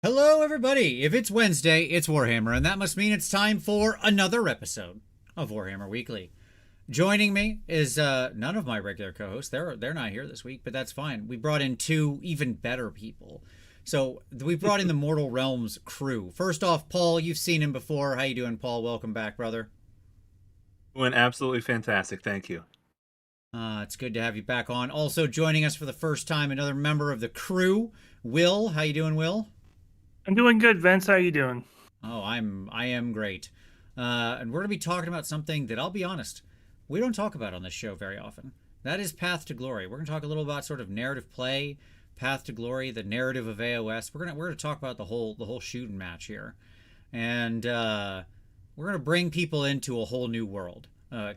Hello, everybody. If it's Wednesday, it's Warhammer, and that must mean it's time for another episode of Warhammer Weekly. Joining me is none of my regular co-hosts. They're not here this week, but that's fine. We brought in two even better people. So we brought in the Mortal Realms crew. First off, Paul, you've seen him before. How you doing, Paul? Welcome back, brother. Doing absolutely fantastic. Thank you. It's good to have you back on. Also joining us for the first time, another member of the crew, Will. How you doing, Will? I'm doing good, Vince. How you doing? Oh, I am great. And we're gonna be talking about something that I'll be honest, we don't talk about on this show very often. That is Path to Glory. We're gonna talk a little about sort of narrative play, Path to Glory, the narrative of AOS. We're gonna talk about the whole shooting match here, and we're gonna bring people into a whole new world.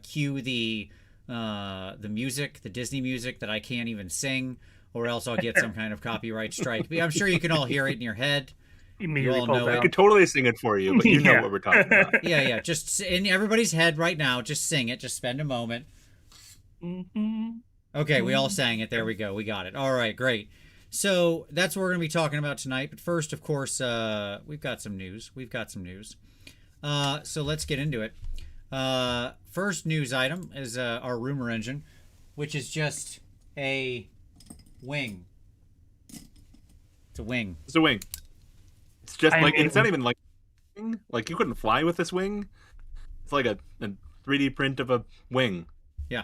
Cue the music, the Disney music that I can't even sing, or else I'll get some kind of copyright strike. But I'm sure you can all hear it in your head. You all know I it. could totally sing it for you, but you know what we're talking about. Yeah. Just in everybody's head right now. Just sing it. Just spend a moment. Okay, we all sang it. There we go. We got it. All right, great. So that's what we're going to be talking about tonight. But first, of course, we've got some news. So let's get into it. First news item is our rumor engine, which is just a wing. It's a wing. It's a wing. It's just it's not even like a wing. Like, you couldn't fly with this wing. It's like a 3D print of a wing. Yeah.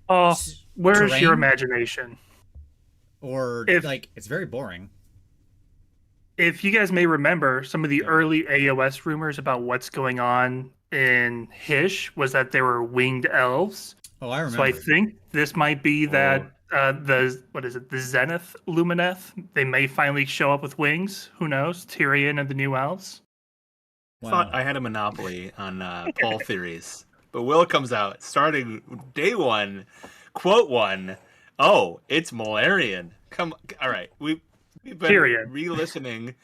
Oh, where's Terrain? your imagination? Or it's very boring. If you guys may remember, some of the early AOS rumors about what's going on in Hish was that there were winged elves. Oh, I remember. So I think this might be that the Zenith Lumineth. They may finally show up with wings. Who knows? Tyrion and the new elves. I thought I had a monopoly on Paul theories, but Will comes out starting day one, quote one. Oh, it's Malarian. All right, we've been Tyrion. re-listening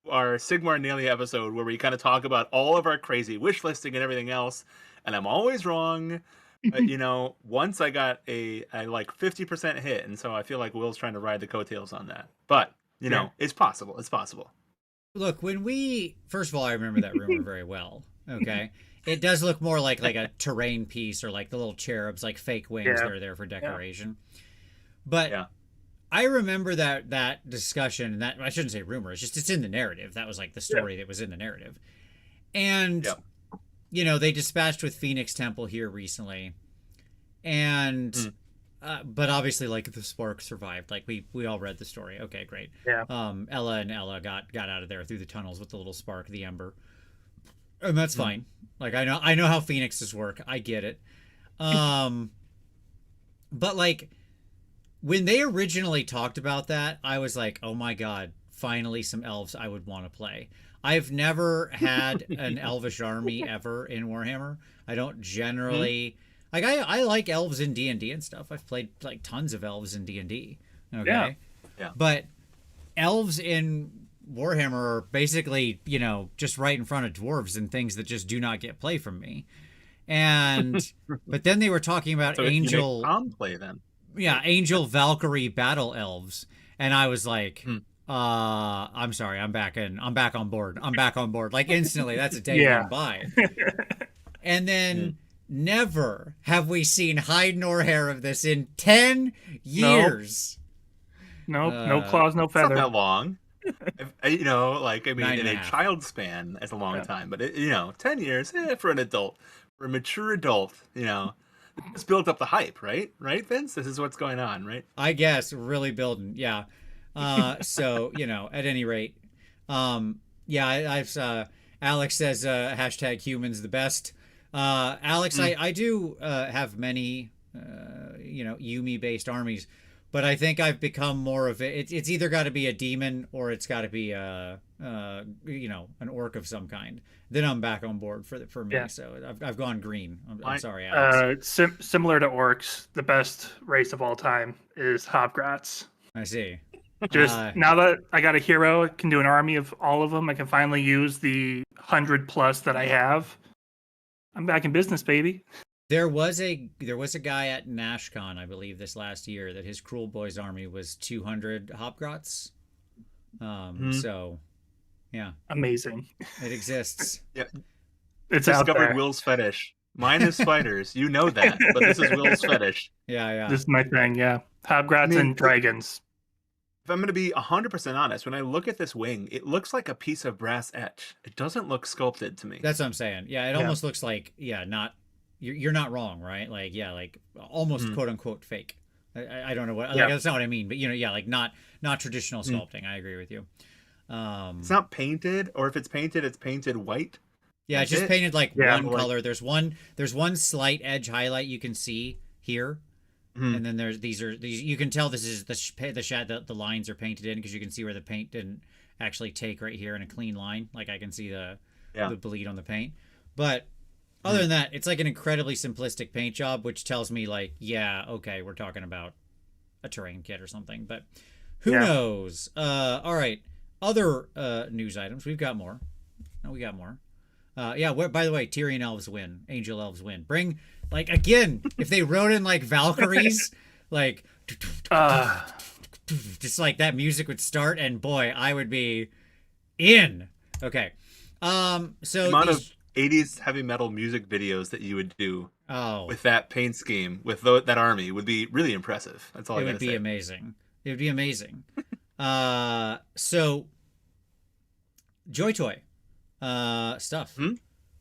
our Sigmar and Nelia episode where we kind of talk about all of our crazy wish listing and everything else, and I'm always wrong. But, once I got a like 50% hit, and so I feel like Will's trying to ride the coattails on that. But, it's possible. It's possible. Look, first of all, I remember that rumor very well. Okay. It does look more like a terrain piece, or like the little cherubs, like fake wings that are there for decoration. Yeah. But I remember that discussion, and that I shouldn't say rumor, it's in the narrative. That was like the story that was in the narrative. And they dispatched with Phoenix Temple here recently, and but obviously, like, the spark survived. Like, we all read the story. Okay, great. Yeah. Ella and Ella got out of there through the tunnels with the little spark, the ember, and that's fine. Like, I know how Phoenixes work. I get it. But like, when they originally talked about that, I was like, oh my god, finally some elves I would want to play. I've never had an elvish army ever in Warhammer. I don't generally I like elves in D&D and stuff. I've played like tons of elves in D&D. Okay. Yeah. But elves in Warhammer are basically, just right in front of dwarves and things that just do not get play from me. And but then they were talking about Angel play then. Yeah, Angel Valkyrie battle elves, and I was like, I'm sorry, I'm back on board. Like, instantly. That's a day gone by. And then never have we seen hide nor hair of this in 10 years. Nope. No claws, no feather. It's not that long. In a child span, it's a long time. But 10 years for an adult, for a mature adult, it's built up the hype, right? Right, Vince? This is what's going on, right? I guess, really building, yeah. So, at any rate, Alex says hashtag humans the best. Alex, I do have many, Yumi based armies, but I think I've become more of it's either got to be a demon or it's got to be an orc of some kind. Then I'm back on board for me. Yeah. So I've gone green. I'm sorry, Alex. Similar to orcs, the best race of all time is Hobgrats. I see. Just now that I got a hero, I can do an army of all of them. I can finally use the 100+ that I have. I'm back in business, baby. There was a guy at NashCon, I believe, this last year that his Cruel Boys army was 200 Hobgrots. So, yeah, Amazing. it exists. Yeah. It's out Discovered there. Will's fetish. Mine is spiders. You know that, but this is Will's fetish. Yeah. This is my thing, yeah. Hobgrats and dragons. If I'm going to be 100% honest, when I look at this wing, it looks like a piece of brass etch. It doesn't look sculpted to me. That's what I'm saying. Yeah, it almost looks like, not, you're not wrong, right? Like, like almost quote unquote fake. I don't know what, like, that's not what I mean, but like not traditional sculpting. I agree with you. It's not painted, or if it's painted white. Yeah, That's it's just painted like one like, color. There's one slight edge highlight you can see here. And then there's these you can tell this is the lines are painted in because you can see where the paint didn't actually take right here in a clean line. Like I can see the bleed on the paint. But other than that, it's like an incredibly simplistic paint job, which tells me like, okay, we're talking about a terrain kit or something. But who knows? All right. Other news items. We've got more. No, we got more. By the way, Tyrian elves win. Angel elves win. Bring, like, again, if they wrote in, like, Valkyries, like, just like that music would start, and boy, I would be in. Okay. So the amount of 80s heavy metal music videos that you would do with that paint scheme, with that army, would be really impressive. That's all I gotta say. It would be amazing. It would be amazing. So, Joy Toy. Stuff.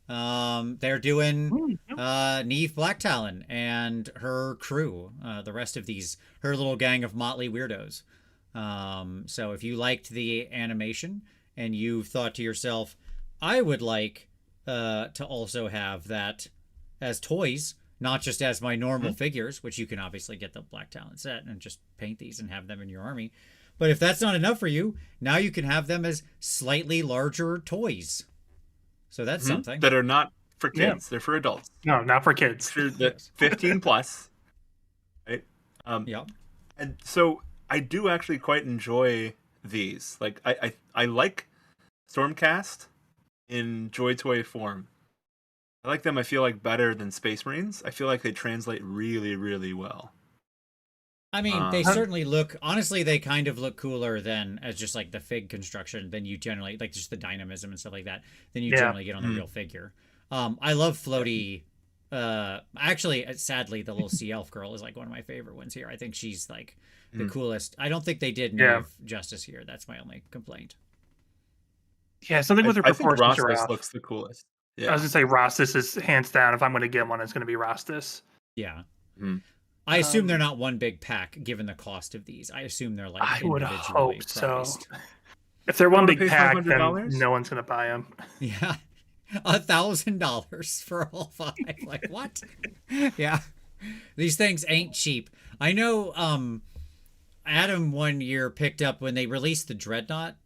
They're doing Neve Blacktalon and her crew, the rest of her little gang of motley weirdos. So if you liked the animation and you thought to yourself, I would like to also have that as toys, not just as my normal figures, which you can obviously get the Blacktalon set and just paint these and have them in your army. But if that's not enough for you, now you can have them as slightly larger toys. So that's something. That are not for kids. They're for adults. No, not for kids. For the 15 plus. Right? And so I do actually quite enjoy these. Like I like Stormcast in Joy Toy form. I like them, I feel like, better than Space Marines. I feel like they translate really, really well. I mean, they certainly look, honestly, they kind of look cooler than as just like the fig construction than you generally, like just the dynamism and stuff like that, than you generally get on the real figure. I love floaty. Actually, sadly, the little sea elf girl is like one of my favorite ones here. I think she's like the coolest. I don't think they did Neve justice here. That's my only complaint. Yeah, something with her proportions. I think Rostis looks the coolest. Yeah. I was gonna say Rostis is hands down. If I'm gonna get one, it's gonna be Rostis. Yeah. I assume they're not one big pack, given the cost of these. I assume they're like I would individually hope priced. so. If they're one big pack, then no one's gonna buy them. Yeah, $1,000 for all 5. Like what? Yeah, these things ain't cheap. I know. Adam one year picked up when they released the Dreadnought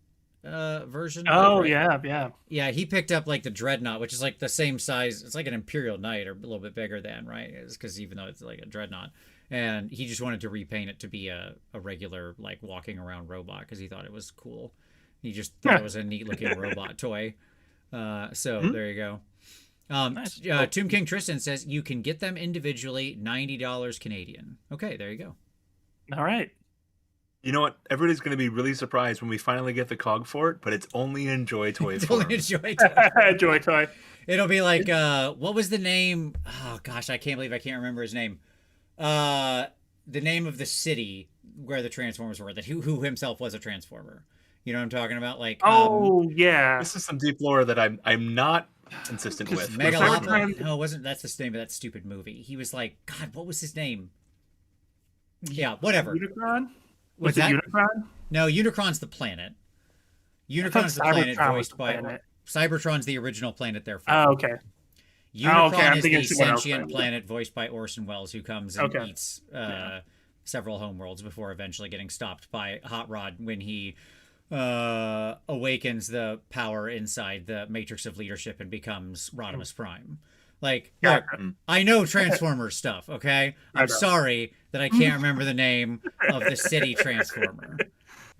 version. Oh, right? yeah. Yeah, he picked up like the Dreadnought, which is like the same size. It's like an Imperial Knight or a little bit bigger than, right? It's because even though it's like a Dreadnought. And he just wanted to repaint it to be a regular, like, walking around robot because he thought it was cool. He just thought it was a neat looking robot toy. So there you go. Nice. Tomb King Tristan says you can get them individually, $90 Canadian. Okay, there you go. All right. You know what? Everybody's going to be really surprised when we finally get the cog for it, but it's only in Joy Toy form. Only in Joy Toy. Joy Toy. It'll be like, what was the name? Oh, gosh, I can't believe I can't remember his name. The name of the city where the Transformers were, that who himself was a Transformer. You know what I'm talking about? Like, yeah. This is some deep lore that I'm not consistent with. Megalopolis. No, it wasn't. That's the name of that stupid movie. He was like, God, what was his name? Yeah, whatever. Unicron? Was that Unicron? No, Unicron's the planet. Unicron's the planet voiced by Cybertron's the original planet there. Oh, okay. Unicron is the sentient planet voiced by Orson Welles, who comes and eats several homeworlds before eventually getting stopped by Hot Rod when he awakens the power inside the Matrix of Leadership and becomes Rodimus Prime. Like, look, I know Transformers stuff, okay? I'm sorry that I can't remember the name of the city Transformer.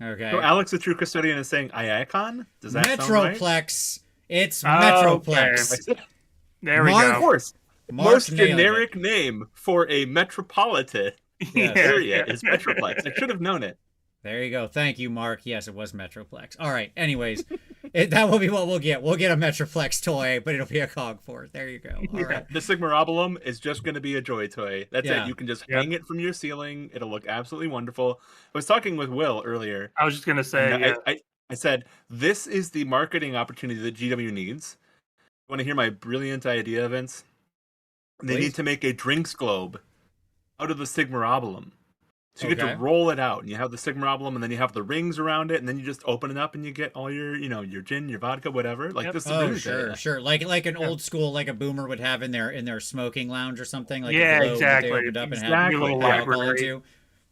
Okay. So Alex, the true custodian, is saying Iacon? Does that sound right? Metroplex. It's Metroplex. Okay. There we go. Of course. Mark Most generic name for a metropolitan area is Metroplex. I should have known it. There you go. Thank you, Mark. Yes, it was Metroplex. All right. Anyways, that will be what we'll get. We'll get a Metroplex toy, but it'll be a cog for it. There you go. All right. The Sigmar is just going to be a joy toy. That's Yeah. it. You can just hang it from your ceiling. It'll look absolutely wonderful. I was talking with Will earlier. I was just gonna say, I said, this is the marketing opportunity that GW needs. You want to hear my brilliant idea, Vince? They Please. need to make a drinks globe out of the Sigmar. So you get to roll it out, and you have the Sigmar, and then you have the rings around it, and then you just open it up, and you get all your, your gin, your vodka, whatever. Like this. Sure. Like an old school, like a boomer would have in their smoking lounge or something. Like exactly. They opened up and had your little alcohol into.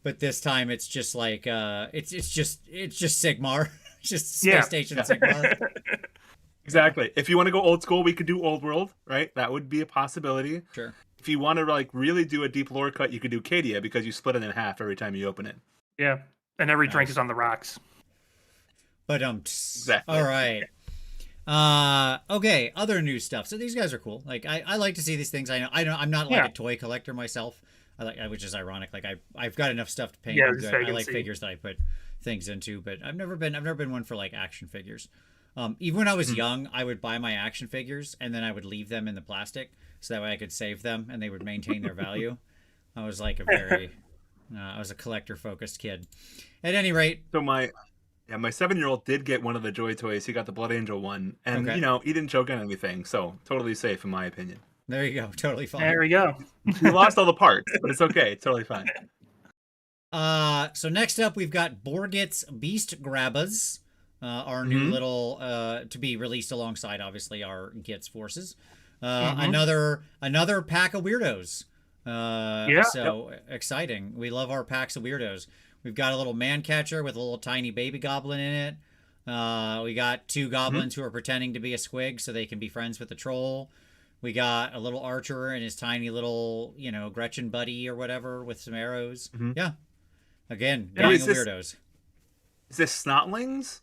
But this time it's just like it's just Sigmar, just Space Station Sigmar. Exactly. If you want to go old school, we could do Old World, right? That would be a possibility. Sure. If you want to like really do a deep lore cut, you could do Cadia because you split it in half every time you open it. Yeah, and every drink is on the rocks. But exactly. All right. Okay. Other new stuff. So these guys are cool. Like I like to see these things. I'm not like a toy collector myself. Which is ironic. Like I've got enough stuff to paint. Yeah, I like figures that I put things into, but I've never been one for like action figures. Even when I was young, I would buy my action figures and then I would leave them in the plastic so that way I could save them and they would maintain their value. I was like I was a collector focused kid. At any rate, so my 7-year-old did get one of the Joy toys. He got the Blood Angel one, and he didn't choke on anything, so totally safe in my opinion. There you go, totally fine. There we go. We lost all the parts, but it's okay. It's totally fine. So next up we've got Borget's Beast Grabbas. Our new little to be released alongside obviously our Gitz forces. Another pack of weirdos. So exciting. We love our packs of weirdos. We've got a little man catcher with a little tiny baby goblin in it. We got 2 goblins who are pretending to be a squig so they can be friends with the troll. We got a little archer and his tiny little, Gretchen buddy or whatever with some arrows. Yeah. Again, gang of weirdos. Is this Snotlings?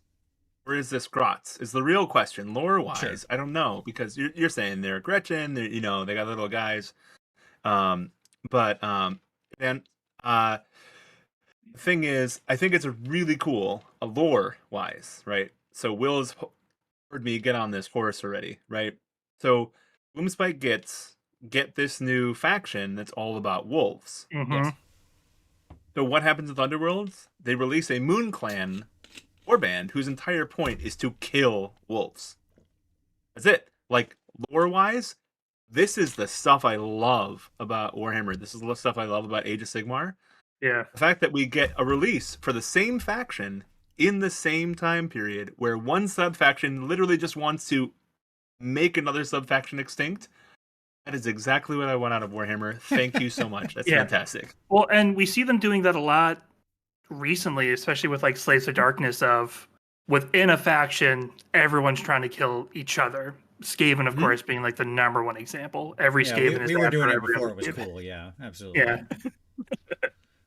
Or is this Grotz? Is the real question. Lore-wise, sure. I don't know. Because you're saying they're Gretchen, they got little guys. The thing is, I think it's a really cool, lore-wise, right? So Will has heard me get on this horse already, right? So Boomspike get this new faction that's all about wolves. Yes. So what happens with Underworlds? They release a Moon Clan warband whose entire point is to kill wolves. That's it. Like, lore-wise, this is the stuff I love about Warhammer. This is the stuff I love about Age of Sigmar. Yeah. The fact that we get a release for the same faction in the same time period where one sub-faction literally just wants to make another sub-faction extinct. That is exactly what I want out of Warhammer. Thank you so much. That's fantastic. Well, and we see them doing that a lot recently, especially with like Slaves of Darkness, of within a faction, everyone's trying to kill each other. Skaven, of course, being like the number one example. Every Skaven is. We were doing it before it was cool. Yeah, absolutely. Yeah.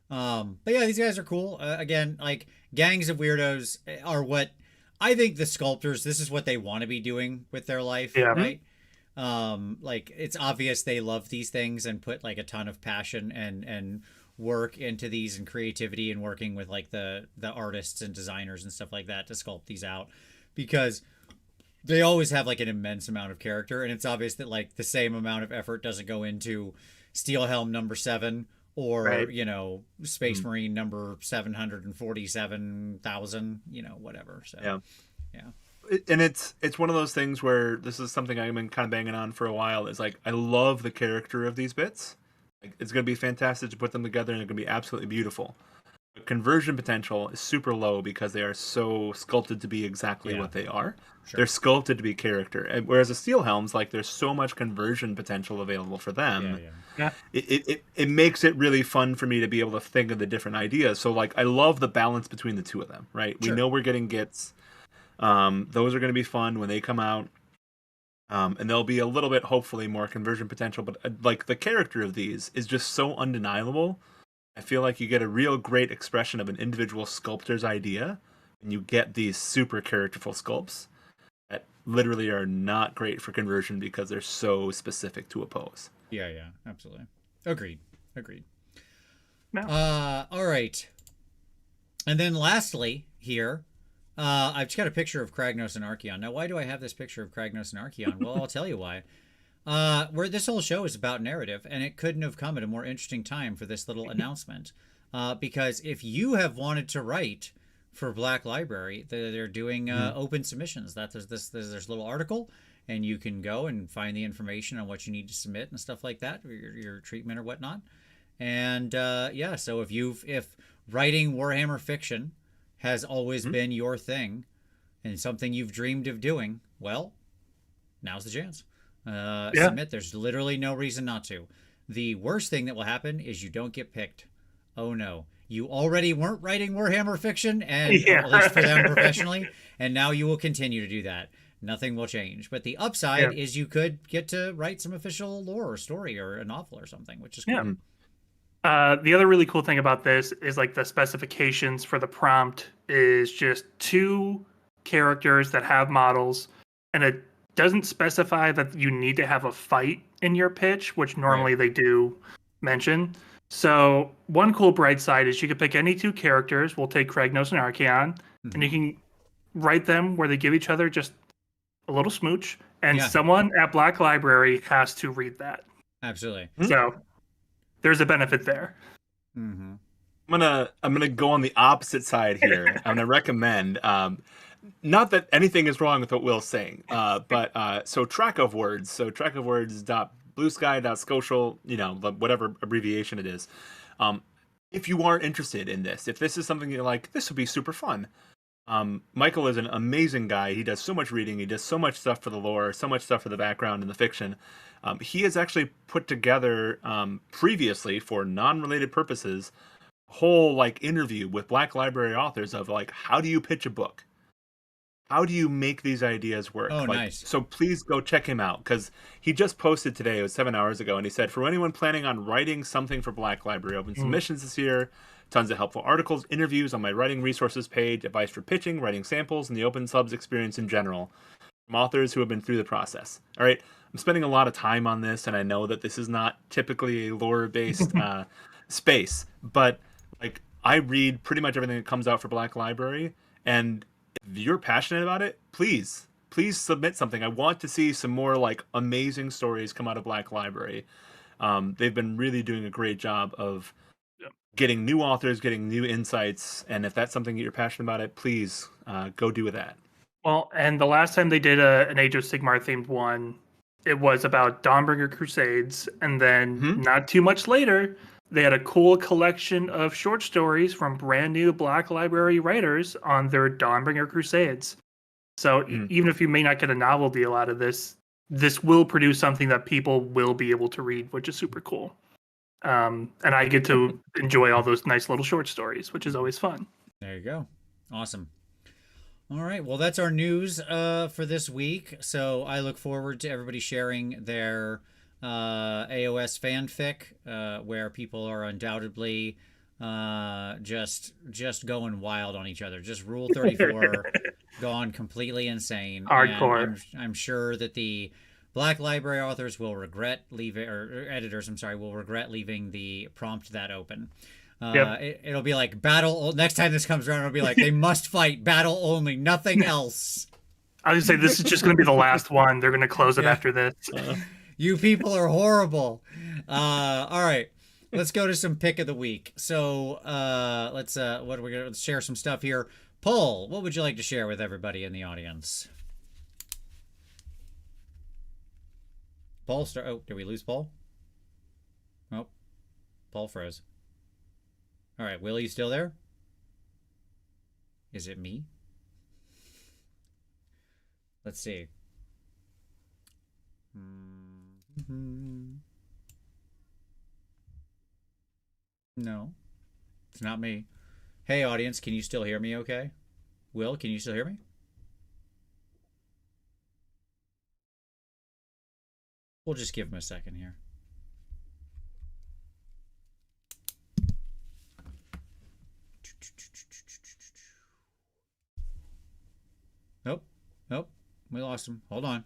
But yeah, these guys are cool. Again, like gangs of weirdos are what I think the sculptors. This is what they want to be doing with their life, right? Like it's obvious they love these things and put like a ton of passion and work into these and creativity and working with like the artists and designers and stuff like that to sculpt these out, because they always have like an immense amount of character, and it's obvious that like the same amount of effort doesn't go into Steel Helm number 7 or Space Marine number 747,000, whatever. So yeah. And it's one of those things where this is something I've been kind of banging on for a while. Is like I love the character of these bits. Like, it's going to be fantastic to put them together, and it's going to be absolutely beautiful. But conversion potential is super low because they are so sculpted to be exactly what they are. Sure. They're sculpted to be character. And whereas the Steel Helms, like there's so much conversion potential available for them. It makes it really fun for me to be able to think of the different ideas. So like I love the balance between the two of them, right? Sure. We know we're getting Gits. Those are going to be fun when they come out. And there'll be a little bit, hopefully, more conversion potential. But like the character of these is just so undeniable. I feel like you get a real great expression of an individual sculptor's idea, and you get these super characterful sculpts that literally are not great for conversion because they're so specific to a pose. Yeah, absolutely. Agreed. No. All right. And then lastly, here, I've just got a picture of Kragnos and Archeon. Now, why do I have this picture of Kragnos and Archeon? Well, I'll tell you why. Where this whole show is about narrative, and it couldn't have come at a more interesting time for this little announcement. Because if you have wanted to write for Black Library, they're doing open submissions. There's a little article, and you can go and find the information on what you need to submit and stuff like that, or your treatment or whatnot. And yeah, so if writing Warhammer fiction has always been your thing and something you've dreamed of doing, well, now's the chance. Submit. There's literally no reason not to. The worst thing that will happen is you don't get picked. Oh no. You already weren't writing Warhammer fiction, and at least for them professionally, and now you will continue to do that. Nothing will change. But the upside is you could get to write some official lore or story or a novel or something, which is cool. Yeah. The other really cool thing about this is like the specifications for the prompt is just 2 characters that have models, and it doesn't specify that you need to have a fight in your pitch, which normally they do mention. So one cool bright side is you can pick any 2 characters. We'll take Kragnos and Archeon, and you can write them where they give each other just a little smooch, and someone at Black Library has to read that. Absolutely. So there's a benefit there. I'm gonna go on the opposite side here. I'm gonna recommend. Not that anything is wrong with what Will's saying, but so track of words. So track of words bluesky.social, whatever abbreviation it is. If you are interested in this, if this is something you're like, this would be super fun. Michael is an amazing guy. He does so much reading. He does so much stuff for the lore, so much stuff for the background and the fiction. He has actually put together previously for non-related purposes, a whole interview with Black Library authors of how do you pitch a book? How do you make these ideas work? Oh, nice. So please go check him out, because he just posted today, it was 7 hours ago, and he said, for anyone planning on writing something for Black Library, open submissions this year, tons of helpful articles, interviews on my writing resources page, advice for pitching, writing samples, and the open subs experience in general from authors who have been through the process. All right, I'm spending a lot of time on this, and I know that this is not typically a lore-based space, but I read pretty much everything that comes out for Black Library, and if you're passionate about it, please submit something. I want to see some more amazing stories come out of Black Library. They've been really doing a great job of getting new authors, getting new insights, and if that's something that you're passionate about it, please go do with that. Well, and the last time they did an Age of Sigmar themed one, it was about Dawnbringer Crusades, and then not too much later, they had a cool collection of short stories from brand new Black Library writers on their Dawnbringer Crusades. So even if you may not get a novel deal out of this, this will produce something that people will be able to read, which is super cool. And I get to enjoy all those nice little short stories, which is always fun. There you go. Awesome. All right. Well, that's our news for this week. So I look forward to everybody sharing their AOS fanfic, where people are undoubtedly just going wild on each other. Just Rule 34 gone completely insane. Hardcore. And I'm sure that the Black Library authors will regret leaving, or editors, I'm sorry, will regret leaving the prompt that open. It'll be like battle. Next time this comes around, it'll be like they must fight, battle only, nothing else. I was gonna say this is just gonna be the last one. They're gonna close it after this. You people are horrible. All right, let's go to some pick of the week. So let's share some stuff here. Paul, what would you like to share with everybody in the audience? Paul, oh, did we lose Paul? Oh, Paul froze. All right, Will, you still there? Is it me? Let's see. No, it's not me. Hey, audience, can you still hear me okay? Will, can you still hear me? We'll just give him a second here. Nope, we lost him. Hold on.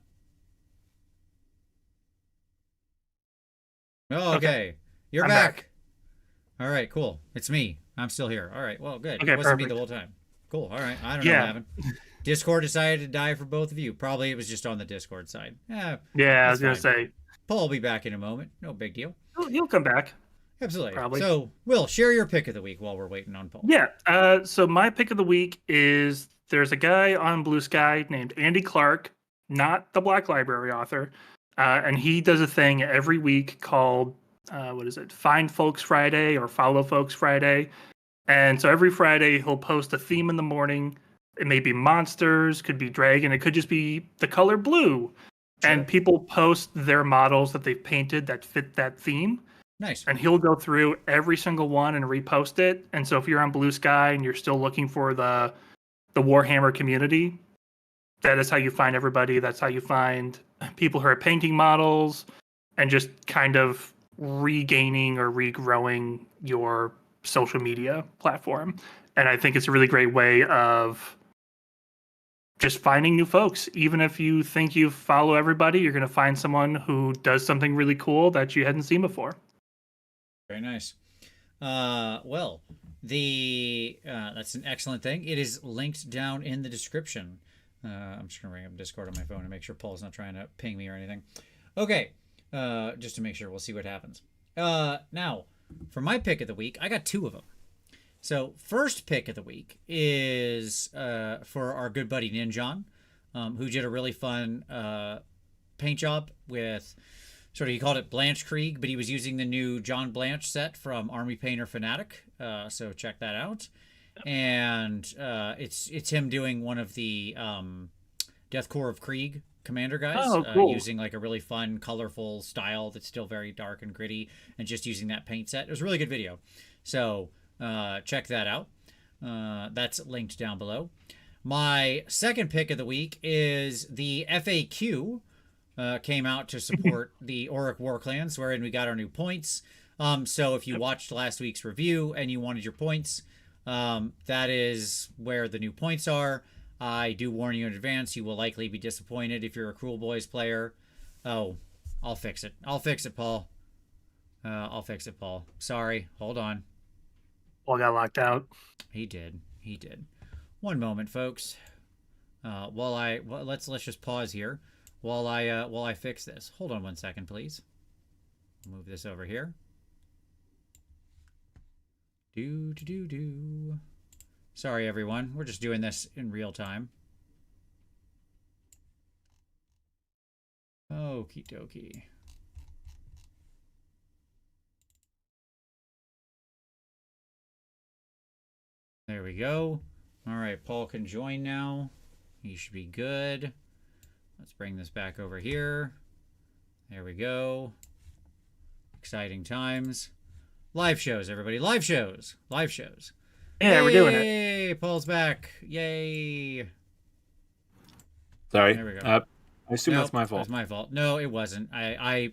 Oh, okay. You're back. All right, cool. It's me. I'm still here. All right. Well, good. Okay, It wasn't me perfect. the whole time. Cool. All right. I don't know what Yeah. happened. Discord decided to die for both of you. Probably it was just on the Discord side. Yeah, Yeah, I that's was gonna fine. say Paul will be back in a moment. No big deal. you'll come back Absolutely. probably. So, Will, share your pick of the week while we're waiting on Paul. Yeah. So my pick of the week is there's a guy on Blue Sky named Andy Clark, not the Black Library author, and he does a thing every week called what is it? Find Folks Friday or Follow Folks Friday. And so every Friday he'll post a theme in the morning. It may be monsters, could be dragon, it could just be the color blue. Sure. And people post their models that they've painted that fit that theme. Nice. And he'll go through every single one and repost it. And so if you're on Blue Sky and you're still looking for the Warhammer community, that is how you find everybody. That's how you find people who are painting models and just kind of regaining or regrowing your social media platform. And I think it's a really great way of just finding new folks. Even if you think you follow everybody, you're going to find someone who does something really cool that you hadn't seen before. Very nice. Well, that's an excellent thing. It is linked down in the description. I'm just gonna bring up Discord on my phone and make sure Paul's not trying to ping me or anything. Okay, just to make sure. We'll see what happens. Now, for my pick of the week, I got two of them. So, first pick of the week is for our good buddy Ninjon, who did a really fun paint job with sort of, he called it Blanche Krieg, but he was using the new John Blanche set from Army Painter Fanatic. So check that out. And it's him doing one of the Death Corps of Krieg commander guys, cool. using like a really fun, colorful style that's still very dark and gritty, and just using that paint set. It was a really good video. So check that out. That's linked down below. My second pick of the week is the FAQ. Came out to support the Auric War Clans, wherein we got our new points. So if you watched last week's review and you wanted your points, that is where the new points are. I do warn you in advance, you will likely be disappointed if you're a Cruel Boys player. Oh, I'll fix it. I'll fix it, Paul. I'll fix it, Paul. Sorry. Hold on. Paul got locked out. He did. He did. One moment, folks. Let's just pause here while I fix this. Hold on one second, please. Move this over here. Do. Sorry, everyone. We're just doing this in real time. Okie dokie. There we go. All right, Paul can join now. He should be good. Let's bring this back over here. There we go. Exciting times. Live shows, everybody. Live shows. Live shows. Yeah, Yay! we're doing it. Yay! Paul's back. Yay! Sorry. There we go. I assume that's my fault. That's my fault. No, it wasn't. I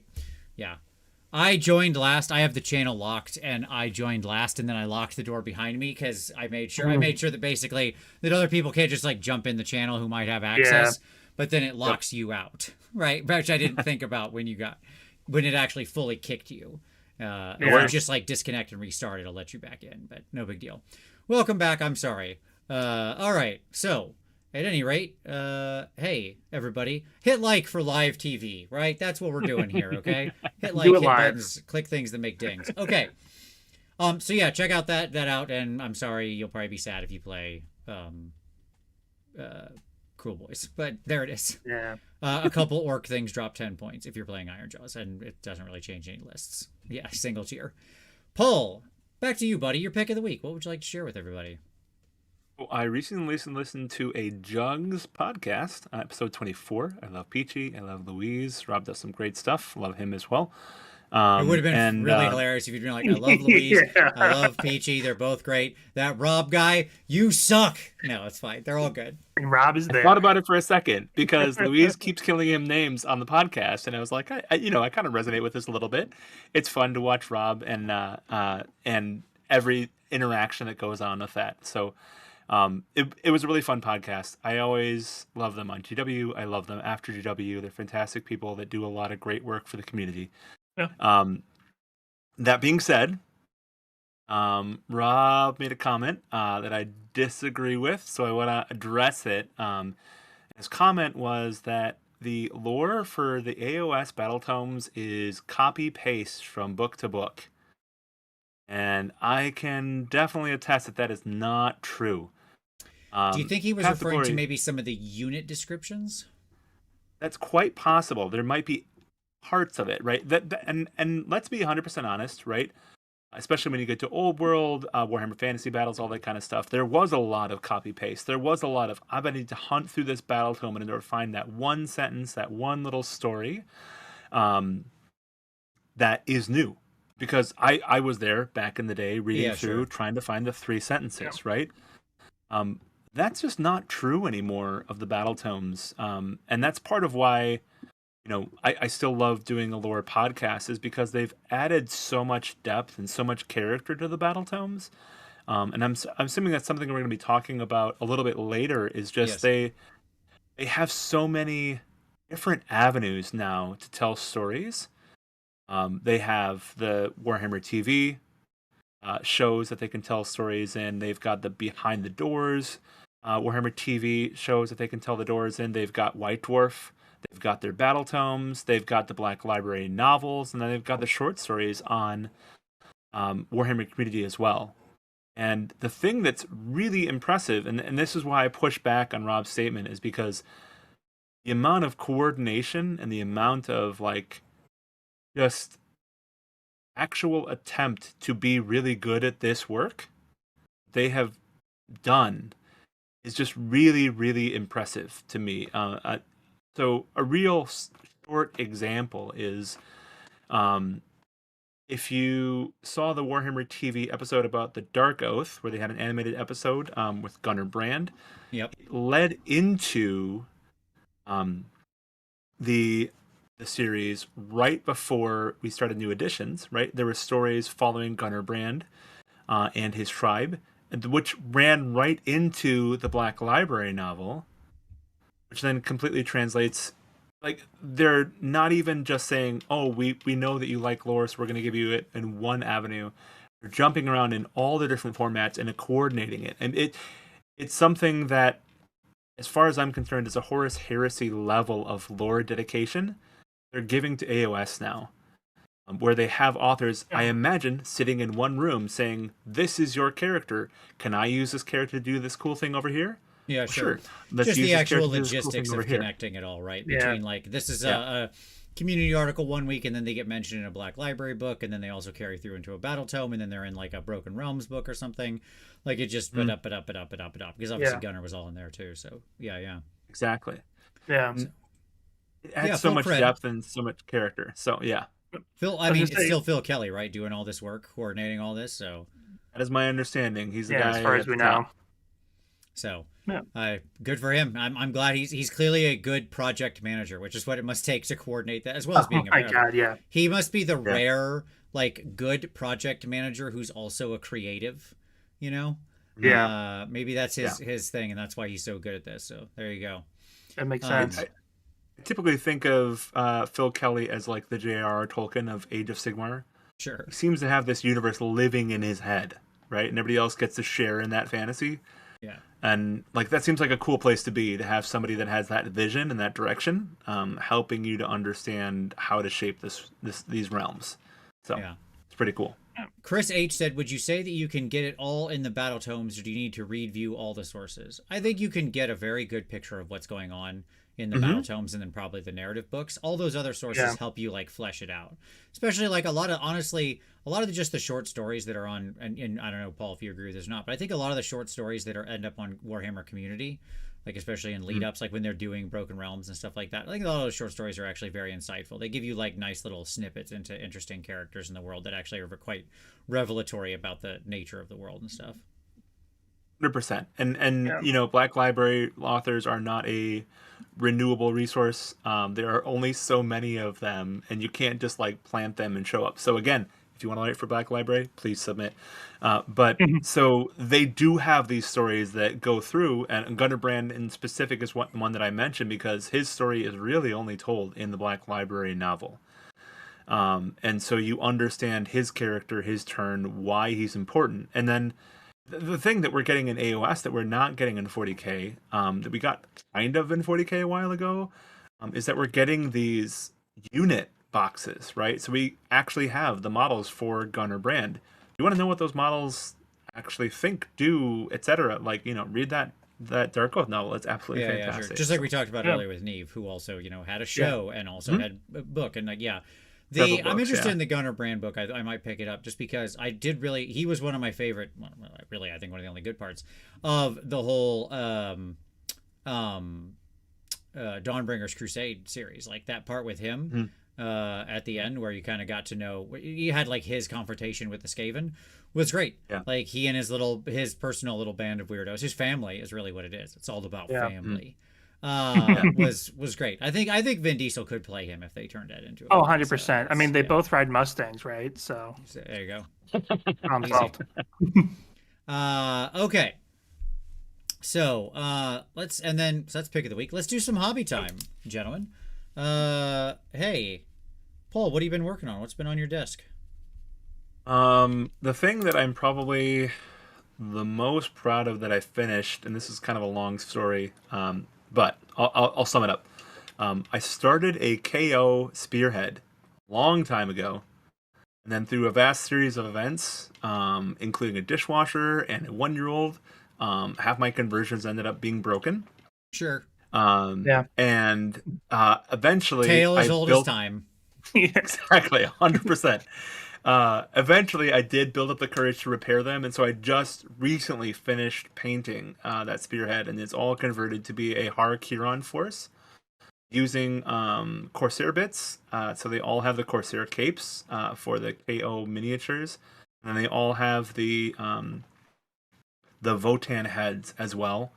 joined last. I have the channel locked, and I joined last, and then I locked the door behind me because I made sure that basically that other people can't just like jump in the channel who might have access, but then it locks you out, right? Which I didn't think about when it actually fully kicked you. If you just like disconnect and restart, it'll let you back in, but no big deal. Welcome back. I'm sorry. All right. So at any rate, hey, everybody, hit like for live TV, right? That's what we're doing here, okay? Hit like, hit buttons, click things that make dings. Okay. So yeah, check out that out, and I'm sorry, you'll probably be sad if you play Cruel Boys, but there it is. Yeah. A couple orc things drop 10 points if you're playing Iron Jaws, and it doesn't really change any lists. Yeah, single tier. Paul, back to you, buddy. Your pick of the week. What would you like to share with everybody? I recently listened to a Jugs podcast, episode 24. I love Peachy. I love Louise. Rob does some great stuff. Love him as well. It would have been really hilarious if you'd been like, I love Louise. I love Peachy. They're both great. That Rob guy, you suck. No, it's fine. They're all good. And Rob is there. I thought about it for a second because Louise keeps killing him names on the podcast, and I was like, I kind of resonate with this a little bit. It's fun to watch Rob and every interaction that goes on with that. So it was a really fun podcast. I always love them on GW. I love them after GW. They're fantastic people that do a lot of great work for the community. Yeah. That being said, Rob made a comment that I disagree with, so I want to address it. His comment was that the lore for the AOS battle tomes is copy paste from book to book, and I can definitely attest that that is not true. Do you think he was Path to referring to Glory- maybe some of the unit descriptions? That's quite possible. There might be parts of it, right? And let's be 100% honest, right? Especially when you get to Old World, Warhammer Fantasy Battles, all that kind of stuff. There was a lot of copy paste. There was a lot of I need to hunt through this battle tome in order to find that one sentence, that one little story, that is new. Because I was there back in the day reading through, trying to find the 3 sentences, right? That's just not true anymore of the battle tomes, and that's part of why I still love doing a lore podcast, is because they've added so much depth and so much character to the battle tomes, and I'm assuming that's something we're going to be talking about a little bit later. Is just they have so many different avenues now to tell stories. They have the Warhammer TV shows that they can tell stories in. They've got the behind the doors Warhammer TV shows that they can tell the doors in. They've got White Dwarf. They've got their battle tomes. They've got the Black Library novels, and then they've got the short stories on Warhammer Community as well. And the thing that's really impressive, and this is why I push back on Rob's statement, is because the amount of coordination and the amount of just actual attempt to be really good at this work they have done is just really, really impressive to me. So a real short example is if you saw the Warhammer TV episode about the Dark Oath, where they had an animated episode with Gunnar Brand, Yep. it led into the series right before we started new editions, right? There were stories following Gunnar Brand and his tribe, which ran right into the Black Library novel, which then completely translates. They're not even just saying, oh, we know that you like lore, so we're going to give you it in one avenue. They're jumping around in all the different formats and coordinating it. And it's something that, as far as I'm concerned, is a Horus Heresy level of lore dedication they're giving to AOS now. Where they have authors, I imagine, sitting in one room saying, this is your character. Can I use this character to do this cool thing over here? Yeah, sure. Let's just use the this actual character to do this cool logistics thing of over here. connecting it all, right? Yeah. Between this is a community article one week, and then they get mentioned in a Black Library book, and then they also carry through into a battle tome, and then they're in a Broken Realms book or something. It just but up. Because obviously Gunnar was all in there too. So yeah. Exactly. Yeah. It adds so much depth and so much character. So yeah. Phil, it's still Phil Kelly, right? Doing all this work, coordinating all this. So that is my understanding. He's the guy as far as we know. So, good for him. I'm glad he's clearly a good project manager, which is what it must take to coordinate that, as well as being a my God, yeah. He must be the rare good project manager who's also a creative. Yeah. Maybe that's his thing, and that's why he's so good at this. So there you go. That makes sense. I typically think of Phil Kelly as the J.R.R. Tolkien of Age of Sigmar. Sure. He seems to have this universe living in his head, right? And everybody else gets to share in that fantasy. Yeah. And that seems like a cool place to be, to have somebody that has that vision and that direction, helping you to understand how to shape these realms. So it's pretty cool. Chris H said, would you say that you can get it all in the battle tomes, or do you need to review all the sources? I think you can get a very good picture of what's going on in the battle tomes, and then probably the narrative books. All those other sources help you flesh it out, especially a lot of just the short stories that are on, and I don't know, Paul, if you agree with this or not, but I think a lot of the short stories that end up on Warhammer Community, especially in lead ups, when they're doing Broken Realms and stuff like that, I think a lot of those short stories are actually very insightful. They give you nice little snippets into interesting characters in the world that actually are quite revelatory about the nature of the world and stuff. 100%. And Black Library authors are not a renewable resource. There are only so many of them, and you can't just plant them and show up. So again, if you want to write for Black Library, please submit. So they do have these stories that go through, and Gunnar Brand in specific is one that I mentioned because his story is really only told in the Black Library novel. And so you understand his character, his turn, why he's important. And then the thing that we're getting in AOS that we're not getting in 40K, that we got kind of in 40K a while ago, is that we're getting these unit boxes, right? So we actually have the models for Gunner Brand. You want to know what those models actually think, do, etc. Like, read that Dark Oath novel. It's absolutely fantastic. Sure. Just like we talked about earlier with Neve, who also, had a show and also had a book. And I'm interested in the Gunner Brand book. I might pick it up just because I did really, he was one of my favorite, really, I think one of the only good parts of the whole Dawnbringer's Crusade series. Like that part with him at the end where you kind of got to know, you had like his confrontation with the Skaven was great. Yeah. Like he and his personal little band of weirdos, his family is really what it is. It's all about family. Was great. I think Vin Diesel could play him if they turned that into a 100%. I mean, they both ride Mustangs, right? So there you go. Okay. So let's pick of the week. Let's do some hobby time, gentlemen. Hey, Paul, what have you been working on? What's been on your desk? The thing that I'm probably the most proud of that I finished, and this is kind of a long story, but I'll sum it up. I started a KO spearhead a long time ago, and then through a vast series of events, including a dishwasher and a 1-year-old, half my conversions ended up being broken. Sure. And eventually, tale as old as time. Exactly, 100%. Eventually, I did build up the courage to repair them, and so I just recently finished painting that spearhead, and it's all converted to be a Harakiri force using Corsair bits. So they all have the Corsair capes for the KO miniatures, and they all have the Votan heads as well.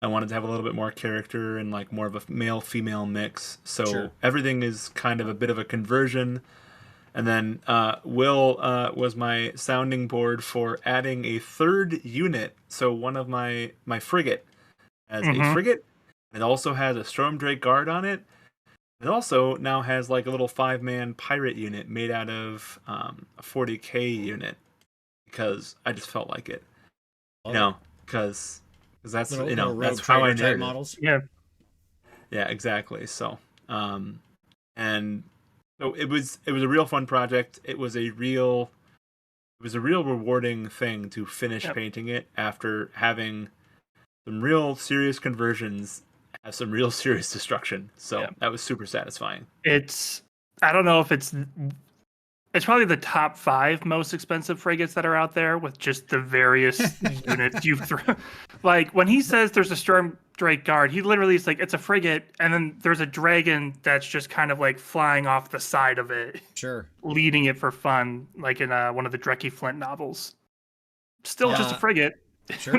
I wanted to have a little bit more character and like more of a male-female mix, so everything is kind of a bit of a conversion. And then Will was my sounding board for adding a third unit. So one of my frigate has a frigate. It also has a Stormdrake Guard on it. It also now has like a little 5-man pirate unit made out of a 40K unit because I just felt like it. Because that's that's how I know models. Yeah, exactly. So and. So it was a real fun project. It was a real rewarding thing to finish painting it after having some real serious conversions, have some real serious destruction. So that was super satisfying. I don't know if it's probably the top 5 most expensive frigates that are out there with just the various units you've thrown. Like when he says there's a Stormdrake Guard, he literally is like, it's a frigate, and then there's a dragon that's just kind of like flying off the side of it. Sure. Leading it for fun, like in one of the Drecky Flint novels. Still just a frigate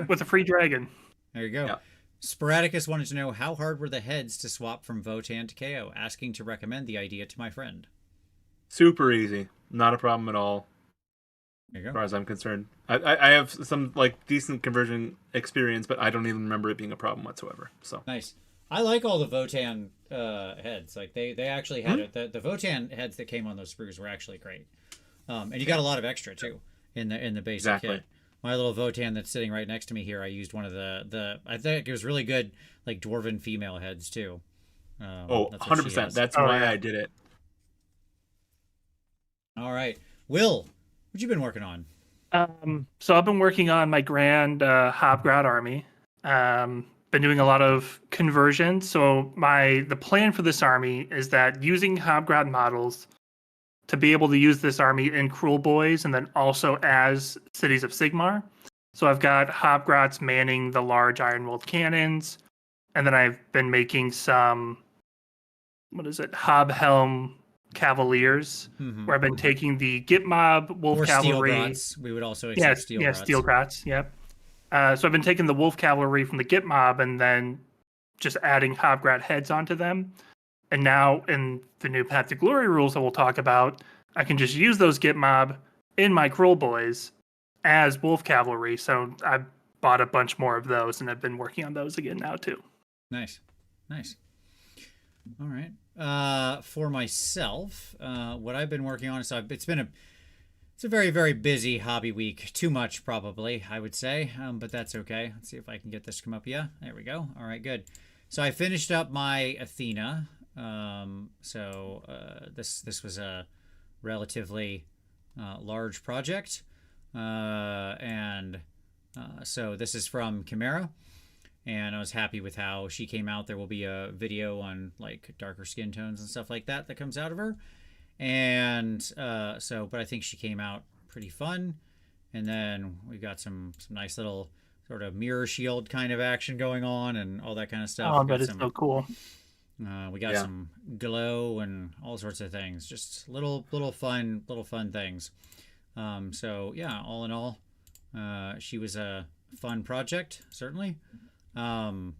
with a free dragon. There you go. Yeah. Sporadicus wanted to know how hard were the heads to swap from Votan to KO, asking to recommend the idea to my friend. Super easy. Not a problem at all. There you go. As far as I'm concerned. I have some like decent conversion experience, but I don't even remember it being a problem whatsoever. So nice. I like all the Votan heads. Like they actually had it. The Votan heads that came on those sprues were actually great. And you got a lot of extra too in the basic kit. My little Votan that's sitting right next to me here, I used one of the I think it was really good like dwarven female heads too. 100%. That's why I did it. All right. Will, what you been working on? So I've been working on my grand Hobgrad army. Been doing a lot of conversions. So the plan for this army is that using Hobgrad models to be able to use this army in Cruel Boys and then also as Cities of Sigmar. So I've got Hobgrats manning the large Ironwalled cannons, and then I've been making some Hobhelm Cavaliers, where I've been taking the Git Mob Wolf Cavalry. We would also accept Steel Grats. Steel Grats, yep. So I've been taking the Wolf Cavalry from the Git Mob and then just adding Hobgrat heads onto them. And now in the new Path to Glory rules that we'll talk about, I can just use those Git Mob in my Cruel Boys as Wolf Cavalry. So I bought a bunch more of those and I've been working on those again now too. Nice. All right. For myself, what I've been working on is it's a very, very busy hobby week. Too much, probably, I would say, but that's okay. Let's see if I can get this to come up. Yeah, there we go. All right, good. So I finished up my Athena. This was a relatively large project, so this is from Chimera, and I was happy with how she came out. There will be a video on like darker skin tones and stuff like that comes out of her. And but I think she came out pretty fun. And then we got some nice little sort of mirror shield kind of action going on and all that kind of stuff. Oh, but it's so cool. We got some glow and all sorts of things. Just little fun things. So yeah, all in all, she was a fun project, certainly. But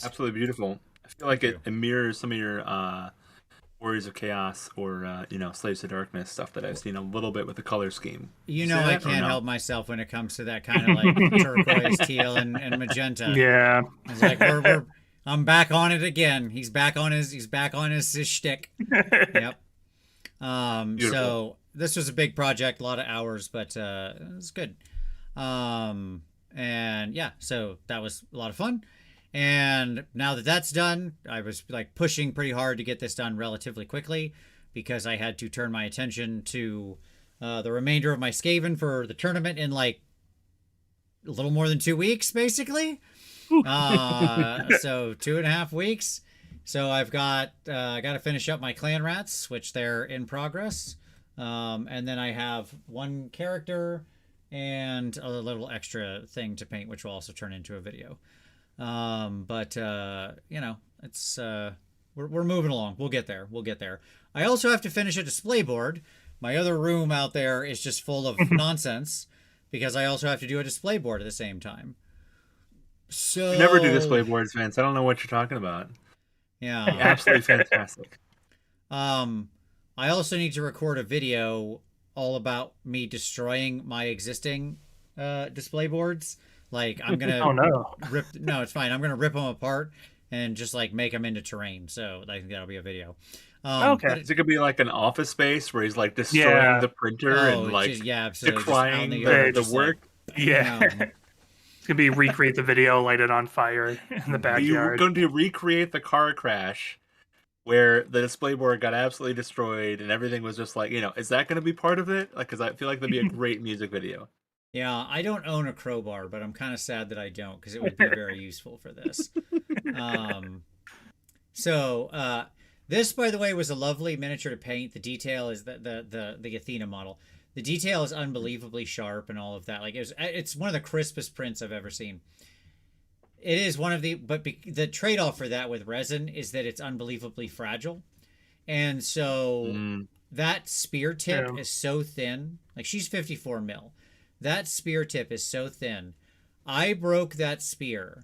absolutely beautiful. I feel like it mirrors some of your Warriors of Chaos or Slaves to Darkness stuff that I've seen a little bit with the color scheme. I can't help myself when it comes to that kind of like turquoise, teal, and magenta. Yeah, it's like I'm back on it again. He's back on his shtick. Yep. So this was a big project, a lot of hours, but it was good. And yeah, so that was a lot of fun. And now that that's done, I was like pushing pretty hard to get this done relatively quickly because I had to turn my attention to the remainder of my Skaven for the tournament in like a little more than 2 weeks, basically. So 2.5 weeks. So I've got to finish up my clan rats, which they're in progress. And then I have one character and a little extra thing to paint, which will also turn into a video. It's we're moving along. We'll get there. I also have to finish a display board. My other room out there is just full of nonsense because I also have to do a display board at the same time. So I never do display boards, Vince. I don't know what you're talking about. Yeah. Absolutely fantastic. I also need to record a video all about me destroying my existing display boards. Like I'm gonna No, it's fine. I'm gonna rip them apart and just like make them into terrain. So I think that'll be a video. Okay. Is it gonna be like an office space where he's like destroying the printer and like decrying the work? Yeah. It's gonna be recreate the video, light it on fire in the backyard. You're going to recreate the car crash where the display board got absolutely destroyed and everything was just like, is that going to be part of it? Like, because I feel like that'd be a great music video. Yeah, I don't own a crowbar, but I'm kind of sad that I don't because it would be very useful for this. This, by the way, was a lovely miniature to paint. The detail is the Athena model. The detail is unbelievably sharp and all of that. Like it's one of the crispest prints I've ever seen. It is one of the the trade-off for that with resin is that it's unbelievably fragile, and so that spear tip is so thin. Like she's 54 mil. That spear tip is so thin. I broke that spear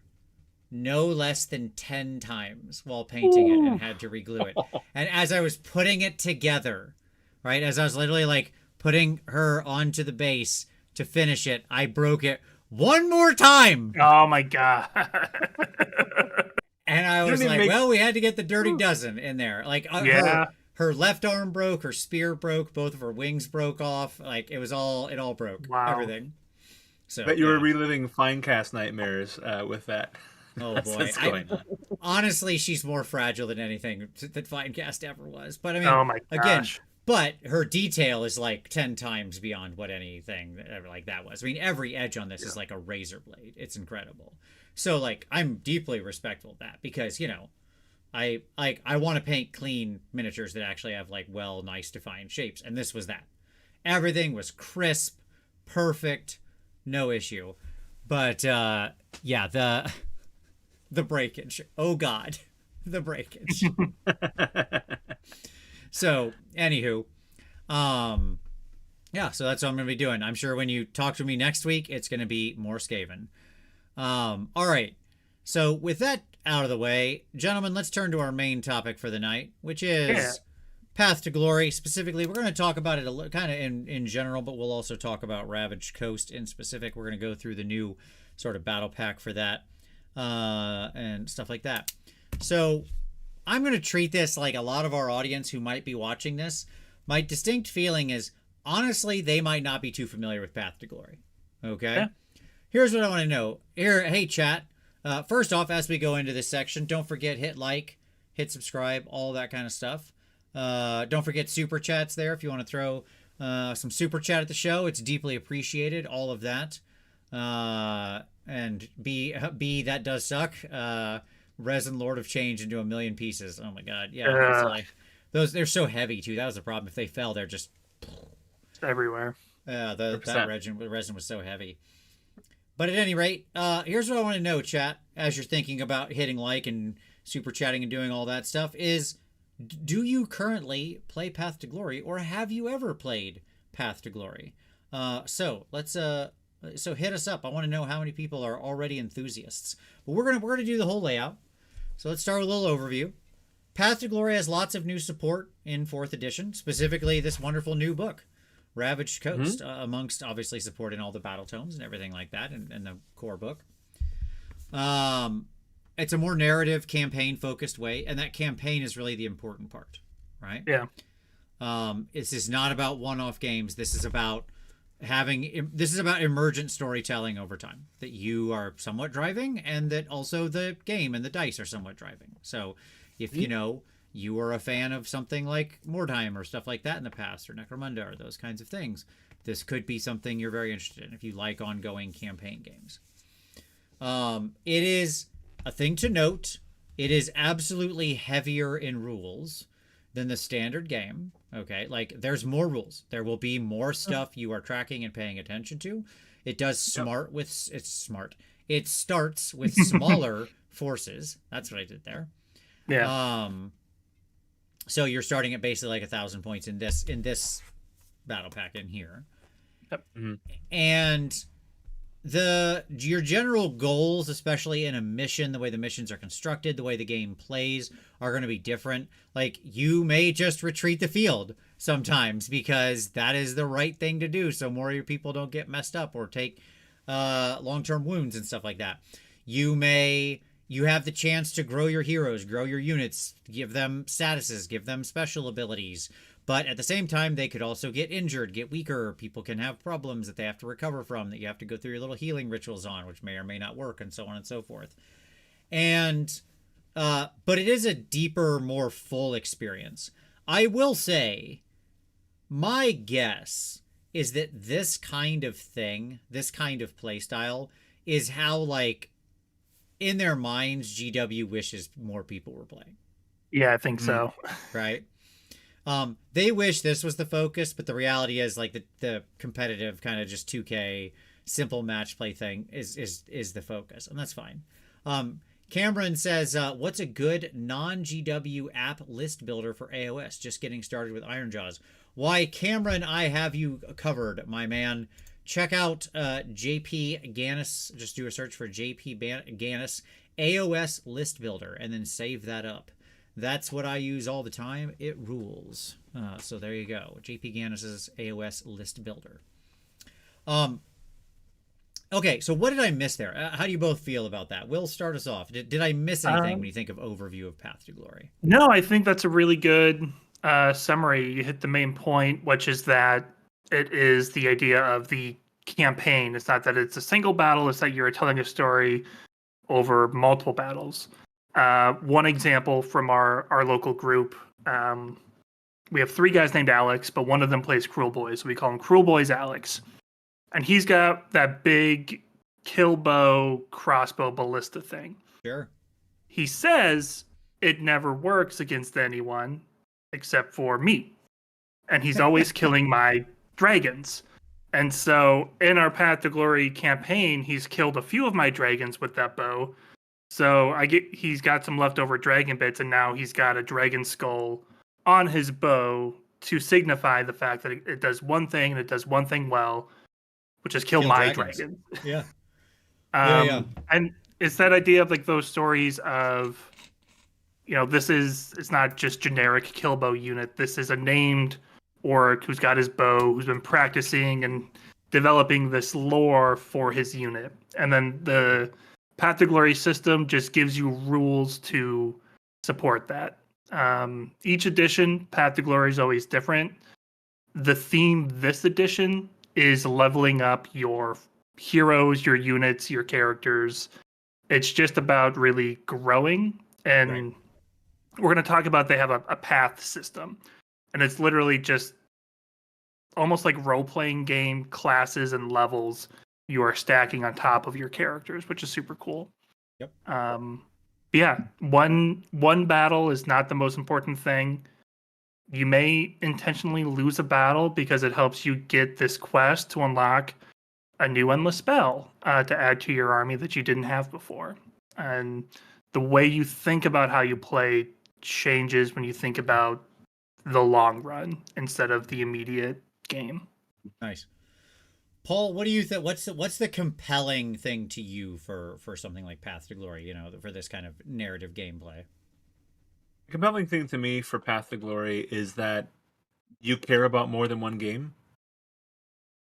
no less than 10 times while painting it and had to reglue it. And as I was putting it together, right, as I was literally like putting her onto the base to finish it, I broke it one more time. Oh my God. And I was like, well, we had to get the dirty dozen in there. Like her left arm broke, her spear broke, both of her wings broke off. Like it all broke. Wow. Everything. So but you were reliving Finecast nightmares with that. Oh boy. Honestly, she's more fragile than anything that Finecast ever was. But I mean, oh my gosh. Again, but her detail is like 10 times beyond what anything ever like that was. I mean, every edge on this is like a razor blade. It's incredible. So like, I'm deeply respectful of that because, I want to paint clean miniatures that actually have like nice defined shapes. And this was that. Everything was crisp, perfect, no issue. But the breakage. Oh God, the breakage. So, anywho, so that's what I'm going to be doing. I'm sure when you talk to me next week, it's going to be more Skaven. All right. So with that out of the way, gentlemen, let's turn to our main topic for the night, which is Path to Glory. Specifically, we're going to talk about it kind of in general, but we'll also talk about Ravaged Coast in specific. We're going to go through the new sort of battle pack for that and stuff like that. So I'm going to treat this like a lot of our audience who might be watching this. My distinct feeling is, honestly, they might not be too familiar with Path to Glory. Okay? Yeah. Here's what I want to know. Hey, chat. First off, as we go into this section, don't forget, hit like, hit subscribe, all that kind of stuff. Don't forget super chats there if you want to throw some super chat at the show. It's deeply appreciated, all of that. And B, that does suck. Resin Lord of Change into a million pieces. Oh my god, yeah. It's like, they're so heavy too. That was the problem. If they fell, they're just everywhere. That resin was so heavy. But at any rate, here's what I want to know, chat, as you're thinking about hitting like and super chatting and doing all that stuff, is do you currently play Path to Glory, or have you ever played Path to Glory? So hit us up. I want to know how many people are already enthusiasts. But we're gonna do the whole layout. So let's start with a little overview. Path to Glory has lots of new support in 4th edition, specifically this wonderful new book, Ravaged Coast, amongst obviously supporting all the battle tomes and everything like that in the core book. It's a more narrative, campaign-focused way, and that campaign is really the important part, right? Yeah. This is not about one-off games. This is about emergent storytelling over time that you are somewhat driving, and that also the game and the dice are somewhat driving. So if you are a fan of something like Mordheim or stuff like that in the past, or Necromunda or those kinds of things, this could be something you're very interested in if you like ongoing campaign games. It is a thing to note. It is absolutely heavier in rules than the standard game. Okay, like there's more rules. There will be more stuff you are tracking and paying attention to. It does It starts with smaller forces. That's what I did there. Yeah. So you're starting at basically like 1,000 points in this battle pack in here. Yep. Mm-hmm. And your general goals, especially in a mission, the way the missions are constructed, the way the game plays, are going to be different. Like, you may just retreat the field sometimes because that is the right thing to do, so more of your people don't get messed up or take long-term wounds and stuff like that. You have the chance to grow your heroes, grow your units, give them statuses, give them special abilities. But at the same time, they could also get injured, get weaker. People can have problems that they have to recover from, that you have to go through your little healing rituals on, which may or may not work, and so on and so forth. And, but it is a deeper, more full experience. I will say, my guess is that this kind of thing, this kind of playstyle, is how, like, in their minds, GW wishes more people were playing. Yeah, I think so. Right? They wish this was the focus, but the reality is, like, the competitive kind of just 2K simple match play thing is the focus, and that's fine. Cameron says, what's a good non-GW app list builder for AOS? Just getting started with Ironjaws. Why, Cameron, I have you covered, my man. Check out JP Gannis. Just do a search for JP Gannis AOS list builder, and then save that up. That's what I use all the time. It rules. So there you go. JP Gannis's AOS list builder. Okay, so what did I miss there? How do you both feel about that? Will, start us off. Did I miss anything when you think of overview of Path to Glory? No, I think that's a really good summary. You hit the main point, which is that it is the idea of the campaign. It's not that it's a single battle. It's that you're telling a story over multiple battles. One example from our local group, we have 3 guys named Alex, but one of them plays Cruel Boys. So we call him Cruel Boys Alex. And he's got that big kill bow, crossbow, ballista thing. Sure. He says it never works against anyone except for me. And he's always killing my dragons. And so in our Path to Glory campaign, he's killed a few of my dragons with that bow. So he's got some leftover dragon bits, and now he's got a dragon skull on his bow to signify the fact that it does one thing, and it does one thing well, which is kill my dragons. Yeah. And it's that idea of like those stories of, it's not just generic kill bow unit. This is a named orc who's got his bow, who's been practicing and developing this lore for his unit. And then the Path to Glory system just gives you rules to support that. Each edition, Path to Glory is always different. The theme this edition is leveling up your heroes, your units, your characters. It's just about really growing. And we're going to talk about they have a path system. And it's literally just almost like role-playing game classes and levels you are stacking on top of your characters, which is super cool. Yep. Yeah, one battle is not the most important thing. You may intentionally lose a battle because it helps you get this quest to unlock a new endless spell to add to your army that you didn't have before. And the way you think about how you play changes when you think about the long run instead of the immediate game. Nice. Paul, what do you think? What's the compelling thing to you for something like Path to Glory? For this kind of narrative gameplay. The compelling thing to me for Path to Glory is that you care about more than one game.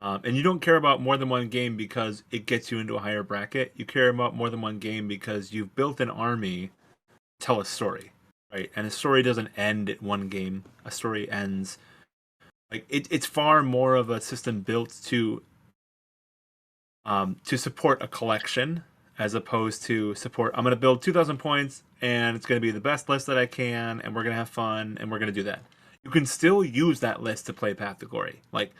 And you don't care about more than one game because it gets you into a higher bracket. You care about more than one game because you've built an army to tell a story, right? And a story doesn't end at one game. A story ends. Like it's far more of a system built to support a collection as opposed to support. I'm going to build 2,000 points and it's going to be the best list that I can, and we're going to have fun and we're going to do that. You can still use that list to play Path to Glory. Like,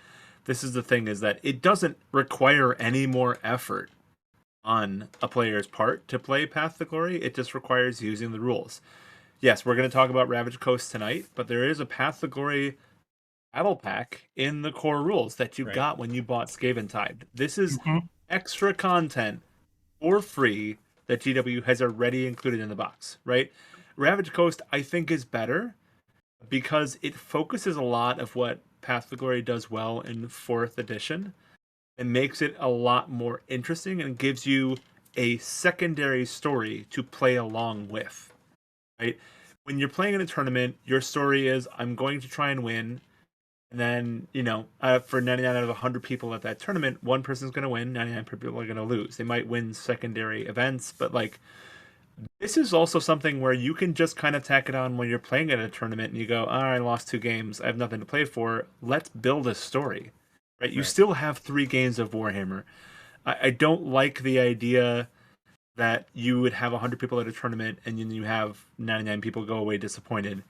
this is the thing, is that it doesn't require any more effort on a player's part to play Path to Glory. It just requires using the rules. Yes, we're going to talk about Ravaged Coast tonight, but there is a Path to Glory battle pack in the core rules that you got when you bought Skaven Tide. This is extra content for free that GW has already included in the box, right? Ravaged Coast, I think, is better because it focuses a lot of what Path to Glory does well in 4th edition and makes it a lot more interesting and gives you a secondary story to play along with, right? When you're playing in a tournament, your story is, I'm going to try and win. And then, for 99 out of 100 people at that tournament, one person's going to win, 99 people are going to lose. They might win secondary events, but this is also something where you can just kind of tack it on when you're playing at a tournament and you go, I lost 2 games. I have nothing to play for. Let's build a story, right? You still have 3 games of Warhammer. I don't like the idea that you would have 100 people at a tournament and then you have 99 people go away disappointed,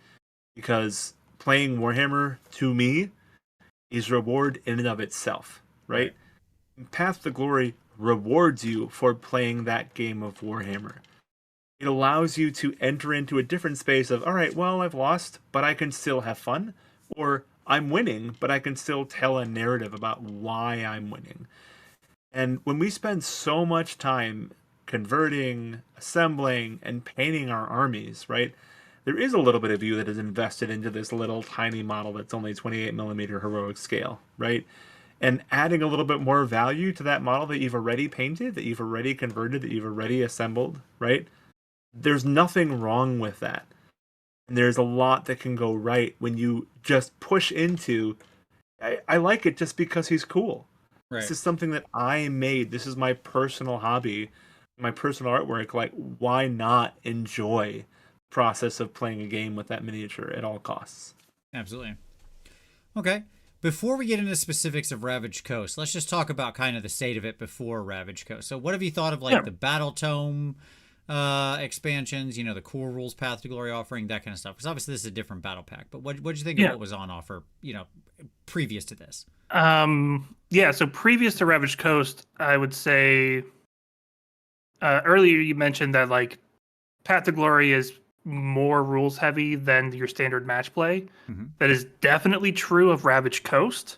because playing Warhammer, to me, is reward in and of itself, right? Path to Glory rewards you for playing that game of Warhammer. It allows you to enter into a different space of, all right, well, I've lost, but I can still have fun. Or I'm winning, but I can still tell a narrative about why I'm winning. And when we spend so much time converting, assembling, and painting our armies, right? There is a little bit of you that is invested into this little tiny model that's only 28mm heroic scale, right? And adding a little bit more value to that model that you've already painted, that you've already converted, that you've already assembled, right? There's nothing wrong with that. And there's a lot that can go right when you just push into, I like it just because he's cool. Right. This is something that I made. This is my personal hobby, my personal artwork. Like, why not enjoy process of playing a game with that miniature at all costs? Absolutely. Okay. Before we get into specifics of Ravaged Coast, let's just talk about kind of the state of it before Ravaged Coast. So what have you thought of the Battle Tome expansions, the core rules Path to Glory offering, that kind of stuff? Because obviously this is a different battle pack, but what did you think of what was on offer, previous to this? So previous to Ravaged Coast, I would say earlier you mentioned that Path to Glory is more rules heavy than your standard match play. That is definitely true of Ravaged Coast.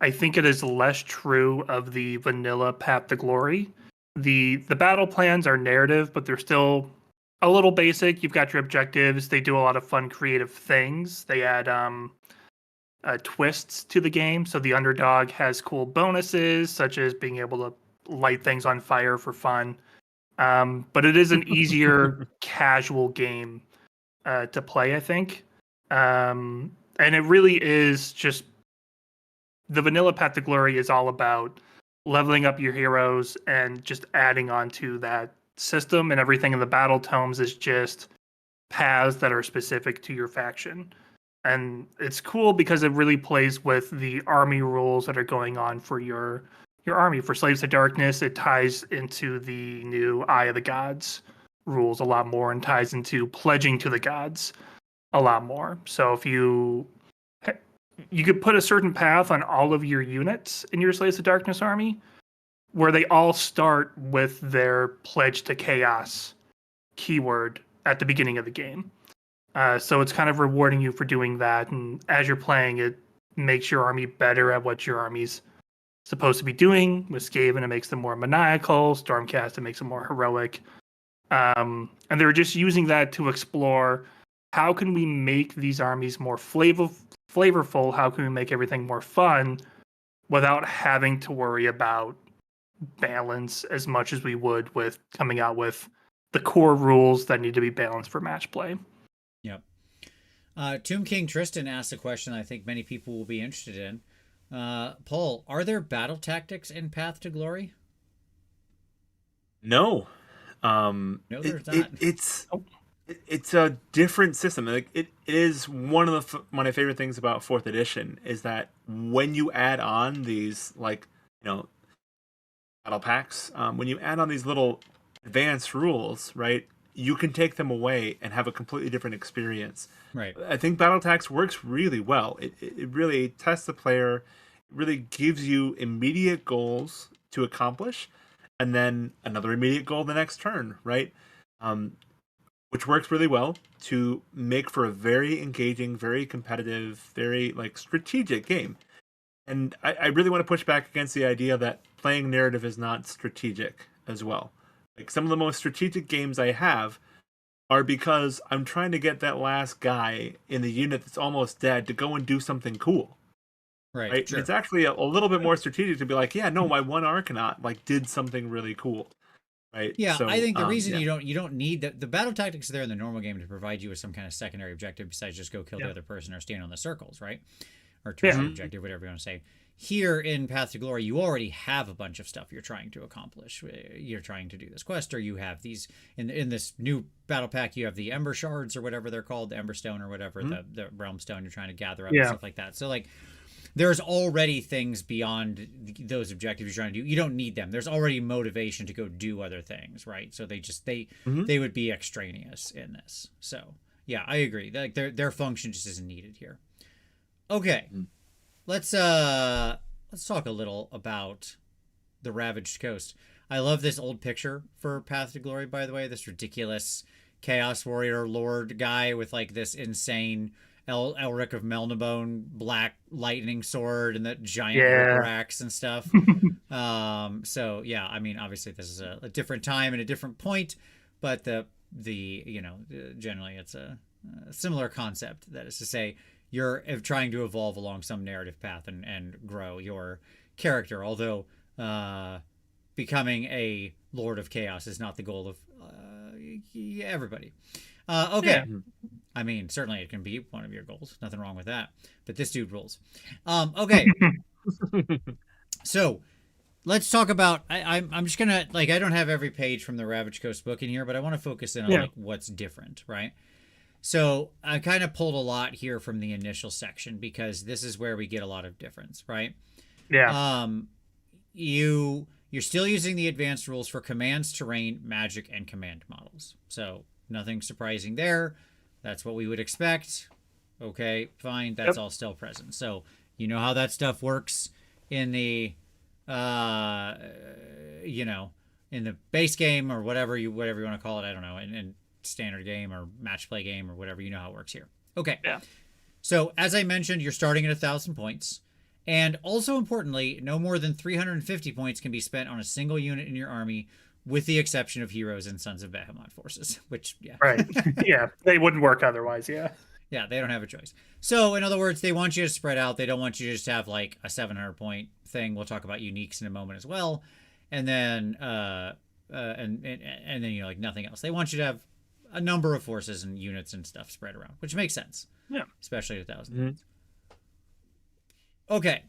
I think it is less true of the vanilla Path to Glory. The battle plans are narrative, but they're still a little basic. You've got your objectives. They do a lot of fun creative things. They add twists to the game, so the underdog has cool bonuses, such as being able to light things on fire for fun. But it is an easier casual game to play, I think. And it really is just the vanilla Path to Glory is all about leveling up your heroes and just adding on to that system, and everything in the battle tomes is just paths that are specific to your faction. And it's cool because it really plays with the army rules that are going on for your army. For Slaves to Darkness, it ties into the new Eye of the Gods rules a lot more and ties into pledging to the gods a lot more. So if you could put a certain path on all of your units in your Slaves to Darkness army where they all start with their pledge to chaos keyword at the beginning of the game. So it's kind of rewarding you for doing that. And as you're playing, it makes your army better at what your army's supposed to be doing. With Skaven, it makes them more maniacal. Stormcast, it makes them more heroic. And they're just using that to explore how can we make these armies more flavorful? How can we make everything more fun without having to worry about balance as much as we would with coming out with the core rules that need to be balanced for match play. Yep. Tomb King Tristan asked a question I think many people will be interested in. Paul, are there battle tactics in Path to Glory? No. No, there's not. It's a different system. Like it is one of my favorite things about 4th edition is that when you add on these battle packs, when you add on these little advanced rules, right, you can take them away and have a completely different experience. Right. I think battle tax works really well. It really tests the player. It really gives you immediate goals to accomplish, and then another immediate goal the next turn, right? Which works really well to make for a very engaging, very competitive, very strategic game. And I really want to push back against the idea that playing narrative is not strategic as well. Like some of the most strategic games I have are because I'm trying to get that last guy in the unit that's almost dead to go and do something cool. Right? Sure. It's actually a little bit more strategic to be like, yeah, no, my one Arcanaut did something really cool. Right. Yeah, so, I think the reason you don't need the battle tactics are there in the normal game to provide you with some kind of secondary objective besides just go kill the other person or stand on the circles, right? Or tertiary objective, whatever you want to say. Here in Path to Glory, you already have a bunch of stuff you're trying to accomplish. You're trying to do this quest, or you have these in this new battle pack. You have the Ember Shards or whatever they're called, the Ember Stone or whatever, the Realm Stone you're trying to gather up and stuff like that. So there's already things beyond those objectives you're trying to do. You don't need them. There's already motivation to go do other things, right? So they would be extraneous in this. So yeah, I agree. Their function just isn't needed here. Okay, let's talk a little about the Ravaged Coast. I love this old picture for Path to Glory, by the way. This ridiculous Chaos Warrior Lord guy with this insane Elric of Melnibone black lightning sword and that giant axe and stuff. So yeah, I mean, obviously this is a different time and a different point, but generally it's a similar concept. That is to say, you're trying to evolve along some narrative path and grow your character, although becoming a Lord of Chaos is not the goal of everybody. Okay. Yeah. I mean, certainly it can be one of your goals. Nothing wrong with that. But this dude rules. Okay. So let's talk about, I'm just going to, I don't have every page from the Ravaged Coast book in here, but I want to focus in on what's different, right? So I kind of pulled a lot here from the initial section because this is where we get a lot of difference, right? Yeah. You're still using the advanced rules for commands, terrain, magic, and command models. So nothing surprising there. That's what we would expect. Okay, fine. That's all still present. So you know how that stuff works in the, in the base game or whatever you want to call it. I don't know. In standard game or match play game or whatever, you know how it works here. Okay. Yeah. So as I mentioned, you're starting at 1,000 points. And also importantly, no more than 350 points can be spent on a single unit in your army, with the exception of heroes and Sons of Behemoth forces, which, yeah. Right. Yeah. They wouldn't work otherwise. Yeah. Yeah. They don't have a choice. So in other words, they want you to spread out. They don't want you to just have a 700 point thing. We'll talk about uniques in a moment as well. And then, and then, nothing else. They want you to have a number of forces and units and stuff spread around, which makes sense. Yeah. Especially at 1,000 points. Okay.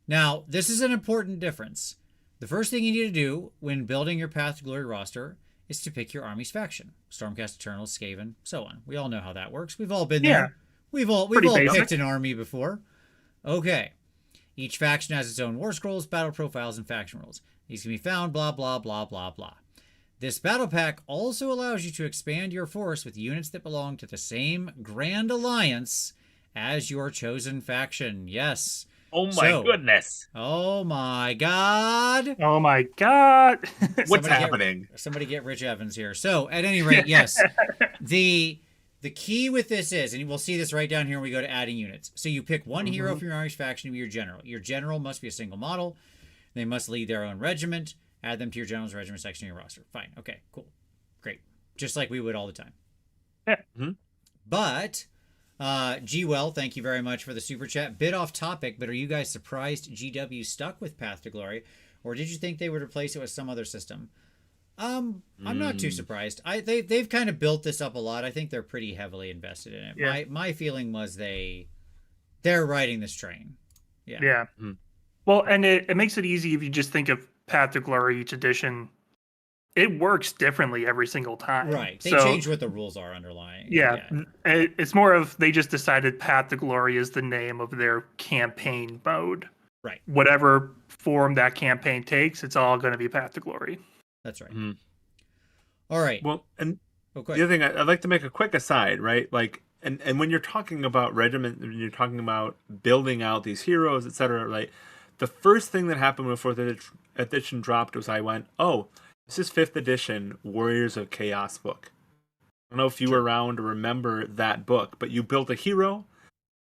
Now, this is an important difference. The first thing you need to do when building your Path to Glory roster is to pick your army's faction. Stormcast, Eternal, Skaven, so on. We all know how that works. We've all been Yeah. there. We've all basic. picked an army before. Okay. Each faction has its own war scrolls, battle profiles, and faction rules. These can be found, blah, blah, blah, blah, blah. This battle pack also allows you to expand your force with units that belong to the same Grand Alliance as your chosen faction. Yes. Oh my goodness. Oh my god. Oh my god. What's happening? Somebody get Rich Evans here. So, at any rate, yes. The key with this is, and we'll see this right down here when we go to adding units. So you pick one hero from your army's faction to be your general. Your general must be a single model. They must lead their own regiment. Add them to your general's regiment section of your roster. Fine. Okay, cool. Great. Just like we would all the time. Yeah. Mm-hmm. But, G-Well, thank you very much for the super chat. Bit off topic, but are you guys surprised GW stuck with Path to Glory? Or did you think they would replace it with some other system? I'm not too surprised. They've kind of built this up a lot. I think they're pretty heavily invested in it. Yeah. My feeling was they're riding this train. Yeah. Yeah. Mm-hmm. Well, and it makes it easy if you just think of Path to Glory each edition. It works differently every single time. Right. They change what the rules are underlying. Yeah. It's more of they just decided Path to Glory is the name of their campaign mode. Right. Whatever form that campaign takes, it's all going to be Path to Glory. That's right. Mm-hmm. All right. Well, and okay. the other thing, I'd like to make a quick aside, right? Like, and when you're talking about regiment, when you're talking about building out these heroes, etc., right? The first thing that happened when 4th edition dropped was I went, oh, this is 5th edition Warriors of Chaos book. I don't know if you were around to remember that book, but you built a hero,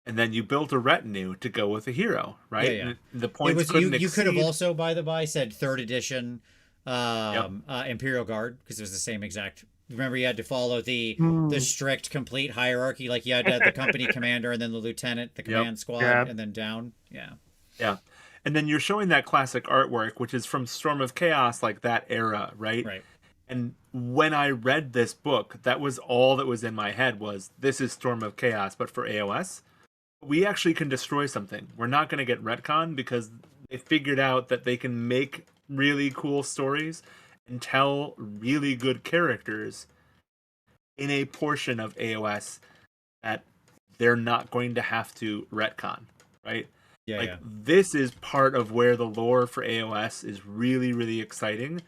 and then you built a retinue to go with the hero, right? Yeah. And the points couldn't exceed. You could have also, by the by, said 3rd edition Imperial Guard, because it was the same exact. Remember, you had to follow the strict complete hierarchy. Like you had to have the company commander, and then the lieutenant, the command squad, and then down. Yeah. Yeah. And then you're showing that classic artwork, which is from Storm of Chaos, like that era, right? Right. And when I read this book, that was all that was in my head was, this is Storm of Chaos, but for AOS. We actually can destroy something. We're not going to get retcon because they figured out that they can make really cool stories and tell really good characters in a portion of AOS that they're not going to have to retcon, right? Yeah, This is part of where the lore for AOS is really, really exciting,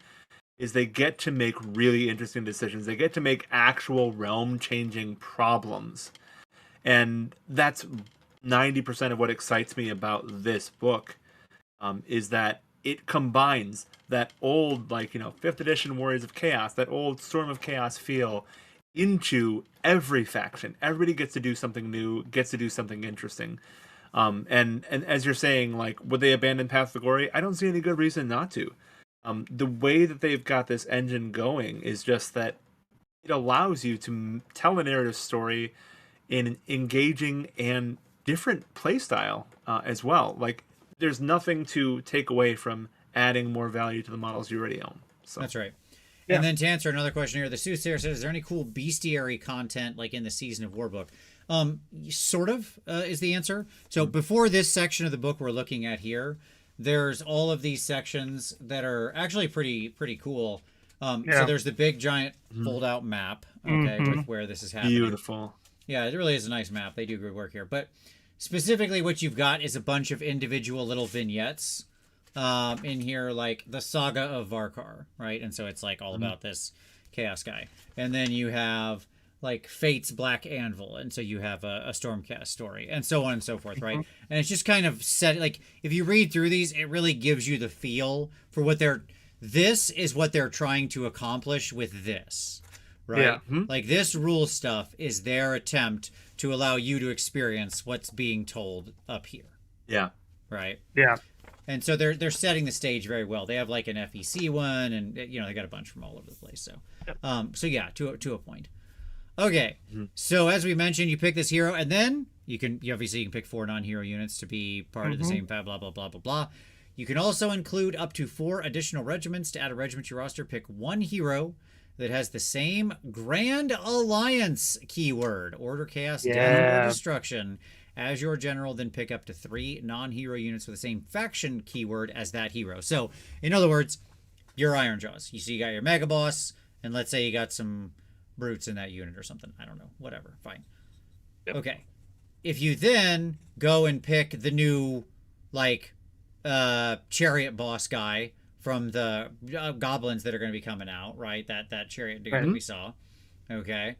is they get to make really interesting decisions. They get to make actual realm-changing problems. And that's 90% of what excites me about this book, is that it combines that old, 5th edition Warriors of Chaos, that old Storm of Chaos feel into every faction. Everybody gets to do something new, gets to do something interesting. And as you're saying, would they abandon Path to Glory? I don't see any good reason not to. The way that they've got this engine going is just that it allows you to tell a narrative story in an engaging and different playstyle as well. There's nothing to take away from adding more value to the models you already own. So that's right. Yeah. And then to answer another question here, the Soothsayer says, is there any cool bestiary content in the Season of War book? Sort of is the answer. So before this section of the book we're looking at here, there's all of these sections that are actually pretty cool. So there's the big giant fold out map, with where this is happening. Beautiful. Yeah, it really is a nice map. They do good work here. But specifically what you've got is a bunch of individual little vignettes in here, like the Saga of Varkar, right? And so it's all about this chaos guy. And then you have Fate's Black Anvil, and so you have a Stormcast story, and so on and so forth, right? And it's just kind of set, if you read through these, it really gives you the feel for what this is what they're trying to accomplish with this, right? Yeah. This rule stuff is their attempt to allow you to experience what's being told up here. Yeah. Right? Yeah. And so they're setting the stage very well. They have an FEC one, and they got a bunch from all over the place. So yeah, to a point. Okay, so as we mentioned, you pick this hero, and then you obviously can pick 4 non-hero units to be part of the same blah blah blah blah blah. You can also include up to 4 additional regiments to add a regiment to your roster. Pick 1 hero that has the same Grand Alliance keyword, Order, Chaos, Death, or Destruction, as your general. Then pick up to 3 non-hero units with the same faction keyword as that hero. So, in other words, your Iron Jaws. You got your Mega Boss, And let's say you got some brutes in that unit or something. I don't know. Whatever. Fine. Yep. Okay. If you then go and pick the new, like, chariot boss guy from the goblins that are going to be coming out, right? That chariot dude that we saw. Okay.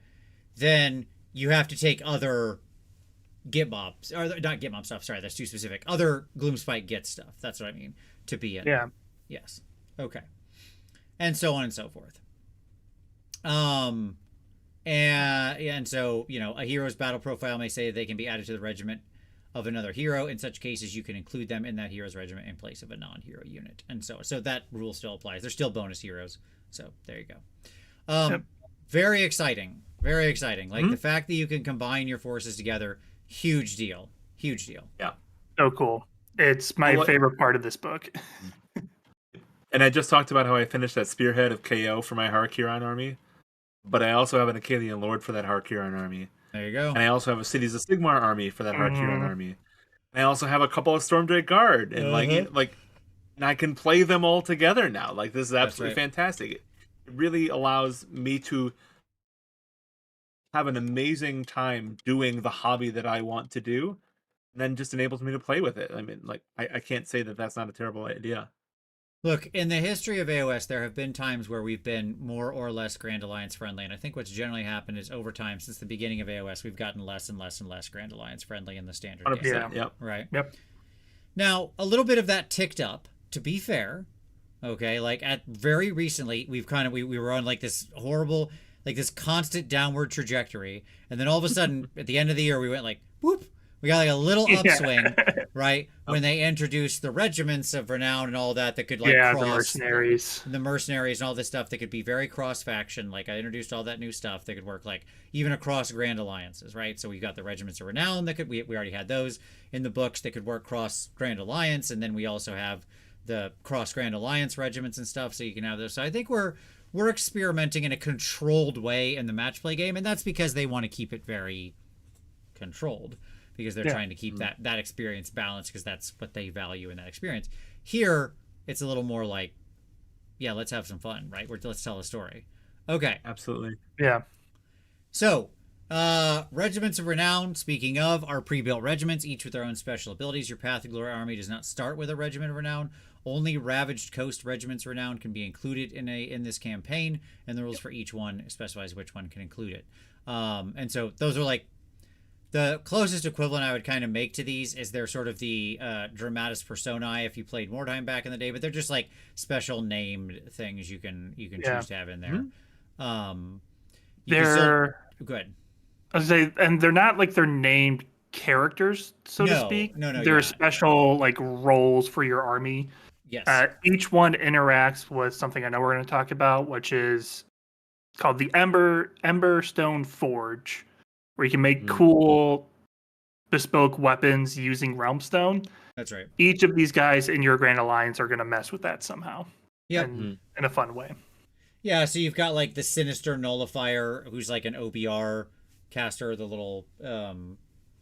Then you have to take other Gitmob, or not Gitmob stuff, sorry, that's too specific. Other Gloomspite Git stuff. That's what I mean. To be in. Yeah. Yes. Okay. And so on and so forth. And so, you know, a hero's battle profile may say they can be added to the regiment of another hero. In such cases, you can include them in that hero's regiment in place of a non-hero unit. And so that rule still applies. They're still bonus heroes. So there you go. Very exciting. Very exciting. Like the fact that you can combine your forces together, huge deal. Huge deal. Yeah. So cool. It's my favorite part of this book. And I just talked about how I finished that Spearhead of KO for my Harakhiran army. But I also have an Akkadian Lord for that Harakhiran army. There you go. And I also have a Cities of Sigmar army for that Harakhiran army. And I also have a couple of Stormdrake Guard. And and I can play them all together now. Like, this is absolutely fantastic. It really allows me to have an amazing time doing the hobby that I want to do. And then just enables me to play with it. I mean, like, I can't say that that's not a terrible idea. Look, in the history of AOS, there have been times where we've been more or less Grand Alliance friendly, and I think what's generally happened is over time, since the beginning of AOS, we've gotten less and less and less Grand Alliance friendly in the standard game. Yeah. Yep. Right? Yep. Now, a little bit of that ticked up, to be fair. Okay, like at very recently, we were on like this horrible, like this constant downward trajectory, and then all of a sudden, at the end of the year, we went like, whoop, we got like a little upswing, right? When they introduced the regiments of renown and all that could like cross the mercenaries and all this stuff that could be very cross faction. Like I introduced all that new stuff that could work like even across grand alliances, right? So we got the regiments of renown that could we already had those in the books that could work cross grand alliance, and then we also have the cross grand alliance regiments and stuff, so you can have those. So I think we're experimenting in a controlled way in the match play game, and that's because they want to keep it very controlled. Because they're trying to keep that experience balanced, because that's what they value in that experience. Here, it's a little more like, yeah, let's have some fun, right? Let's tell a story. Okay. Absolutely. Yeah. So, regiments of renown, speaking of, are pre-built regiments, each with their own special abilities. Your Path to Glory army does not start with a regiment of renown. Only Ravaged Coast regiments of renown can be included in this campaign, and the rules for each one specifies which one can include it. And so those are like, the closest equivalent I would kind of make to these is they're sort of the dramatis personae if you played Mordheim back in the day, but they're just like special named things you can choose to have in there. They're good. I was gonna say, and they're not like they're named characters, so to speak. No, they're special like roles for your army. Yes. Each one interacts with something I know we're going to talk about, which is called the Emberstone Forge, where you can make cool bespoke weapons using Realmstone. That's right. Each of these guys in your Grand Alliance are going to mess with that somehow. Yep. In a fun way. Yeah, so you've got like the Sinister Nullifier, who's like an OBR caster, the little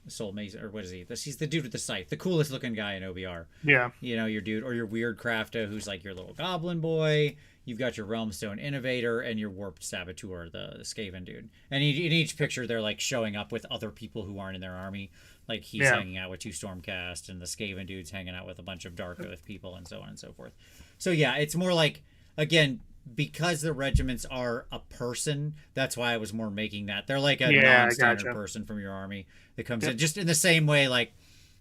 Soul Mason, or what is he? He's the dude with the scythe, the coolest looking guy in OBR. Yeah. You know, your dude, or your Weird Crafter, who's like your little goblin boy. You've got your Realmstone Innovator and your Warped Saboteur, the Skaven dude. And in each picture, they're like showing up with other people who aren't in their army. Like he's hanging out with 2 Stormcast, and the Skaven dude's hanging out with a bunch of Dark Oath people, and so on and so forth. So yeah, it's more like, again, because the regiments are a person, that's why I was more making that. They're like a non-standard person from your army that comes in. Just in the same way, like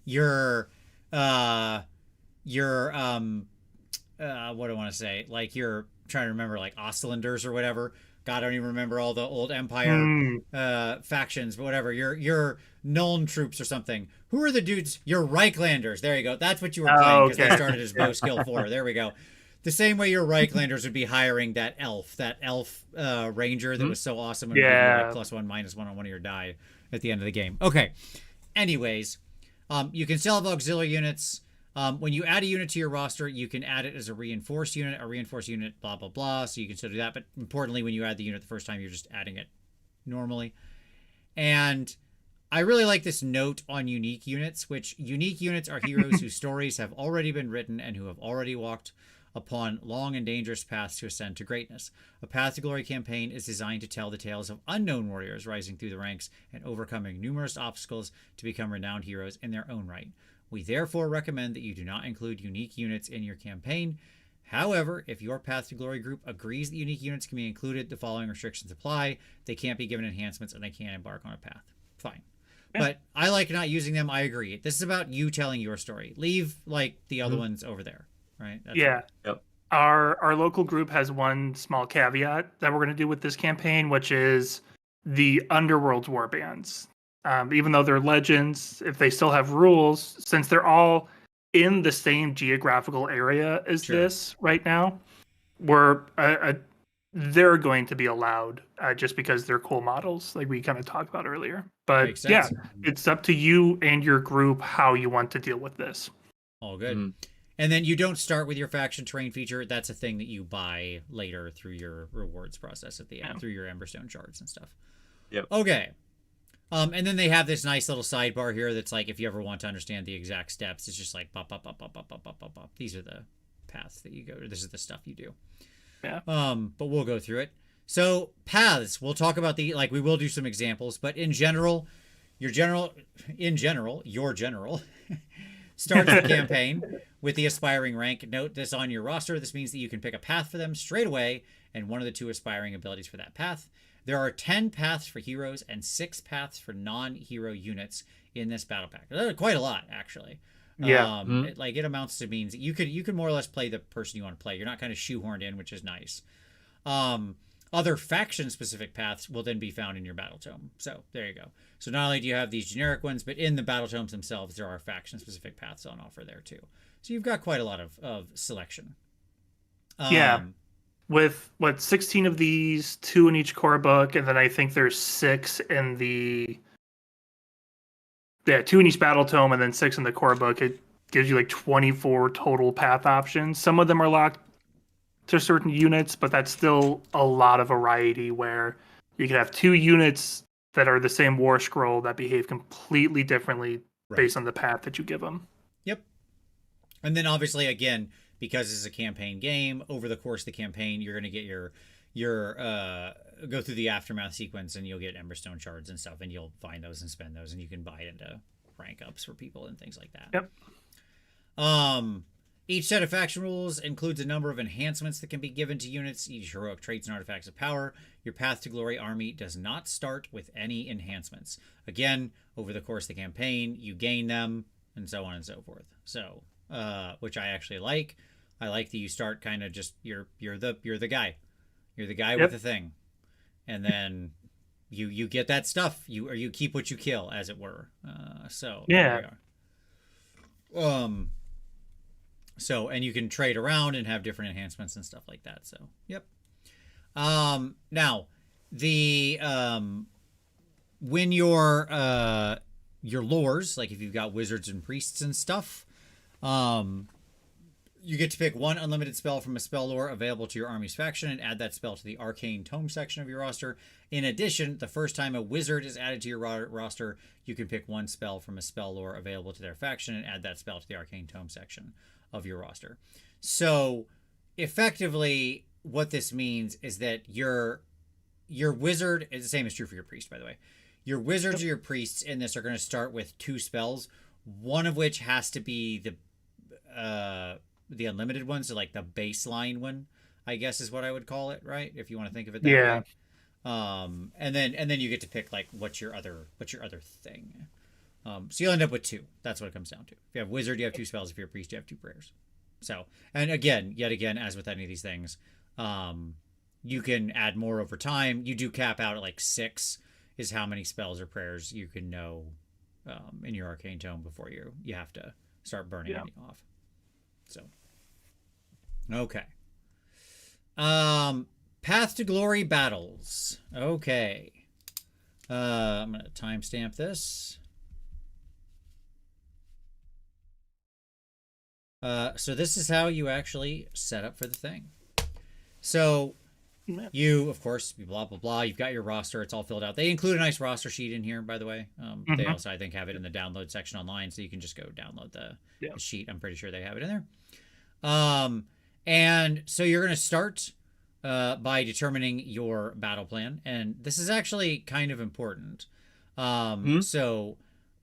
your what do I want to say? Like you're trying to remember like Ostlanders or whatever. God, I don't even remember all the old Empire factions, but whatever. Your Nuln troops or something. Who are the dudes? Your Reichlanders. There you go. That's what you were playing because they started as bow skill 4. There we go. The same way your Reichlanders would be hiring that elf ranger that was so awesome and would give you like +1/-1 on one of your die at the end of the game. Okay. Anyways, you can still have auxiliary units. When you add a unit to your roster, you can add it as a reinforced unit, blah, blah, blah. So you can still do that. But importantly, when you add the unit the first time, you're just adding it normally. And I really like this note on unique units, which unique units are heroes whose stories have already been written and who have already walked upon long and dangerous paths to ascend to greatness. A Path to Glory campaign is designed to tell the tales of unknown warriors rising through the ranks and overcoming numerous obstacles to become renowned heroes in their own right. We therefore recommend that you do not include unique units in your campaign. However, if your Path to Glory group agrees that unique units can be included, the following restrictions apply. They can't be given enhancements and they can't embark on a path. Fine. Yeah. But I like not using them. I agree. This is about you telling your story. Leave like the other ones over there. Right? That's yeah. Right. Yep. Our local group has one small caveat that we're going to do with this campaign, which is the Underworld's warbands. Even though they're legends, if they still have rules, since they're all in the same geographical area as this right now, they're going to be allowed just because they're cool models, like we kind of talked about earlier. But yeah, it's up to you and your group how you want to deal with this. All good. And then you don't start with your faction terrain feature. That's a thing that you buy later through your rewards process at the end, through your Emberstone shards and stuff. Yep. Okay. And then they have this nice little sidebar here that's like, if you ever want to understand the exact steps, it's just like, bop, bop, bop, bop, bop, bop, bop, bop, bop. These are the paths that you go to. This is the stuff you do. Yeah. But we'll go through it. So paths, we'll talk about we will do some examples, but in general, your general starts the campaign with the aspiring rank. Note this on your roster. This means that you can pick a path for them straight away and one of the 2 aspiring abilities for that path. There are 10 paths for heroes and 6 paths for non-hero units in this battle pack. Quite a lot, actually. Yeah. It amounts to means you could more or less play the person you want to play. You're not kind of shoehorned in, which is nice. Other faction-specific paths will then be found in your battle tome. So there you go. So not only do you have these generic ones, but in the battle tomes themselves, there are faction-specific paths on offer there too. So you've got quite a lot of selection. Yeah. With 16 of these, 2 in each core book, and then I think there's 6 in the 2 in each battle tome, and then 6 in the core book. It gives you like 24 total path options. Some of them are locked to certain units, but that's still a lot of variety where you could have 2 units that are the same war scroll that behave completely differently based on the path that you give them. Yep. And then obviously, again, because this is a campaign game, over the course of the campaign, you're going to get your go through the aftermath sequence, and you'll get Emberstone shards and stuff, and you'll find those and spend those, and you can buy it into rank ups for people and things like that. Yep. Each set of faction rules includes a number of enhancements that can be given to units, each heroic traits and artifacts of power. Your Path to Glory army does not start with any enhancements. Again, over the course of the campaign, you gain them, and so on and so forth. So, which I actually like. I like that you start kind of just you're the guy. You're the guy with the thing, and then you get that stuff. You keep what you kill, as it were. So yeah. So, and you can trade around and have different enhancements and stuff like that. So, yep. Now, the when your lores, like if you've got wizards and priests and stuff, you get to pick 1 unlimited spell from a spell lore available to your army's faction and add that spell to the arcane tome section of your roster. In addition, the first time a wizard is added to your roster, you can pick 1 spell from a spell lore available to their faction and add that spell to the arcane tome section of your roster. So effectively what this means is that your wizard is the same as true for your priest, by the way. Your wizards or your priests in this are going to start with 2 spells, one of which has to be the unlimited one, so like the baseline one, I guess is what I would call it, right? If you want to think of it that way. And then you get to pick like what's your other thing. So you'll end up with 2. That's what it comes down to. If you have wizard, you have 2 spells. If you're a priest, you have 2 prayers. So, and yet again, as with any of these things, you can add more over time. You do cap out at like 6 is how many spells or prayers you can know in your arcane tome before you have to start burning any off. So, okay. Path to Glory Battles. Okay. I'm going to timestamp this. So this is how you actually set up for the thing. So you, of course, blah, blah, blah. You've got your roster. It's all filled out. They include a nice roster sheet in here, by the way. They also, I think, have it in the download section online, so you can just go download the sheet. I'm pretty sure they have it in there. And so you're going to start by determining your battle plan, and this is actually kind of important. So,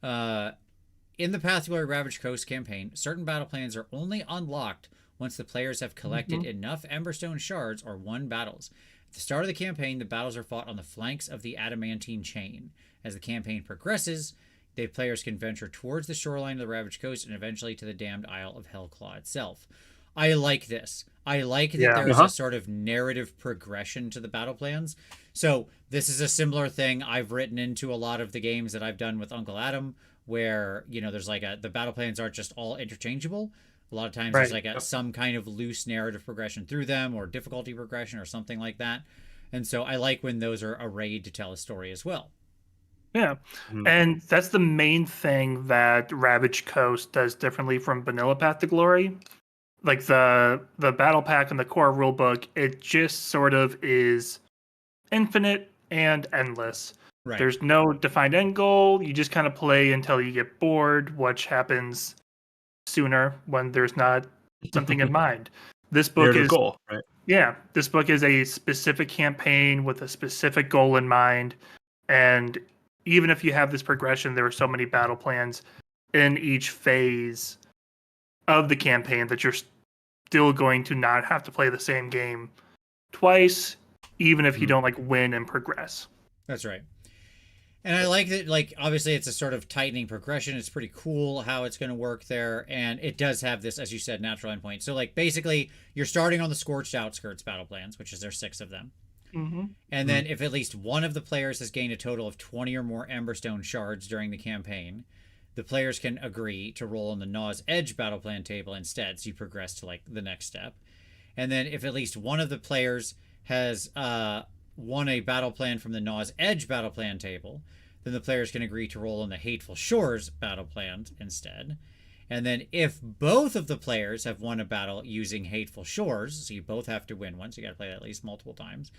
in the Path to Glory Ravaged Coast campaign, certain battle plans are only unlocked once the players have collected enough Emberstone shards or won battles. At the start of the campaign, the battles are fought on the flanks of the Adamantine Chain. As the campaign progresses, the players can venture towards the shoreline of the Ravaged Coast and eventually to the Damned Isle of Hellclaw itself. I like this. I like that there's a sort of narrative progression to the battle plans. So this is a similar thing I've written into a lot of the games that I've done with Uncle Adam, where, you know, there's like the battle plans aren't just all interchangeable. A lot of times there's like some kind of loose narrative progression through them, or difficulty progression or something like that. And so I like when those are arrayed to tell a story as well. Yeah. And that's the main thing that Ravaged Coast does differently from Vanilla Path to Glory. Like the battle pack and the core rulebook, it just sort of is infinite and endless. Right. There's no defined end goal. You just kind of play until you get bored, which happens sooner when there's not something in mind. This book is goal, right? Yeah, this book is a specific campaign with a specific goal in mind, and even if you have this progression, there are so many battle plans in each phase of the campaign that you're still going to not have to play the same game twice, even if you don't like win and progress. That's right. And I like that, like, obviously it's a sort of tightening progression. It's pretty cool how it's going to work there. And it does have this, as you said, natural endpoint. So, like, basically, you're starting on the Scorched Outskirts battle plans, which is there 6 of them. And then if at least one of the players has gained a total of 20 or more Emberstone shards during the campaign, the players can agree to roll on the Gnaw's Edge battle plan table instead, so you progress to, like, the next step. And then if at least one of the players has won a battle plan from the Gnaw's Edge battle plan table, then the players can agree to roll on the Hateful Shores battle plan instead. And then if both of the players have won a battle using Hateful Shores, so you both have to win one, so you got to play that at least multiple times,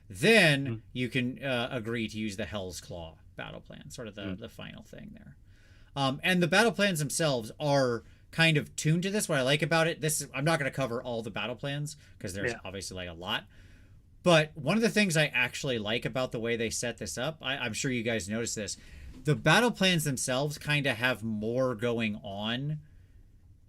then you can agree to use the Hell's Claw battle plan, sort of the final thing there. And the battle plans themselves are kind of tuned to this. What I like about it, I'm not going to cover all the battle plans because there's obviously like a lot. But one of the things I actually like about the way they set this up, I'm sure you guys noticed this, the battle plans themselves kind of have more going on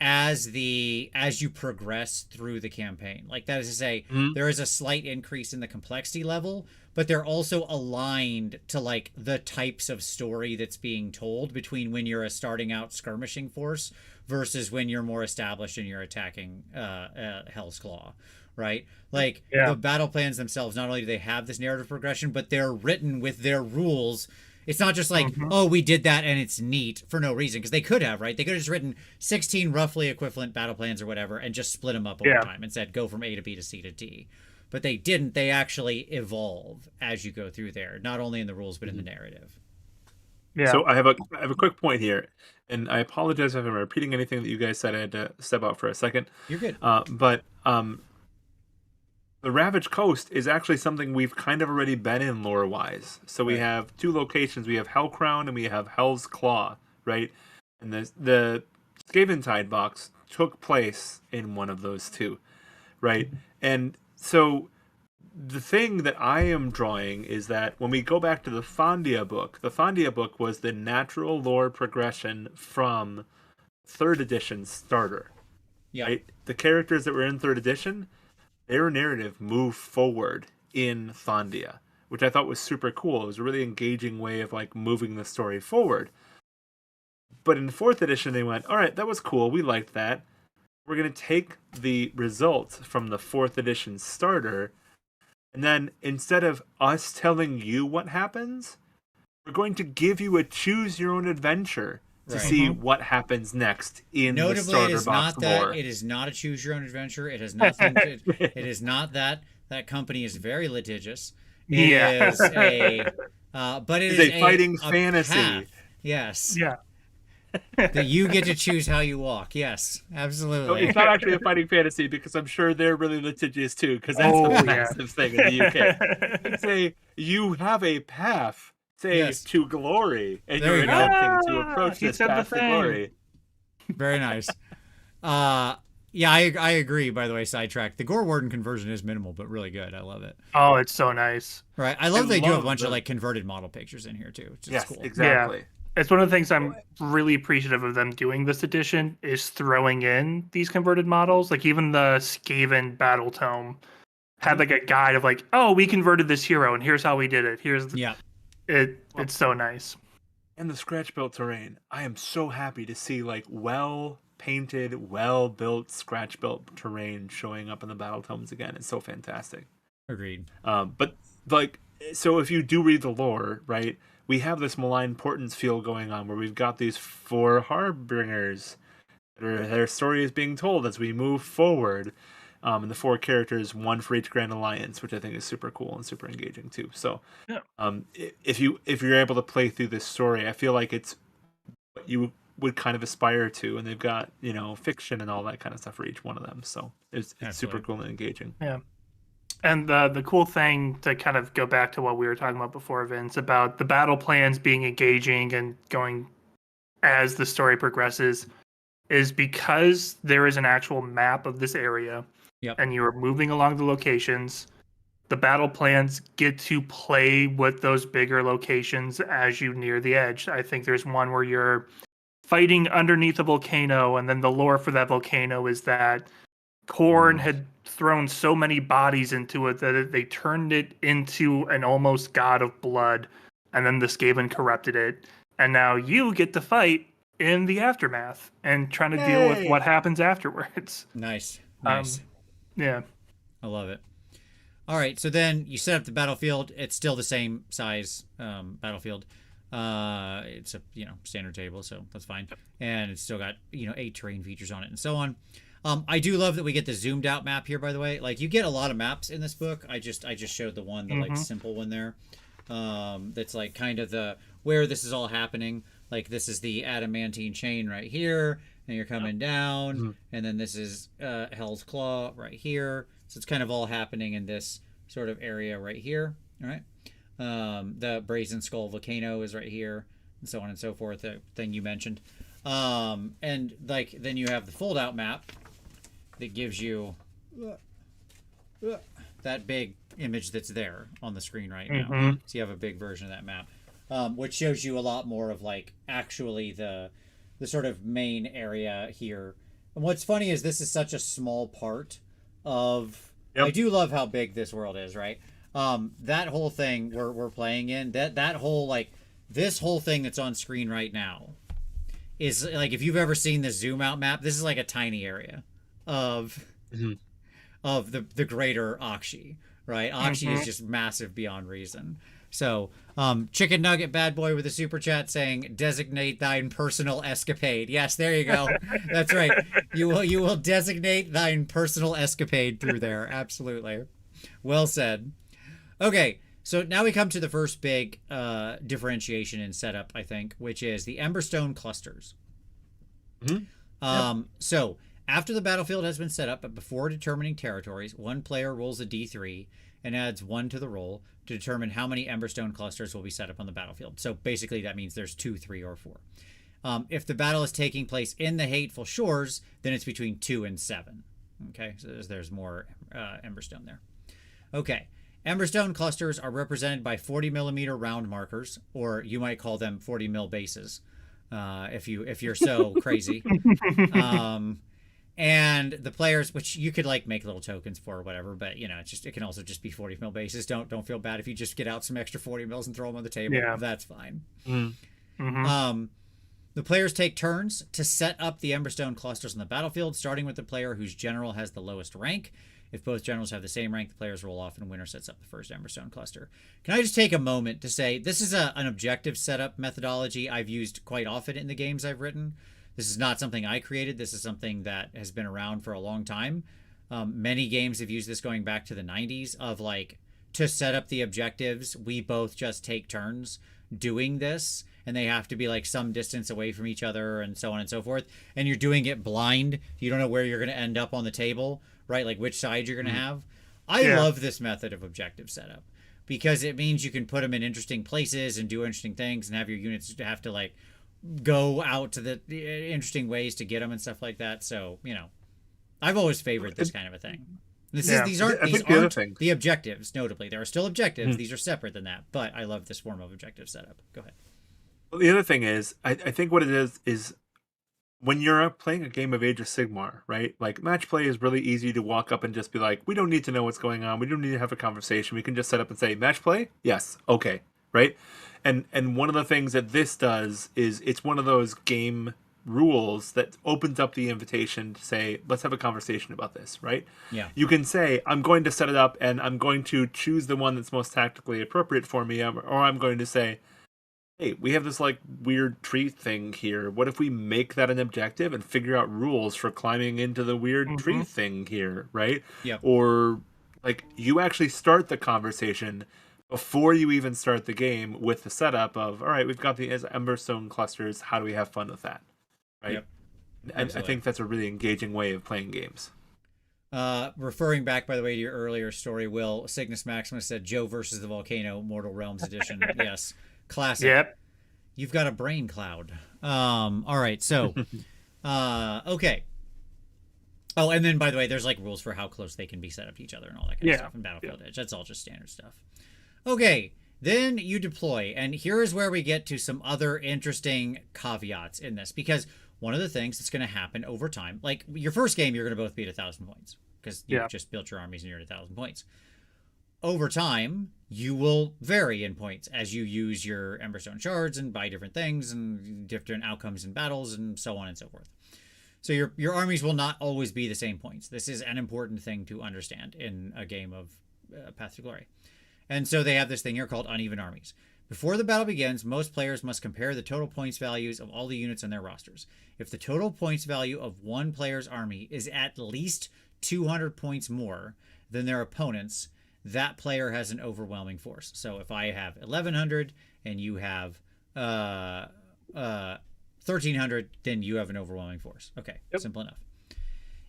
as you progress through the campaign. Like, that is to say, there is a slight increase in the complexity level, but they're also aligned to, like, the types of story that's being told between when you're a starting out skirmishing force versus when you're more established and you're attacking Hell's Claw. Right? Like, the battle plans themselves, not only do they have this narrative progression, but they're written with their rules. It's not just like, oh, we did that and it's neat for no reason, because they could have, right? They could have just written 16 roughly equivalent battle plans or whatever and just split them up over time and said, go from A to B to C to D. But they didn't. They actually evolve as you go through there, not only in the rules, but in the narrative. Yeah. So I have a quick point here, and I apologize if I'm repeating anything that you guys said. I had to step out for a second. You're good. But the Ravaged Coast is actually something we've kind of already been in lore-wise. So we have 2 locations. We have Hellcrown and we have Hell's Claw, right? And the Skaventide box took place in one of those 2, right? And so the thing that I am drawing is that when we go back to the Fondia book was the natural lore progression from 3rd edition starter. Yeah. Right? The characters that were in 3rd edition, their narrative moved forward in Fondia, which I thought was super cool. It was a really engaging way of, like, moving the story forward. But in 4th edition, they went, all right, that was cool. We liked that. We're going to take the results from the 4th edition starter, and then instead of us telling you what happens, we're going to give you a choose your own adventure to see what happens next in the starter box lore. It is not a choose your own adventure. It has nothing to, it is not that. That company is very litigious. It is a but it is a fighting fantasy. Path. Yes. Yeah. That you get to choose how you walk. Yes, absolutely. So it's not actually a fighting fantasy, because I'm sure they're really litigious too, because that's a massive thing in the UK. It's you have a path, to glory, and you're attempting to approach this path to glory. Very nice. Yeah, I agree, by the way, sidetrack. The Gore Warden conversion is minimal, but really good. I love it. Oh, it's so nice. Right. I love they do have a love bunch of the- like converted model pictures in here too, which is Yes, cool. exactly. It's one of the things I'm really appreciative of them doing this edition is throwing in these converted models. Like even the Skaven Battle Tome had like a guide of like, oh, we converted this hero and here's how we did it. Here's the, Yeah. it's so nice. And the scratch built terrain. I am so happy to see like well painted, well built scratch built terrain showing up in the battle tomes again. It's so fantastic. Agreed. But like, so if you do read the lore, right, we have this malign portents feel going on where we've got these 4 harbingers their story is being told as we move forward. And the 4 characters, 1 for each Grand Alliance, which I think is super cool and super engaging too. So, Yeah. If you're able to play through this story, I feel like it's what you would kind of aspire to, and they've got fiction and all that kind of stuff for each one of them. So it's super cool and engaging. Yeah. And the cool thing to kind of go back to what we were talking about before, Vince, about the battle plans being engaging and going as the story progresses, is because there is an actual map of this area. Yep. And you're moving along the locations, the battle plans get to play with those bigger locations as you near the edge. I think there's one where you're fighting underneath a volcano, and then the lore for that volcano is that Khorne had thrown so many bodies into it that they turned it into an almost god of blood, and then the Skaven corrupted it. And now you get to fight in the aftermath and trying to deal with what happens afterwards. Nice. Yeah. I love it. All right, so then you set up the battlefield. It's still the same size battlefield. It's a standard table, so that's fine. And it's still got 8 terrain features on it and so on. I do love that we get the zoomed out map here. By the way, like you get a lot of maps in this book. I just showed the one, the like simple one there. That's like kind of the where this is all happening. Like this is the adamantine chain right here, and you're coming down, and then this is Hell's Claw right here. So it's kind of all happening in this sort of area right here. All right. The Brazen Skull volcano is right here, and so on and so forth. The thing you mentioned, and like then you have the fold out map that gives you that big image that's there on the screen right now. So you have a big version of that map, which shows you a lot more of like actually the sort of main area here. And what's funny is this is such a small part of. Yep. I do love how big this world is, right? That whole thing we're playing in, that whole like this whole thing that's on screen right now is like if you've ever seen the zoom out map, this is like a tiny area of the greater Akshi, right? Akshi is just massive beyond reason. So, Chicken Nugget Bad Boy with a super chat saying, "Designate thine personal escapade." Yes, there you go. That's right. You will designate thine personal escapade through there. Absolutely. Well said. Okay, so now we come to the first big differentiation in setup, I think, which is the Emberstone clusters. So after the battlefield has been set up, but before determining territories, one player rolls a d3 and adds 1 to the roll to determine how many Emberstone clusters will be set up on the battlefield. So basically that means there's 2, 3, or 4. If the battle is taking place in the Hateful Shores, then it's between 2 and 7. Okay, so there's more Emberstone there. Okay, Emberstone clusters are represented by 40 millimeter round markers, or you might call them 40 mil bases, if you're so crazy. And the players, which you could like make little tokens for or whatever, but it can also just be 40 mil bases. Don't feel bad if you just get out some extra 40 mils and throw them on the table. Yeah. That's fine. The players take turns to set up the Emberstone clusters on the battlefield, starting with the player whose general has the lowest rank. If both generals have the same rank, the players roll off and winner sets up the first Emberstone cluster. Can I just take a moment to say this is an objective setup methodology I've used quite often in the games I've written. This is not something I created. This is something that has been around for a long time. Many games have used this going back to the 90s of like, to set up the objectives, we both just take turns doing this, and they have to be like some distance away from each other and so on and so forth. And you're doing it blind. You don't know where you're going to end up on the table, right? Like which side you're going to have. I love this method of objective setup because it means you can put them in interesting places and do interesting things and have your units have to like go out to the interesting ways to get them and stuff like that. So, I've always favored this kind of a thing. These I aren't think the other thing. the objectives, notably. There are still objectives. These are separate than that, but I love this form of objective setup. Go ahead. Well, the other thing is, I think what it is when you're playing a game of Age of Sigmar, right? Like, match play is really easy to walk up and just be like, we don't need to know what's going on. We don't need to have a conversation. We can just set up and say, match play? Yes. Okay. Right? And one of the things that this does is it's one of those game rules that opens up the invitation to say, let's have a conversation about this, right? Yeah. You can say, I'm going to set it up and I'm going to choose the one that's most tactically appropriate for me, or I'm going to say, hey, we have this like weird tree thing here. What if we make that an objective and figure out rules for climbing into the weird tree thing here, right? Yeah. Or like you actually start the conversation before you even start the game with the setup of, all right, we've got the Emberstone clusters. How do we have fun with that? Right. Yep. And I think that's a really engaging way of playing games. Referring back, by the way, to your earlier story, Will, Cygnus Maximus said Joe versus the Volcano, Mortal Realms edition. Yes. Classic. Yep. You've got a brain cloud. All right. So, okay. Oh, and then, by the way, there's like rules for how close they can be set up to each other and all that kind of stuff in Battlefield Edge. That's all just standard stuff. Okay. Then you deploy. And here is where we get to some other interesting caveats in this. Because one of the things that's going to happen over time, like your first game, you're going to both be at 1,000 points. Because you've just built your armies and you're at 1,000 points. Over time, you will vary in points as you use your Emberstone shards and buy different things and different outcomes in battles and so on and so forth. So your armies will not always be the same points. This is an important thing to understand in a game of Path to Glory. And so they have this thing here called uneven armies. Before the battle begins, most players must compare the total points values of all the units on their rosters. If the total points value of one player's army is at least 200 points more than their opponent's, that player has an overwhelming force. So if I have 1,100 and you have 1,300, then you have an overwhelming force. Okay, simple enough.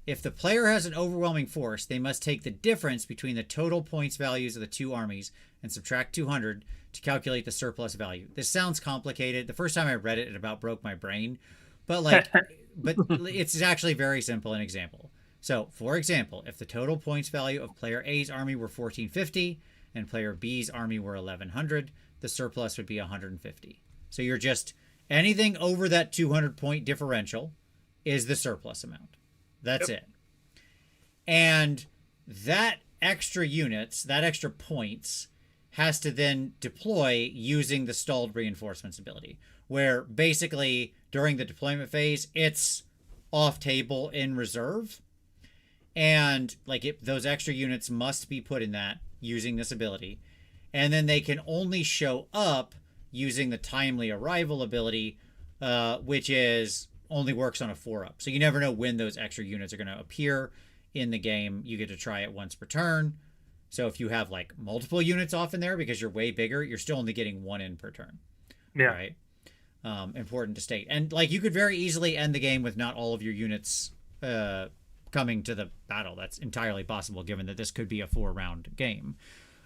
If the player has an overwhelming force, they must take the difference between the total points values of the two armies and subtract 200 to calculate the surplus value. This sounds complicated. The first time I read it, it about broke my brain. But but it's actually very simple. An example. So, for example, if the total points value of player A's army were 1,450 and player B's army were 1,100, the surplus would be 150. So you're just, anything over that 200-point differential is the surplus amount. That's it. And that extra units, that extra points, has to then deploy using the stalled reinforcements ability, where basically during the deployment phase, it's off table in reserve. And like those extra units must be put in that using this ability. And then they can only show up using the timely arrival ability, which is only works on a 4-up. So you never know when those extra units are going to appear in the game. You get to try it once per turn. So if you have like multiple units off in there because you're way bigger, you're still only getting 1 in per turn. Yeah. Right. Important to state. And like you could very easily end the game with not all of your units coming to the battle. That's entirely possible given that this could be a 4-round game.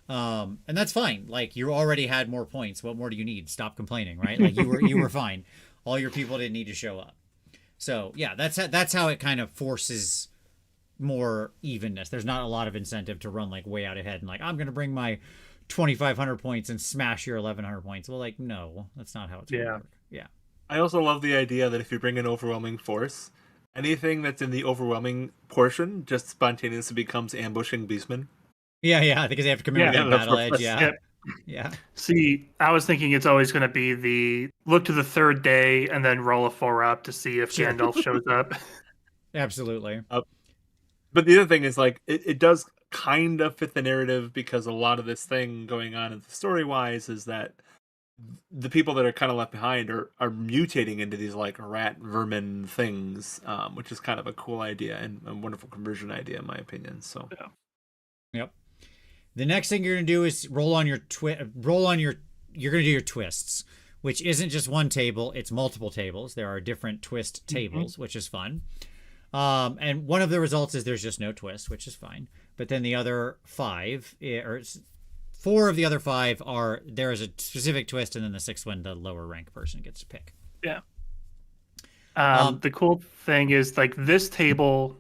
And that's fine. Like you already had more points. What more do you need? Stop complaining, right? Like you were fine. All your people didn't need to show up. So yeah, that's how it kind of forces more evenness. There's not a lot of incentive to run like way out ahead and like, I'm going to bring my 2,500 points and smash your 1,100 points. Well, like, no, that's not how it's going to work. Yeah. I also love the idea that if you bring an overwhelming force, anything that's in the overwhelming portion just spontaneously becomes ambushing beastmen. Yeah, because they have to come in with a battle edge. Yeah. See, I was thinking it's always going to be the look to the third day and then roll a 4-up to see if Gandalf shows up. Absolutely. But the other thing is, like, it does kind of fit the narrative because a lot of this thing going on in the story-wise is that the people that are kind of left behind are mutating into these, like, rat vermin things, which is kind of a cool idea and a wonderful conversion idea, in my opinion. So, yeah. Yep. The next thing you're going to do is you're going to do your twists, which isn't just one table, it's multiple tables. There are different twist tables, which is fun. And one of the results is there's just no twist, which is fine. But then the other 5, or 4 of the other 5 are, there is a specific twist, and then the 6th one, the lower rank person gets to pick. Yeah. The cool thing is, like, this table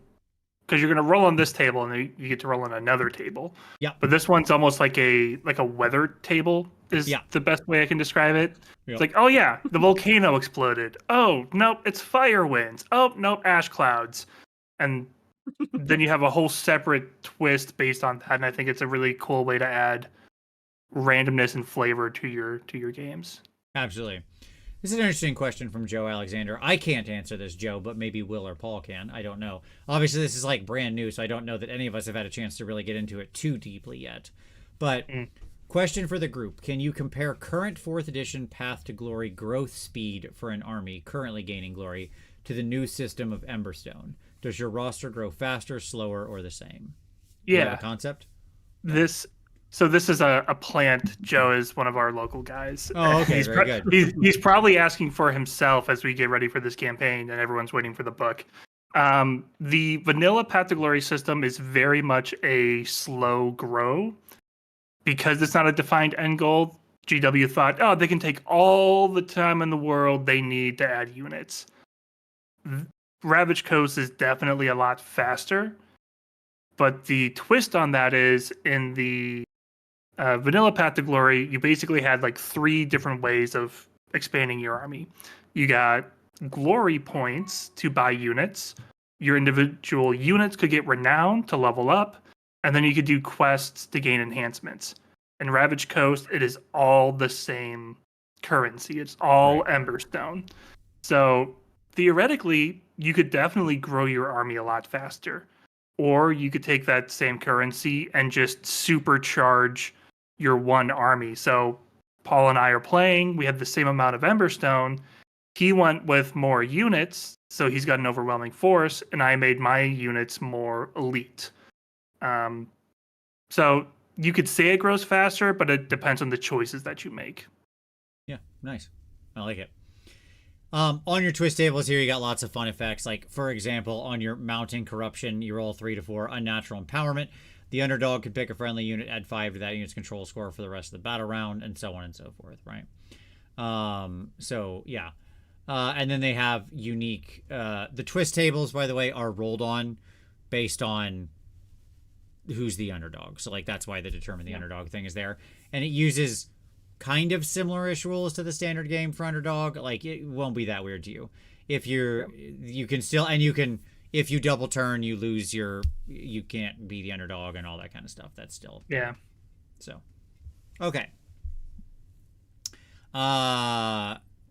because you're going to roll on this table and then you get to roll on another table. Yeah. But this one's almost like a weather table is the best way I can describe it. Yep. It's like, oh yeah, the volcano exploded. Oh nope, it's fire winds. Oh nope, ash clouds. And then you have a whole separate twist based on that, and I think it's a really cool way to add randomness and flavor to your games. Absolutely. This is an interesting question from Joe Alexander. I can't answer this, Joe, but maybe Will or Paul can. I don't know. Obviously, this is like brand new, so I don't know that any of us have had a chance to really get into it too deeply yet. But question for the group. Can you compare current 4th edition Path to Glory growth speed for an army currently gaining glory to the new system of Emberstone? Does your roster grow faster, slower, or the same? Yeah. You have a concept? This is a plant. Joe is one of our local guys. Oh, okay, very good. He's probably asking for himself as we get ready for this campaign, and everyone's waiting for the book. The vanilla Path to Glory system is very much a slow grow because it's not a defined end goal. GW thought, oh, they can take all the time in the world they need to add units. Ravaged Coast is definitely a lot faster, but the twist on that is in the vanilla Path to Glory, you basically had like 3 different ways of expanding your army. You got glory points to buy units. Your individual units could get renown to level up, and then you could do quests to gain enhancements. In Ravaged Coast, it is all the same currency. It's all Emberstone. So theoretically, you could definitely grow your army a lot faster. Or you could take that same currency and just supercharge your one army. So Paul and I are playing. We have the same amount of Emberstone. He went with more units, so he's got an overwhelming force, and I made my units more elite. So you could say it grows faster, but it depends on the choices that you make. Yeah, nice. I like it. On your twist tables here, you got lots of fun effects. Like, for example, on your Mounting Corruption, you roll 3 to 4 Unnatural Empowerment. The underdog could pick a friendly unit, add 5 to that unit's control score for the rest of the battle round, and so on and so forth, right? So, yeah. And then they have unique... the twist tables, by the way, are rolled on based on who's the underdog. So, like, that's why they determine the underdog thing is there. And it uses kind of similar-ish rules to the standard game for underdog. Like, it won't be that weird to you. If you can still... And you can... If you double turn, you lose you can't be the underdog and all that kind of stuff. That's still... Yeah. So, okay.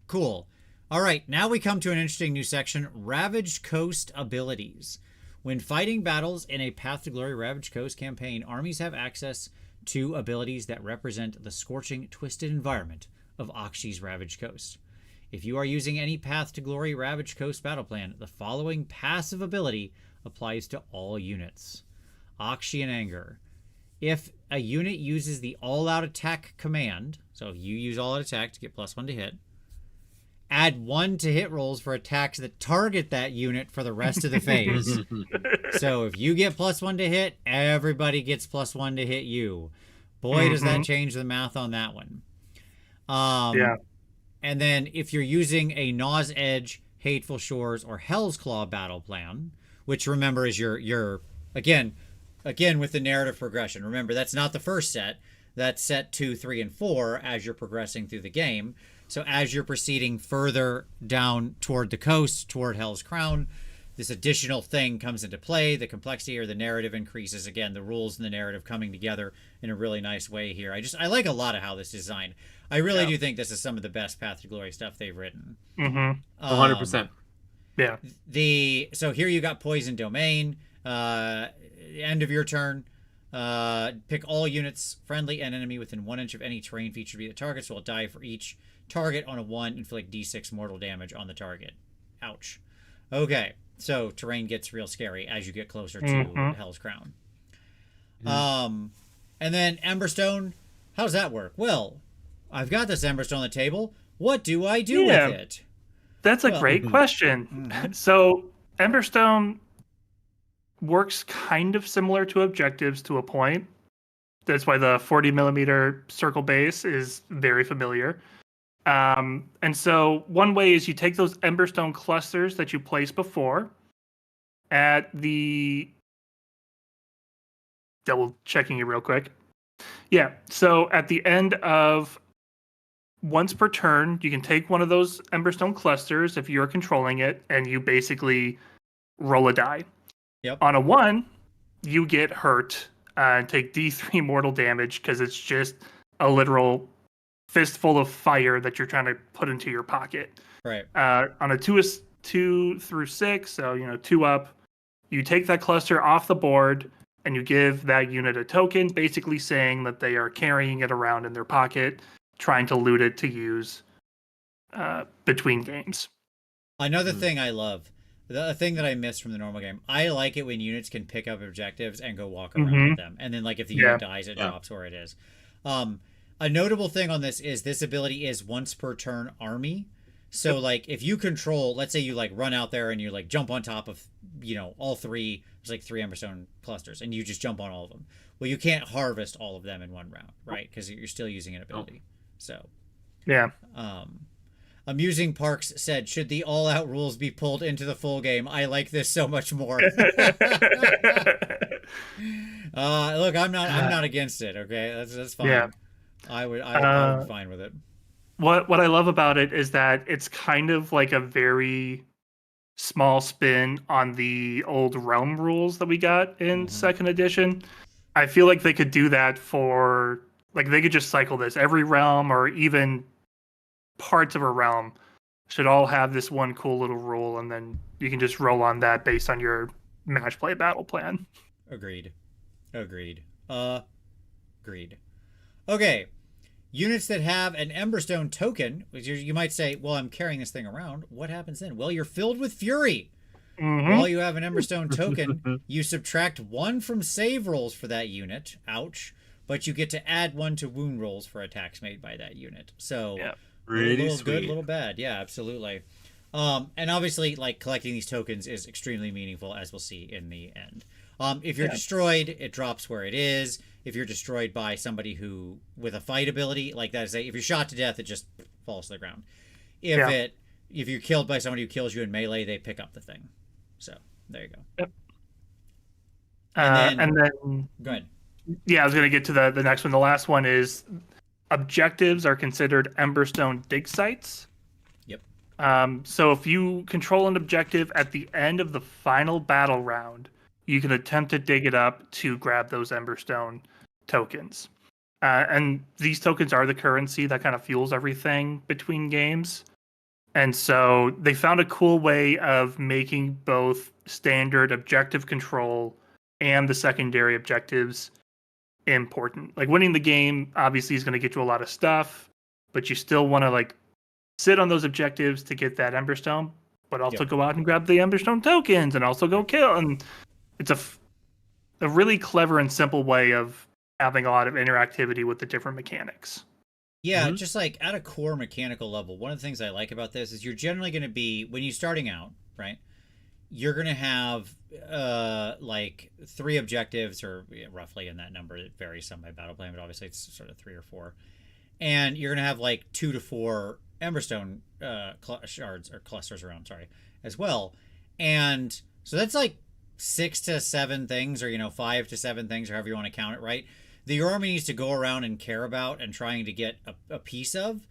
Cool. All right, now we come to an interesting new section, Ravaged Coast abilities. When fighting battles in a Path to Glory Ravaged Coast campaign, armies have access to abilities that represent the scorching, twisted environment of Akshi's Ravaged Coast. If you are using any Path to Glory Ravaged Coast battle plan, the following passive ability applies to all units. Akshian Anger. If a unit uses the all-out attack command, so if you use all-out attack to get +1 to hit, add 1 to hit rolls for attacks that target that unit for the rest of the phase. So if you get +1 to hit, everybody gets +1 to hit you. Boy, does that change the math on that one. Yeah. And then if you're using a Gnaw's Edge, Hateful Shores, or Hell's Claw battle plan, which remember is your again with the narrative progression. Remember, that's not the first set. That's set 2, 3, and 4 as you're progressing through the game. So as you're proceeding further down toward the coast, toward Hell's Crown, this additional thing comes into play. The complexity or the narrative increases. Again, the rules and the narrative coming together in a really nice way here. I like a lot of how this is designed. I really do think this is some of the best Path to Glory stuff they've written. 100%. Yeah. So here you got Poison Domain. End of your turn. Pick all units, friendly and enemy, within 1 inch of any terrain feature to be the target, so it'll die for each target on a 1, inflict d6 mortal damage on the target. Ouch. Okay, so terrain gets real scary as you get closer to Hell's Crown. And then Emberstone, how does that work? Well, I've got this Emberstone on the table. What do I do with it? That's a great question. So Emberstone works kind of similar to objectives to a point. That's why the 40 millimeter circle base is very familiar. And so one way is you take those Emberstone clusters that you placed before at the double checking it real quick. Yeah. So at the end of once per turn, you can take one of those Emberstone clusters if you're controlling it, and you basically roll a die. Yep. On a 1, you get hurt and take D3 mortal damage because it's just a literal fistful of fire that you're trying to put into your pocket. Right. On a 2 through 6, so 2 up, you take that cluster off the board and you give that unit a token, basically saying that they are carrying it around in their pocket, trying to loot it to use between games. Another thing I love, the thing that I missed from the normal game, I like it when units can pick up objectives and go walk around with them. And then, like, if the unit dies, it drops where it is. A notable thing on this is this ability is once per turn army. So, like, if you control, let's say you, like, run out there and you, like, jump on top of, all 3, there's, like, 3 Emberstone clusters, and you just jump on all of them. Well, you can't harvest all of them in one round, right? Because you're still using an ability. So, yeah. Amusing Parks said, should the all-out rules be pulled into the full game? I like this so much more. Look, I'm not against it. Okay, that's fine. Yeah. I would be fine with it. What I love about it is that it's kind of like a very small spin on the old realm rules that we got in second edition. I feel like they could do that for, like, they could just cycle this. Every realm, or even parts of a realm, should all have this one cool little rule, and then you can just roll on that based on your match play battle plan. Agreed. Okay. Units that have an Emberstone token, which you might say, well, I'm carrying this thing around. What happens then? Well, you're filled with fury. While you have an Emberstone token, you subtract 1 from save rolls for that unit. Ouch. But you get to add 1 to wound rolls for attacks made by that unit. So, a little good, a little bad. Yeah, absolutely. And obviously, like, collecting these tokens is extremely meaningful, as we'll see in the end. If you're destroyed, it drops where it is. If you're destroyed by somebody who, with a fight ability, like that, if you're shot to death, it just falls to the ground. If you're killed by somebody who kills you in melee, they pick up the thing. So, there you go. Yep. And then go ahead. Yeah, I was going to get to the next one. The last one is objectives are considered Emberstone dig sites. Yep. So if you control an objective at the end of the final battle round, you can attempt to dig it up to grab those Emberstone tokens. And these tokens are the currency that kind of fuels everything between games. And so they found a cool way of making both standard objective control and the secondary objectives important. Like, winning the game obviously is going to get you a lot of stuff, but you still want to, like, sit on those objectives to get that Emberstone, but also go out and grab the Emberstone tokens and also go kill. And it's a really clever and simple way of having a lot of interactivity with the different mechanics. Yeah, just like at a core mechanical level, one of the things I like about this is you're generally going to be, when you're starting out, right, you're going to have like 3 objectives, or roughly in that number. It varies some by battle plan, but obviously it's sort of 3 or 4. And you're going to have like 2 to 4 Emberstone shards or clusters around, as well. And so that's like 6 to 7 things, or 5 to 7 things, or however you want to count it, right? That your army needs to go around and care about and trying to get a piece of.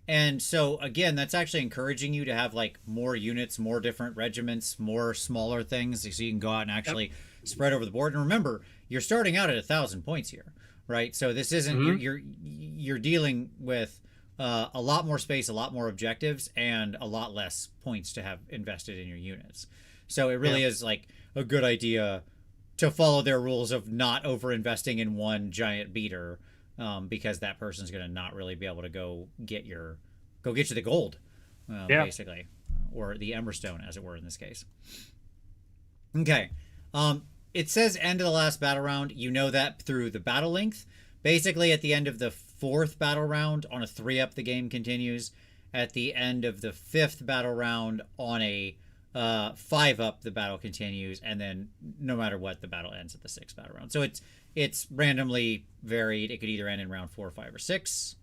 And so, again, that's actually encouraging you to have, like, more units, more different regiments, more smaller things, so you can go out and actually spread over the board. And remember, you're starting out at 1,000 points here, right? So this isn't, you're dealing with a lot more space, a lot more objectives, and a lot less points to have invested in your units. So it really is, like, a good idea to follow their rules of not over investing in one giant beater, because that person's going to not really be able to go get you the gold, basically, or the Emberstone, as it were, in this case. Okay. It says end of the last battle round. You know that through the battle length. Basically, at the end of the 4th battle round, on a 3-up, the game continues. At the end of the 5th battle round, on a 5-up, the battle continues, and then no matter what, the battle ends at the 6th battle round. So it's randomly varied. It could either end in round 4, 5, or 6.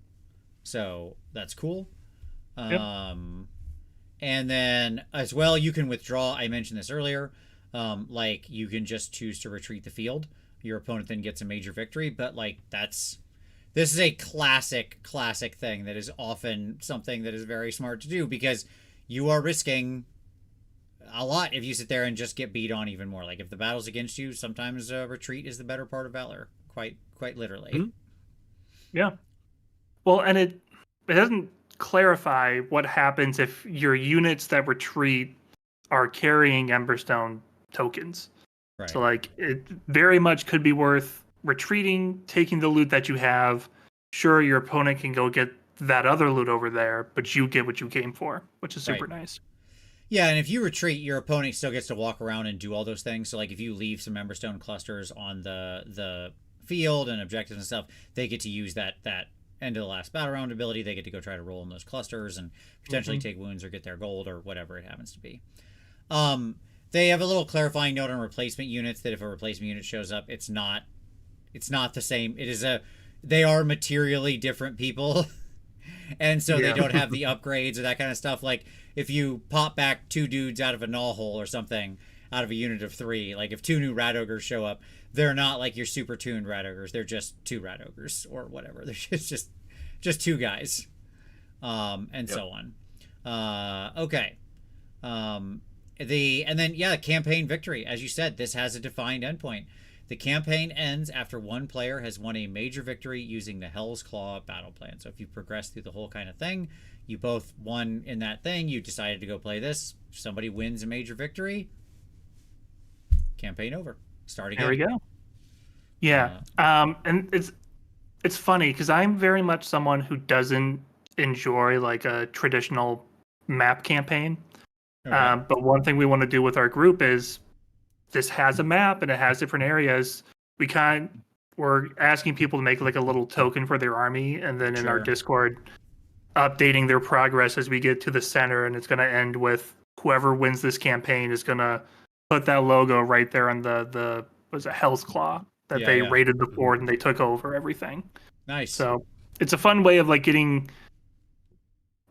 So that's cool. And then as well, you can withdraw. I mentioned this earlier. Like, you can just choose to retreat the field. your opponent then gets a major victory. But like this is a classic thing that is often something that is very smart to do, because you are risking a lot if you sit there and just get beat on even more. Like if the battle's against you, sometimes retreat is the better part of valor, quite literally. Mm-hmm. Yeah. Well, and it doesn't clarify what happens if your units that retreat are carrying Emberstone tokens. Right. So like it very much could be worth retreating, taking the loot that you have. Sure, your opponent can go get that other loot over there, but you get what you came for, which is super nice. Yeah, and if you retreat, your opponent still gets to walk around and do all those things. So like if you leave some Emberstone clusters on the field and objectives and stuff, they get to use that end of the last battle round ability. They get to go try to roll in those clusters and potentially take wounds or get their gold or whatever it happens to be. They have a little clarifying note on replacement units that if a replacement unit shows up, it's not the same. They are materially different people. And so they don't have the upgrades or that kind of stuff. Like if you pop back 2 dudes out of a null hole or something out of a unit of 3, like if 2 new rat ogres show up, they're not like your super tuned rat ogres. They're just 2 rat ogres or whatever. They're just 2 guys, and so on. Okay. Campaign victory. As you said, this has a defined endpoint. The campaign ends after one player has won a major victory using the Hell's Claw battle plan. So if you progress through the whole kind of thing, you both won in that thing, you decided to go play this, somebody wins a major victory, campaign over. Start again. There we go. Yeah. And it's funny because I'm very much someone who doesn't enjoy like a traditional map campaign. Okay. But one thing we want to do with our group is this has a map and it has different areas. We're asking people to make like a little token for their army, and then in our Discord, updating their progress as we get to the center, and it's going to end with whoever wins this campaign is going to put that logo right there on the Hell's Claw that they raided the fort and they took over everything. Nice. So it's a fun way of like getting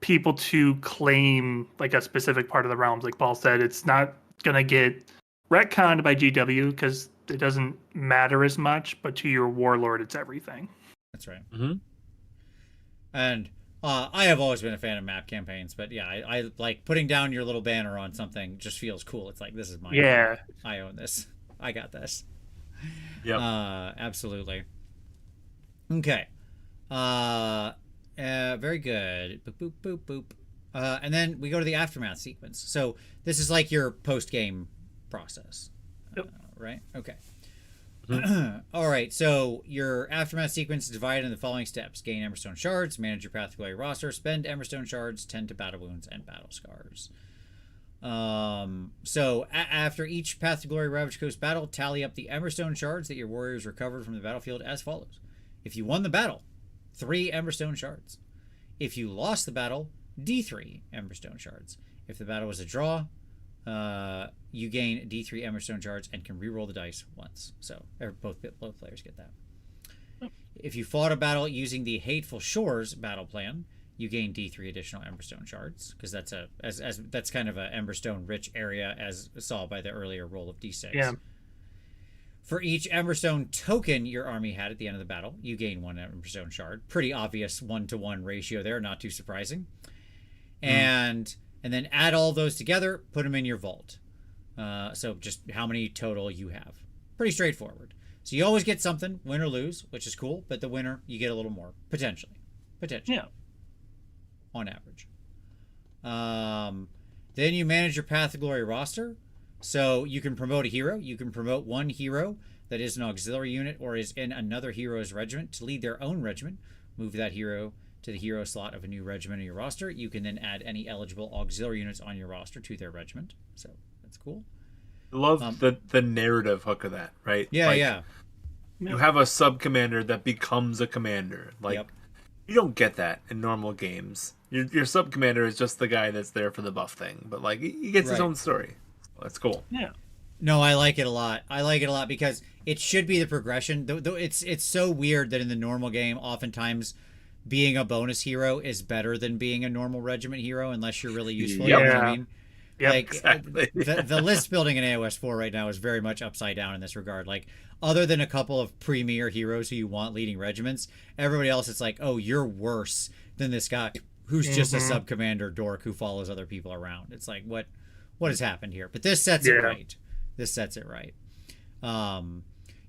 people to claim like a specific part of the realms. Like Paul said, it's not going to get retconned by GW because it doesn't matter as much, but to your warlord, it's everything. That's right. Mm-hmm. And I have always been a fan of map campaigns, but yeah, I like putting down your little banner on something just feels cool. It's like, this is mine. Yeah. I own this. I got this. Yeah. Absolutely. Okay. Very good. Boop, boop, boop, boop. And then we go to the aftermath sequence. So this is like your post-game process. Yep. Right? Okay. All right, so your aftermath sequence is divided into the following steps: gain Emberstone shards, manage your Path to Glory roster, spend Emberstone shards, tend to battle wounds and battle scars. So after each Path to Glory Ravaged Coast battle, tally up the Emberstone shards that your warriors recovered from the battlefield as follows. If you won the battle, 3 Emberstone shards. If you lost the battle, D3 Emberstone shards. If the battle was a draw, you gain D3 Emberstone shards and can reroll the dice once. So both players get that. If you fought a battle using the Hateful Shores battle plan, you gain D3 additional Emberstone shards, because that's that's kind of a Emberstone rich area, as saw by the earlier roll of D6. Yeah. For each Emberstone token your army had at the end of the battle, you gain 1 Emberstone shard. Pretty obvious 1-to-1 ratio there, not too surprising. And then add all those together, put them in your vault. So just how many total you have. Pretty straightforward. So you always get something, win or lose, which is cool, but the winner, you get a little more, potentially. Yeah. On average. Then you manage your Path to Glory roster. So you can promote a hero. You can promote one hero that is an auxiliary unit or is in another hero's regiment to lead their own regiment. Move that hero to the hero slot of a new regiment in your roster. You can then add any eligible auxiliary units on your roster to their regiment. So that's cool. I love the narrative hook of that, right? Yeah, yeah. You have a sub-commander that becomes a commander. Like, you don't get that in normal games. Your sub-commander is just the guy that's there for the buff thing. But, like, he gets his own story. That's cool. Yeah. No, I like it a lot. I like it a lot because it should be the progression. Though it's so weird that in the normal game, oftentimes being a bonus hero is better than being a normal regiment hero, unless you're really useful. Yeah. You know what I mean? Yep. Like Exactly. the list building in AOS 4 right now is very much upside down in this regard. Like other than a couple of premier heroes who you want leading regiments, everybody else it's like, oh, you're worse than this guy who's just a sub commander dork who follows other people around. It's like what has happened here? But this sets it right. This sets it right.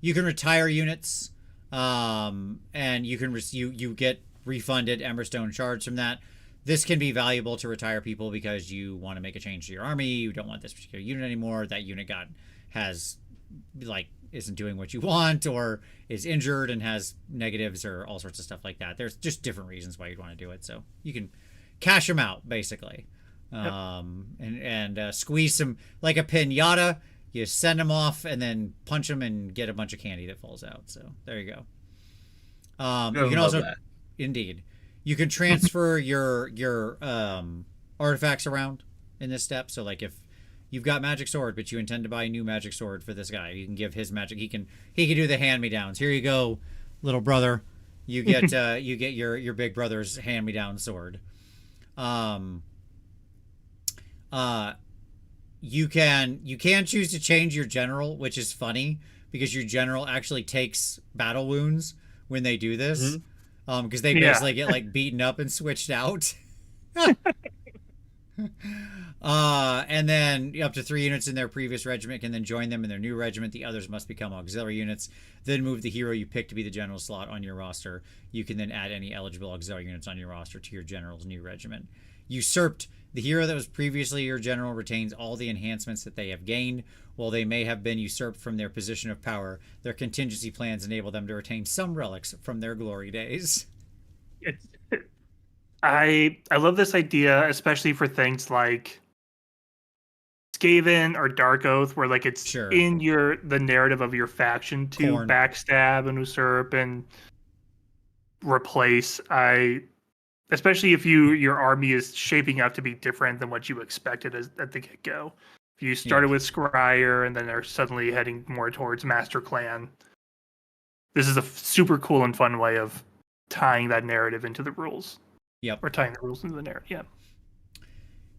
You can retire units, and you can you get refunded Emberstone shards from that. This can be valuable to retire people because you want to make a change to your army. You don't want this particular unit anymore. That unit isn't doing what you want, or is injured and has negatives, or all sorts of stuff like that. There's just different reasons why you'd want to do it. So you can cash them out basically, and squeeze some like a pinata. You send them off and then punch them and get a bunch of candy that falls out. So there you go. You can also, indeed, you can transfer your artifacts around in this step. So like if you've got magic sword, but you intend to buy a new magic sword for this guy, you can give his magic. He can do the hand me downs. Here you go, little brother. You get your big brother's hand me down sword. You can choose to change your general, which is funny because your general actually takes battle wounds when they do this, because they basically get like beaten up and switched out. And then up to 3 units in their previous regiment can then join them in their new regiment. The others must become auxiliary units. Then move the hero you pick to be the general slot on your roster. You can then add any eligible auxiliary units on your roster to your general's new regiment. Usurped. The hero that was previously your general retains all the enhancements that they have gained. While they may have been usurped from their position of power, their contingency plans enable them to retain some relics from their glory days. I love this idea, especially for things like Skaven or Dark Oath, where like it's in the narrative of your faction to backstab and usurp and replace. Especially if your army is shaping up to be different than what you expected at the get-go. If you started with Scryer and then are suddenly heading more towards Master Clan, this is a super cool and fun way of tying that narrative into the rules. Yep. Or tying the rules into the narrative. Yeah.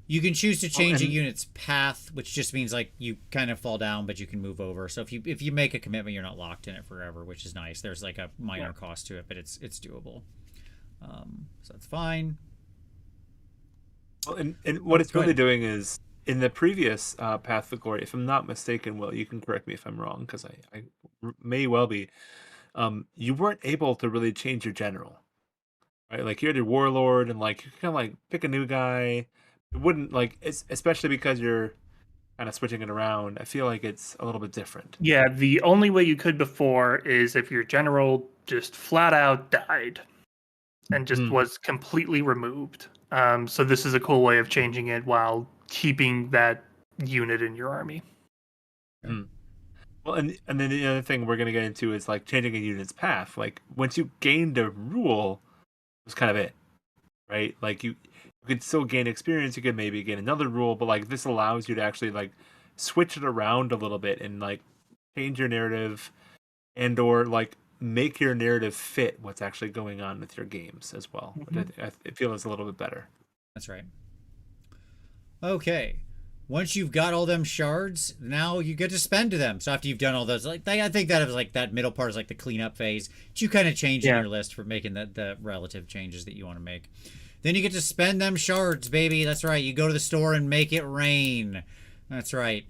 You can choose to change a unit's path, which just means like you kind of fall down, but you can move over. So if you make a commitment, you're not locked in it forever, which is nice. There's like a minor cost to it, but it's doable. So that's fine. Well, and what it's really doing is in the previous Path to Glory, if I'm not mistaken, Will, you can correct me if I'm wrong, because I may well be. You weren't able to really change your general, right? Like you had your warlord, and like you kind of like pick a new guy. It wouldn't like, especially because you're kind of switching it around. I feel like it's a little bit different. Yeah, the only way you could before is if your general just flat out died and just was completely removed. So this is a cool way of changing it while keeping that unit in your army. Well, and then the other thing we're going to get into is like changing a unit's path. Like once you gained a rule, was kind of it, right? Like you could still gain experience. You could maybe gain another rule, but like this allows you to actually like switch it around a little bit and like change your narrative and or like make your narrative fit what's actually going on with your games as well. I feel it's a little bit better. That's right. Okay. Once you've got all them shards, now you get to spend to them. So after you've done all those, like I think that was like that middle part is like the cleanup phase. That you kind of change in your list for making the relative changes that you want to make. Then you get to spend them shards, baby. That's right. You go to the store and make it rain. That's right.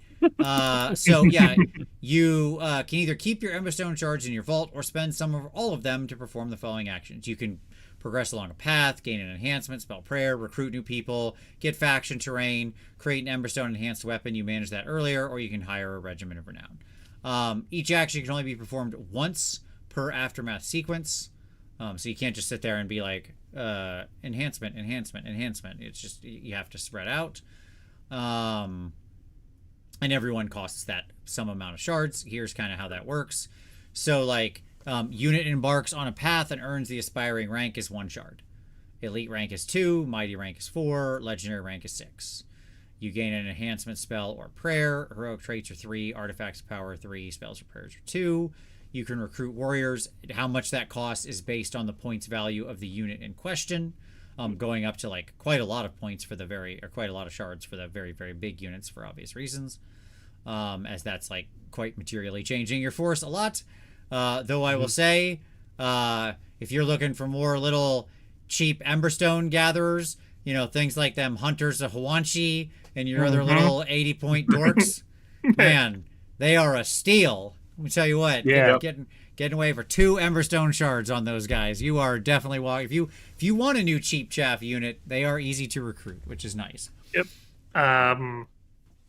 So yeah, you can either keep your Emberstone shards in your vault or spend some or all of them to perform the following actions. You can progress along a path, gain an enhancement, spell prayer, recruit new people, get faction terrain, create an Emberstone enhanced weapon. You managed that earlier, or you can hire a regiment of renown. Each action can only be performed once per aftermath sequence. So you can't just sit there and be like enhancement. It's just you have to spread out. And everyone costs that some amount of shards. Here's kind of how that works. So like unit embarks on a path and earns the aspiring rank is 1 shard. Elite rank is 2, mighty rank is 4, legendary rank is 6. You gain an enhancement spell or prayer. Heroic traits are 3, artifacts power 3, spells or prayers are 2. You can recruit warriors. How much that costs is based on the points value of the unit in question. going up to like quite a lot of points for quite a lot of shards for the very, very big units for obvious reasons. As that's like quite materially changing your force a lot. Though I will say, if you're looking for more little cheap Emberstone gatherers, things like them Hunters of Hawanchi and your other little 80-point dorks, man, they are a steal. Let me tell you what, getting away for 2 Emberstone shards on those guys. You are definitely walking. If you want a new cheap chaff unit, they are easy to recruit, which is nice. Yep.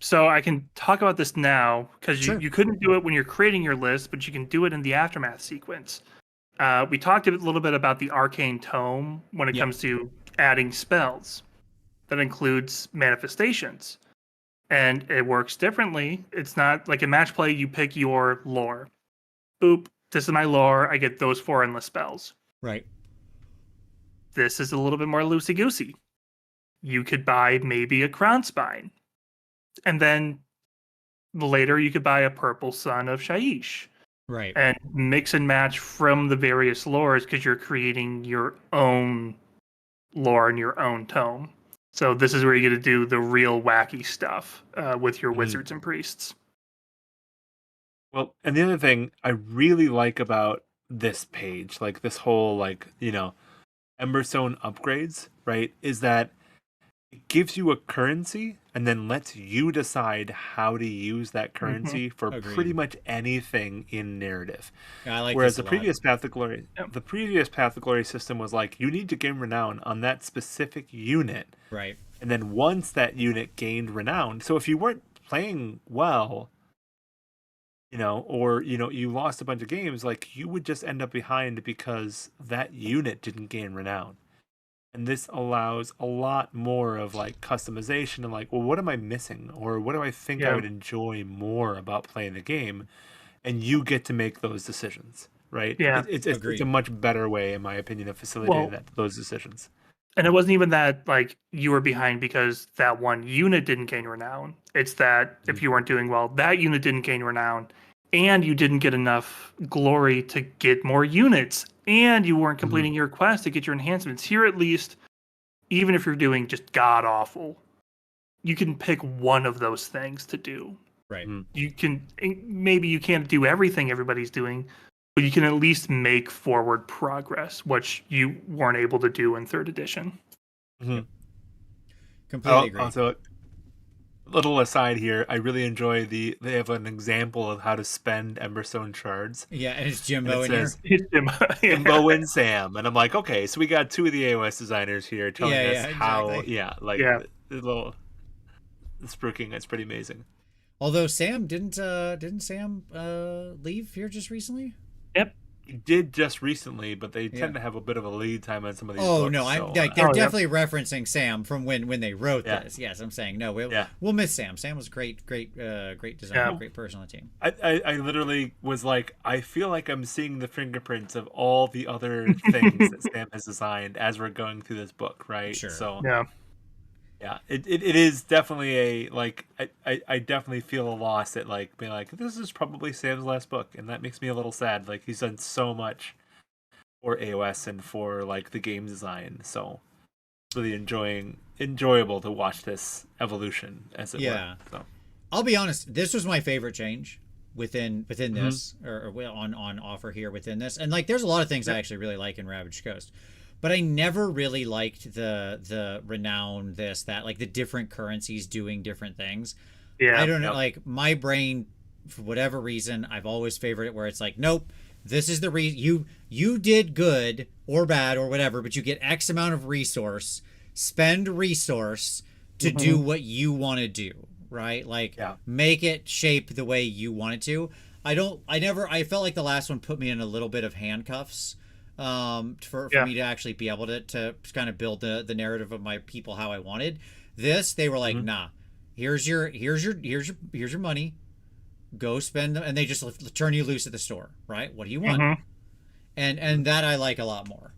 So I can talk about this now because you couldn't do it when you're creating your list, but you can do it in the aftermath sequence. We talked a little bit about the Arcane Tome when it comes to adding spells. That includes manifestations. And it works differently. It's not like in match play, you pick your lore. Boop, this is my lore. I get those 4 endless spells. Right. This is a little bit more loosey-goosey. You could buy maybe a Crown Spine. And then later you could buy a Purple Sun of Shaiish. Right. And mix and match from the various lores because you're creating your own lore and your own tome. So this is where you get to do the real wacky stuff with your wizards and priests. Well, and the other thing I really like about this page, like this whole Emberstone upgrades, right, is that it gives you a currency and then lets you decide how to use that currency for pretty much anything in narrative. Yeah, I like Whereas this the previous Path to Glory, system was like you need to gain renown on that specific unit. Right. And then once that unit gained renown, so if you weren't playing well, or you lost a bunch of games, like you would just end up behind because that unit didn't gain renown. And this allows a lot more of like customization and like, well, what am I missing? Or what do I think I would enjoy more about playing the game? And you get to make those decisions, right? Yeah. It's a much better way, in my opinion, of facilitating those decisions. And it wasn't even that like you were behind because that one unit didn't gain renown. It's that if you weren't doing well, that unit didn't gain renown. And you didn't get enough glory to get more units. And you weren't completing your quest to get your enhancements. Here, at least, even if you're doing just god-awful, you can pick one of those things to do. Right. You can, maybe you can't do everything everybody's doing, but you can at least make forward progress, which you weren't able to do in 3rd edition. Completely agree. Also, little aside here, I really enjoy they have an example of how to spend Emberstone shards. Yeah, and it's Jimbo in here. Jimbo and Sam. And I'm like, okay, so we got 2 of the AOS designers here telling us how, the little spruiking, it's pretty amazing. Although Sam, didn't Sam leave here just recently? Yep. He did just recently, but they tend to have a bit of a lead time on some of these books. Oh, no, they're definitely referencing Sam from when they wrote this. Yes, I'm saying, no, we'll miss Sam. Sam was a great designer, great person on the team. I literally was like, I feel like I'm seeing the fingerprints of all the other things that Sam has designed as we're going through this book, right? Sure. So, yeah, it is definitely I definitely feel a loss at like being like, this is probably Sam's last book, and that makes me a little sad. Like he's done so much for AOS and for like the game design, so really enjoyable to watch this evolution as it were. So I'll be honest, this was my favorite change within this or on offer here within this, and like there's a lot of things I actually really like in Ravaged Coast. But I never really liked the renown, this, that, like the different currencies doing different things. Yeah. I don't know, like my brain, for whatever reason, I've always favored it where it's like, nope, this is the reason you did good or bad or whatever, but you get X amount of resource, spend resource to do what you want to do, right? Like make it shape the way you want it to. I felt like the last one put me in a little bit of handcuffs. For me to actually be able to kind of build the narrative of my people how I wanted. This, they were like, nah, here's your money, go spend them, and they just turn you loose at the store, right? What do you want? And that I like a lot more.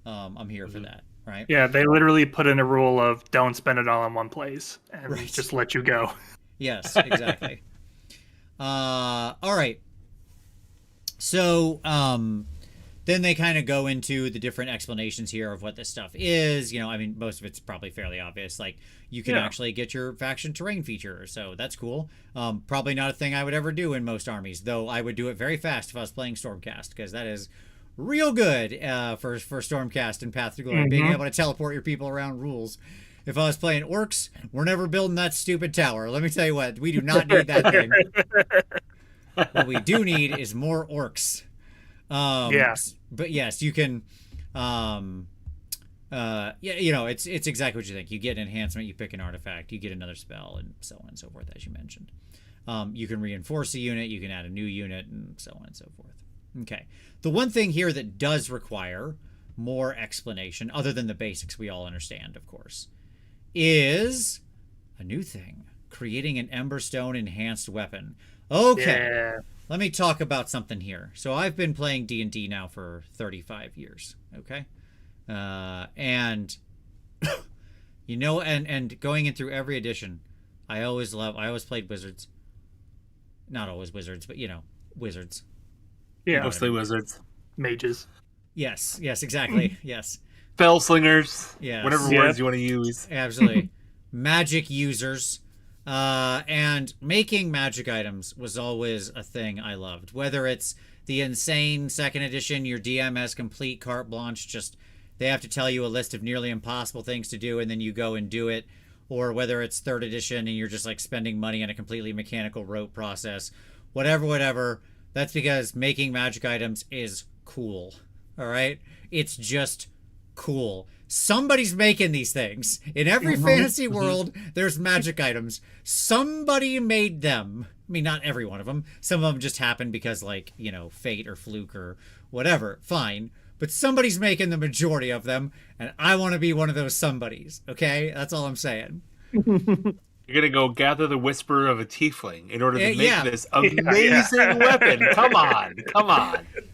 I'm here for that, right? Yeah, they literally put in a rule of don't spend it all in one place and just let you go. Yes, exactly. All right. So, then they kind of go into the different explanations here of what this stuff is. You know, I mean, most of it's probably fairly obvious. Like, you can actually get your faction terrain feature, so that's cool. Probably not a thing I would ever do in most armies, though I would do it very fast if I was playing Stormcast, because that is real good for Stormcast and Path to Glory. Being able to teleport your people around rules. If I was playing Orcs, we're never building that stupid tower. Let me tell you what, we do not need that thing. What we do need is more Orcs. But yes, you can, you know, it's exactly what you think. You get an enhancement, you pick an artifact, you get another spell, and so on and so forth, as you mentioned. You can reinforce a unit, you can add a new unit, and so on and so forth. Okay. The one thing here that does require more explanation, other than the basics we all understand, of course, is a new thing. Creating an Emberstone enhanced weapon. Okay. Yeah. Let me talk about something here. So I've been playing D&D now for 35 years, okay? And, you know, and going in through every edition, I always played Wizards. Not always Wizards, but, you know, Wizards. Yeah. Mostly Wizards. Mages. Yes, exactly, yes. Spellslingers. Yes. Whatever words you want to use. Absolutely. Magic users. And making magic items was always a thing I loved. Whether it's the insane second edition, your DM has complete carte blanche, just they have to tell you a list of nearly impossible things to do and then you go and do it. Or whether it's third edition and you're just like spending money on a completely mechanical rote process. Whatever. That's because making magic items is cool. All right? It's just cool. Somebody's making these things. In every fantasy world, there's magic items. Somebody made them. I mean, not every one of them. Some of them just happen because, like, you know, fate or fluke or whatever. Fine. But somebody's making the majority of them, and I want to be one of those somebodies. Okay? That's all I'm saying. You're going to go gather the whisper of a tiefling in order to make this amazing weapon. Come on.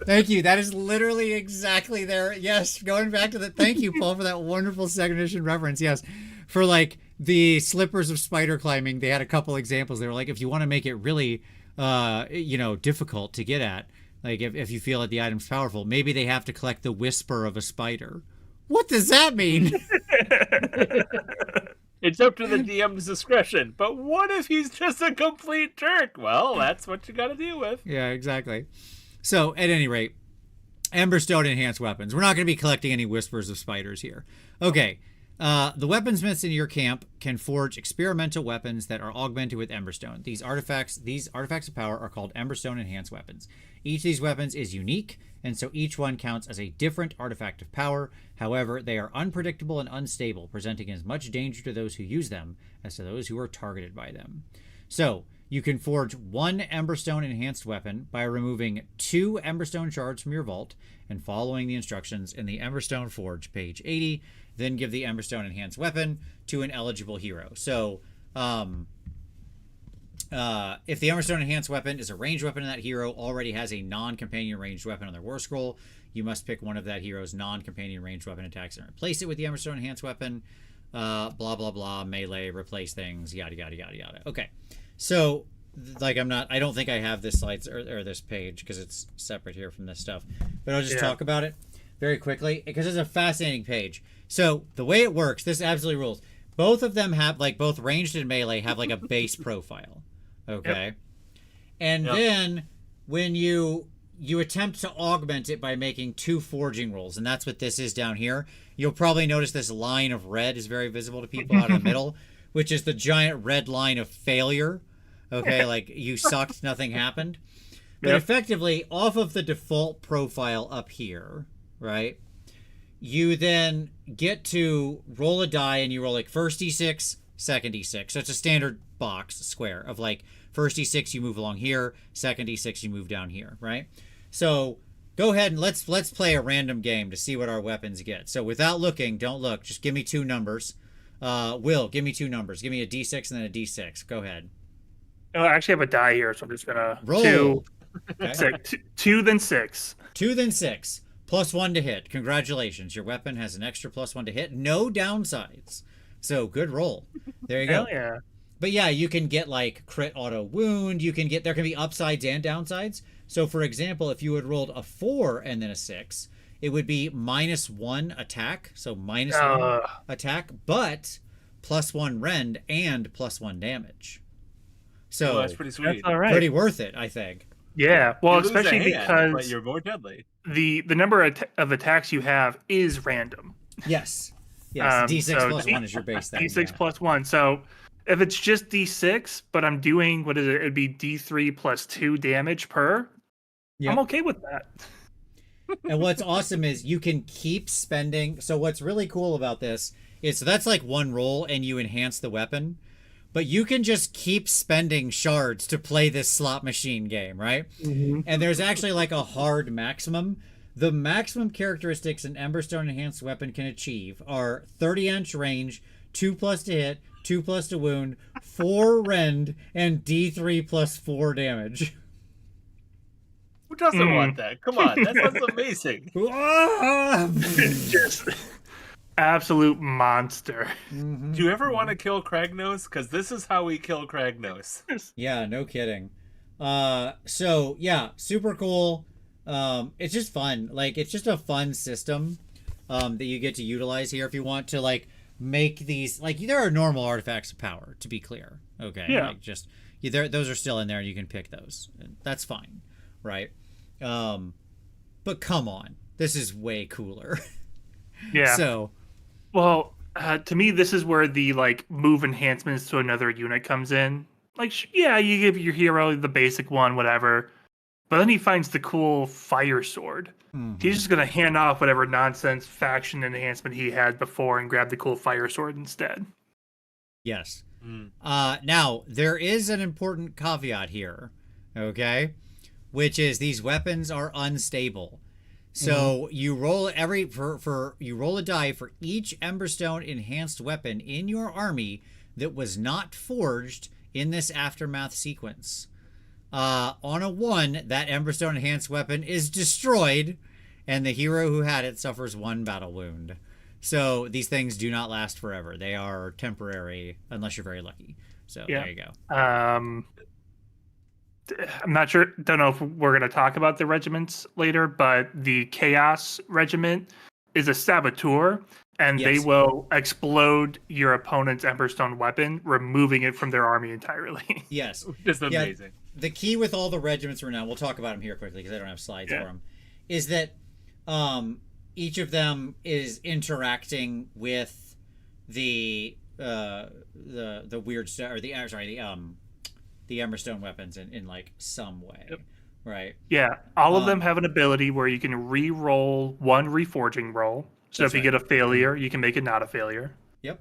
Thank you. That is literally exactly there. Yes, going back to the... Thank you, Paul, for that wonderful second edition reference. Yes. For, like, the slippers of spider climbing, they had a couple examples. They were like, if you want to make it really, you know, difficult to get at, like, if you feel that the item's powerful, maybe they have to collect the whisper of a spider. What does that mean? It's up to the DM's discretion. But what if he's just a complete jerk? Well, that's what you got to deal with. Yeah, exactly. So, at any rate, Emberstone enhanced weapons. We're not going to be collecting any whispers of spiders here. Okay. The weaponsmiths in your camp can forge experimental weapons that are augmented with Emberstone. These artifacts of power are called Emberstone enhanced weapons. Each of these weapons is unique, and so each one counts as a different artifact of power. However, they are unpredictable and unstable, presenting as much danger to those who use them as to those who are targeted by them. So, you can forge one Emberstone enhanced weapon by removing 2 Emberstone shards from your vault and following the instructions in the Emberstone Forge, page 80. Then give the Emberstone enhanced weapon to an eligible hero. So, if the Emberstone enhanced weapon is a ranged weapon and that hero already has a non-companion ranged weapon on their war scroll, you must pick one of that hero's non-companion ranged weapon attacks and replace it with the Emberstone enhanced weapon. Blah, blah, blah, melee, replace things, yada, yada, yada, yada. Okay. So, like, I don't think I have this slide or this page because it's separate here from this stuff. But I'll just talk about it very quickly because it's a fascinating page. So, the way it works, this absolutely rules. Both of them have, like, both ranged and melee have, like, a base profile. Okay? Yep. And then, when you attempt to augment it by making 2 forging rolls, and that's what this is down here. You'll probably notice this line of red is very visible to people out in the middle, which is the giant red line of failure. Okay, like, you sucked, nothing happened. But effectively, off of the default profile up here, right, you then get to roll a die, and you roll, like, first d6, second d6. So it's a standard box, square, of, like, first d6, you move along here, second d6, you move down here, right? So go ahead and let's play a random game to see what our weapons get. So without looking, don't look, just give me 2 numbers. Will, give me 2 numbers. Give me a d6 and then a d6. Go ahead. Oh, I actually have a die here, so I'm just gonna roll. 2, okay. 6, 2, then 6. 2, then 6. +1 to hit. Congratulations. Your weapon has an extra +1 to hit. No downsides. So good roll. There you go. Hell yeah. But yeah, you can get like crit auto wound. There can be upsides and downsides. So, for example, if you had rolled a 4 and then a 6, it would be -1 attack, so -1 attack, but +1 rend and +1 damage. So that's pretty sweet. That's all right. pretty worth it, I think. Yeah, well, You lose a especially hand, because but you're more deadly. the number of attacks you have is random. Yes. Yes. D6 so plus 1 is your base then. D6 yeah. plus 1. So if it's just D6, but I'm doing, what is it? It'd be D3 plus 2 damage per. Yep. I'm okay with that. And what's awesome is you can keep spending. So what's really cool about this is, so that's like one roll and you enhance the weapon, but you can just keep spending shards to play this slot machine game, right? Mm-hmm. And there's actually like a hard maximum. The maximum characteristics an Emberstone enhanced weapon can achieve are 30-inch range, 2+ to hit, 2+ to wound, 4 rend, and D3 plus 4 damage. Who doesn't want that? Come on, that sounds amazing. Just absolute monster. Mm-hmm. Do you ever want to kill Kragnos? Because this is how we kill Kragnos. Yeah, no kidding. So yeah, super cool. It's just fun. Like, it's just a fun system that you get to utilize here if you want to, like, make these, like, there are normal artifacts of power, to be clear. Okay. Yeah. Like, just those are still in there and you can pick those. That's fine. Right. But come on, this is way cooler. Yeah. So, well, to me, this is where the like move enhancements to another unit comes in. Like, yeah, you give your hero the basic one, whatever, but then he finds the cool fire sword. mm-hmm. He's just gonna hand off whatever nonsense faction enhancement he had before and grab the cool fire sword instead. Yes. Now there is an important caveat here, okay, which is these weapons are unstable. So you roll you roll a die for each Emberstone enhanced weapon in your army that was not forged in this aftermath sequence. On a 1, that Emberstone enhanced weapon is destroyed, and the hero who had it suffers 1 battle wound. So these things do not last forever. They are temporary unless you're very lucky. So Yeah. there you go. I'm not sure. Don't know if we're going to talk about the regiments later, but the Chaos Regiment is a saboteur, and Yes. they will explode your opponent's Emberstone weapon, removing it from their army entirely. Yes. Just amazing. The key with all the regiments right now, we'll talk about them here quickly because I don't have slides for them, is that each of them is interacting with the weird stuff, or the Emberstone weapons in like some way. Yep. Right. Yeah, all of them have an ability where you can re-roll 1 reforging roll. So That's if you get a failure, you can make it not a failure. Yep.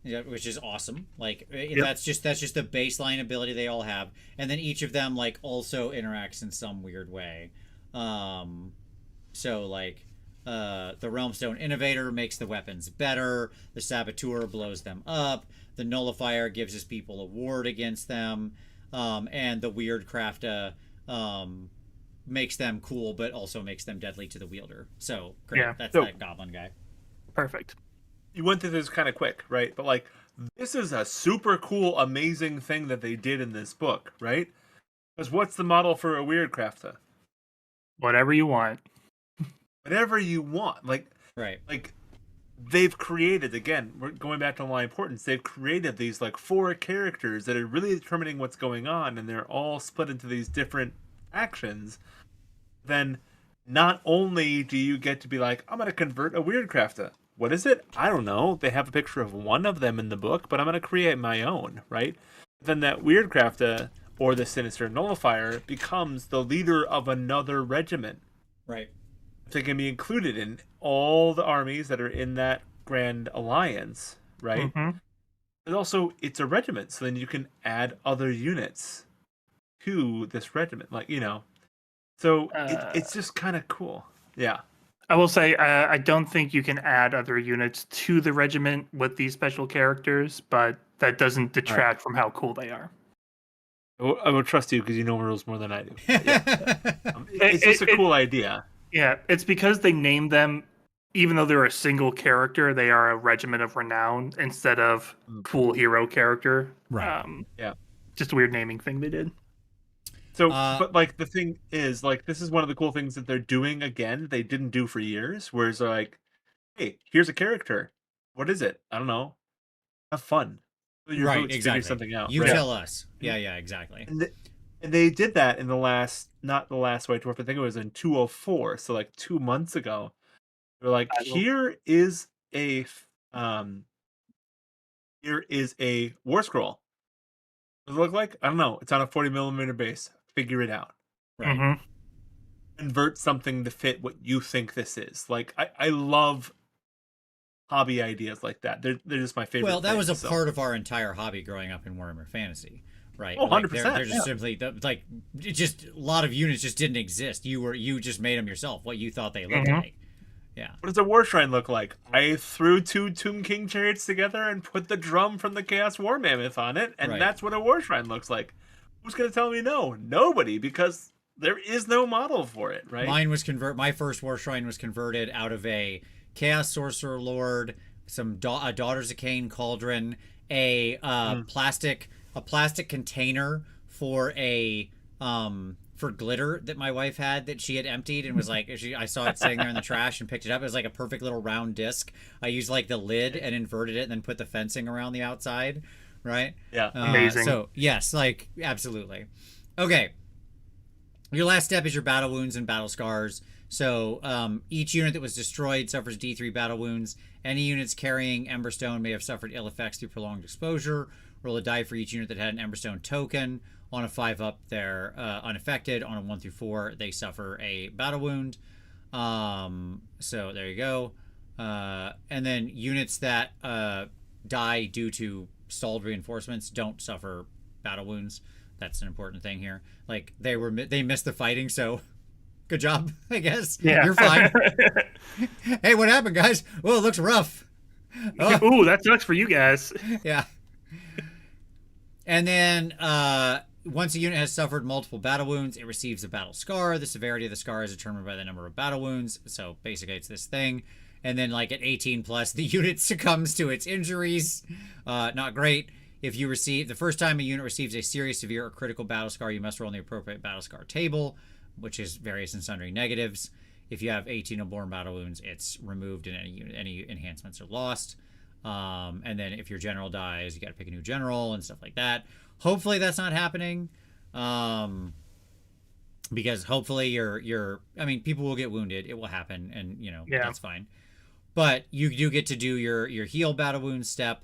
Yeah, which is awesome. Like, that's just the baseline ability they all have, and then each of them like also interacts in some weird way. So like, the Realmstone Innovator makes the weapons better. The Saboteur blows them up. The Nullifier gives his people a ward against them, and the Weird Crafta makes them cool, but also makes them deadly to the wielder. So great. Yeah. That's So- that goblin guy. Perfect. You went through this kind of quick, right? But like, this is a super cool, amazing thing that they did in this book, right? Because what's the model for a Weird Crafta? Whatever you want. Whatever you want. Like, Right. they've created, again, we're going back to why importance, they've created these like 4 characters that are really determining what's going on, and they're all split into these different actions. Then not only do you get to be like, I'm going to convert a Weird Crafta. What is it? I don't know. They have a picture of one of them in the book, but I'm going to create my own, right? Then that Weird Crafta, or the Sinister Nullifier, becomes the leader of another regiment. Right. They can be included in all the armies that are in that Grand Alliance, right? Mm-hmm. But also, it's a regiment, so then you can add other units to this regiment, like, you know. So it's just kind of cool. Yeah. I will say, I don't think you can add other units to the regiment with these special characters, but that doesn't detract from how cool they are. I will trust you because you know rules more than I do. Yeah. It's just a cool idea. Yeah, it's because they named them, even though they're a single character, they are a regiment of renown instead of cool hero character. Right. Yeah. Just a weird naming thing they did. So, but like the thing is, like this is one of the cool things that they're doing again. They didn't do for years. Whereas they're like, hey, here's a character. What is it? I don't know. Have fun. Fill your Right, boots, figure exactly. something out. You right? tell us. Yeah, exactly. And they did that in the last, not the last White Dwarf. I think it was in 204. So like 2 months ago, they're like, um, here is a war scroll. What does it look like? I don't know. It's on a 40 millimeter base. Figure it out. Right. Mm-hmm. Convert something to fit what you think this is. Like I love hobby ideas like that. They're just my favorite. Well, that was a so. part of our entire hobby growing up in Warhammer Fantasy, right? Oh, 100%. They're just simply like just a lot of units just didn't exist. You just made them yourself. What you thought they looked like. Yeah. What does a war shrine look like? I threw 2 Tomb King chariots together and put the drum from the Chaos War Mammoth on it, and that's what a war shrine looks like. Who's going to tell me no? Nobody, because there is no model for it, right? My first war shrine was converted out of a Chaos Sorcerer Lord, some Daughters of Cain cauldron, a plastic container for for glitter that my wife had that she had emptied and was like, I saw it sitting there in the trash and picked it up. It was like a perfect little round disc. I used like the lid and inverted it and then put the fencing around the outside. Right? Yeah. Amazing. So yes, like absolutely. Okay. Your last step is your battle wounds and battle scars. So each unit that was destroyed suffers D3 battle wounds. Any units carrying Emberstone may have suffered ill effects through prolonged exposure. Roll a die for each unit that had an Emberstone token. On a 5-up, they're unaffected. On a 1 through 4, they suffer a battle wound. So there you go. And then units that die due to stalled reinforcements don't suffer battle wounds. That's an important thing here. Like they missed the fighting, so good job, I guess. Yeah. You're fine. Hey, what happened, guys? Well, it looks rough. Oh. Ooh, that sucks for you guys. Yeah. And then once a unit has suffered multiple battle wounds, it receives a battle scar. The severity of the scar is determined by the number of battle wounds. So basically it's this thing. And then like at 18 plus, the unit succumbs to its injuries. Not great. If you receive, the first time a unit receives a serious, severe, or critical battle scar, you must roll on the appropriate battle scar table, which is various and sundry negatives. If you have 18 or more battle wounds, it's removed and any enhancements are lost. And then if your general dies, you got to pick a new general and stuff like that. Hopefully that's not happening. Because hopefully people will get wounded. It will happen. And that's fine. But you do get to do your heal battle wound step,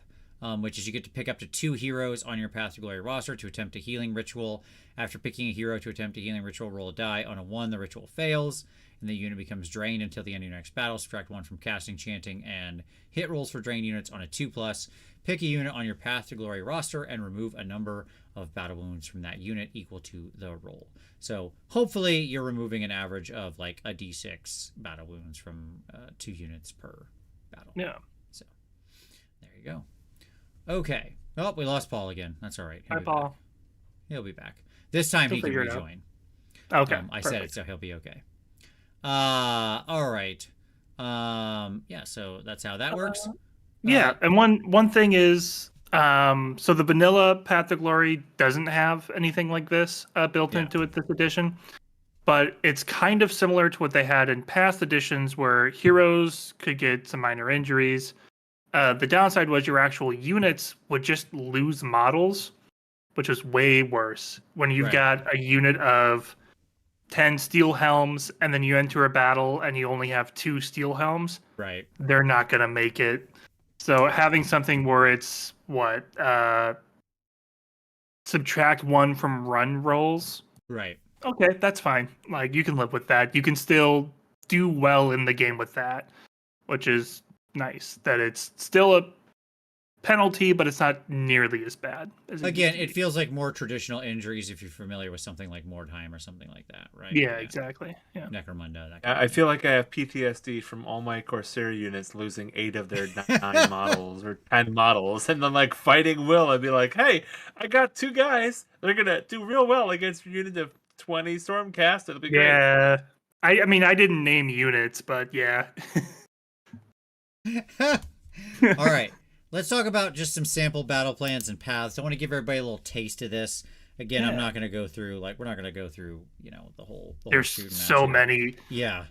which is you get to pick up to 2 heroes on your Path to Glory roster to attempt a healing ritual. After picking a hero to attempt a healing ritual, roll a die. On a 1, the ritual fails, and the unit becomes drained until the end of your next battle. Subtract 1 from casting, chanting, and hit rolls for drained units. On a 2+, pick a unit on your Path to Glory roster and remove a number of battle wounds from that unit equal to the roll. So hopefully you're removing an average of like a d6 battle wounds from 2 units per battle. Yeah. So there you go. Okay. Oh, we lost Paul again. That's all right. Hi, Paul. Back. He'll be back. This time he can rejoin. Okay. I said it, so he'll be okay. All right. Yeah, so that's how that works. Yeah, and one thing is, so the vanilla Path to Glory doesn't have anything like this built into it this edition, but it's kind of similar to what they had in past editions where heroes could get some minor injuries. The downside was your actual units would just lose models, which is way worse when you've got a unit of 10 steel helms and then you enter a battle and you only have 2 steel helms. Right. They're not going to make it. So having something where it's subtract 1 from run rolls. Right. Okay, that's fine. Like you can live with that. You can still do well in the game with that, which is nice. That it's still a penalty, but it's not nearly as bad. Again, it feels like more traditional injuries if you're familiar with something like Mordheim or something like that, right? Yeah, exactly. Yeah. Necromunda. I feel like I have PTSD from all my Corsair units losing 8 of their 9 models or 10 models, and then like fighting Will, I'd be like, "Hey, I got 2 guys. They're gonna do real well against a unit of 20 Stormcast. It'll be great." Yeah. I mean, I didn't name units, but yeah. All right. Let's talk about just some sample battle plans and paths. I want to give everybody a little taste of this. Again, I'm not going to go through we're not going to go through the whole There's shooting match so here. many. Yeah.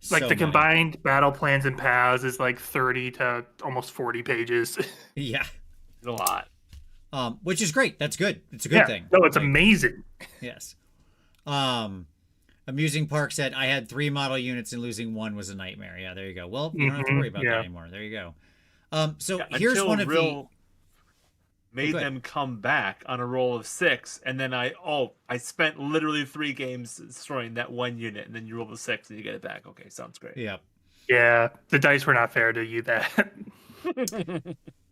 Like so the many. combined battle plans and paths is like 30 to almost 40 pages. Yeah. A lot. Which is great. That's good. It's a good thing. No, it's amazing. Yes. Amusing Park said, I had 3 model units and losing 1 was a nightmare. Yeah, there you go. Well, you don't have to worry about that anymore. There you go. So here's one of the... made them come back on a roll of 6, and then I spent literally 3 games destroying that 1 unit, and then you roll a 6 and you get it back. Okay, sounds great. Yep. Yeah, the dice were not fair to you that.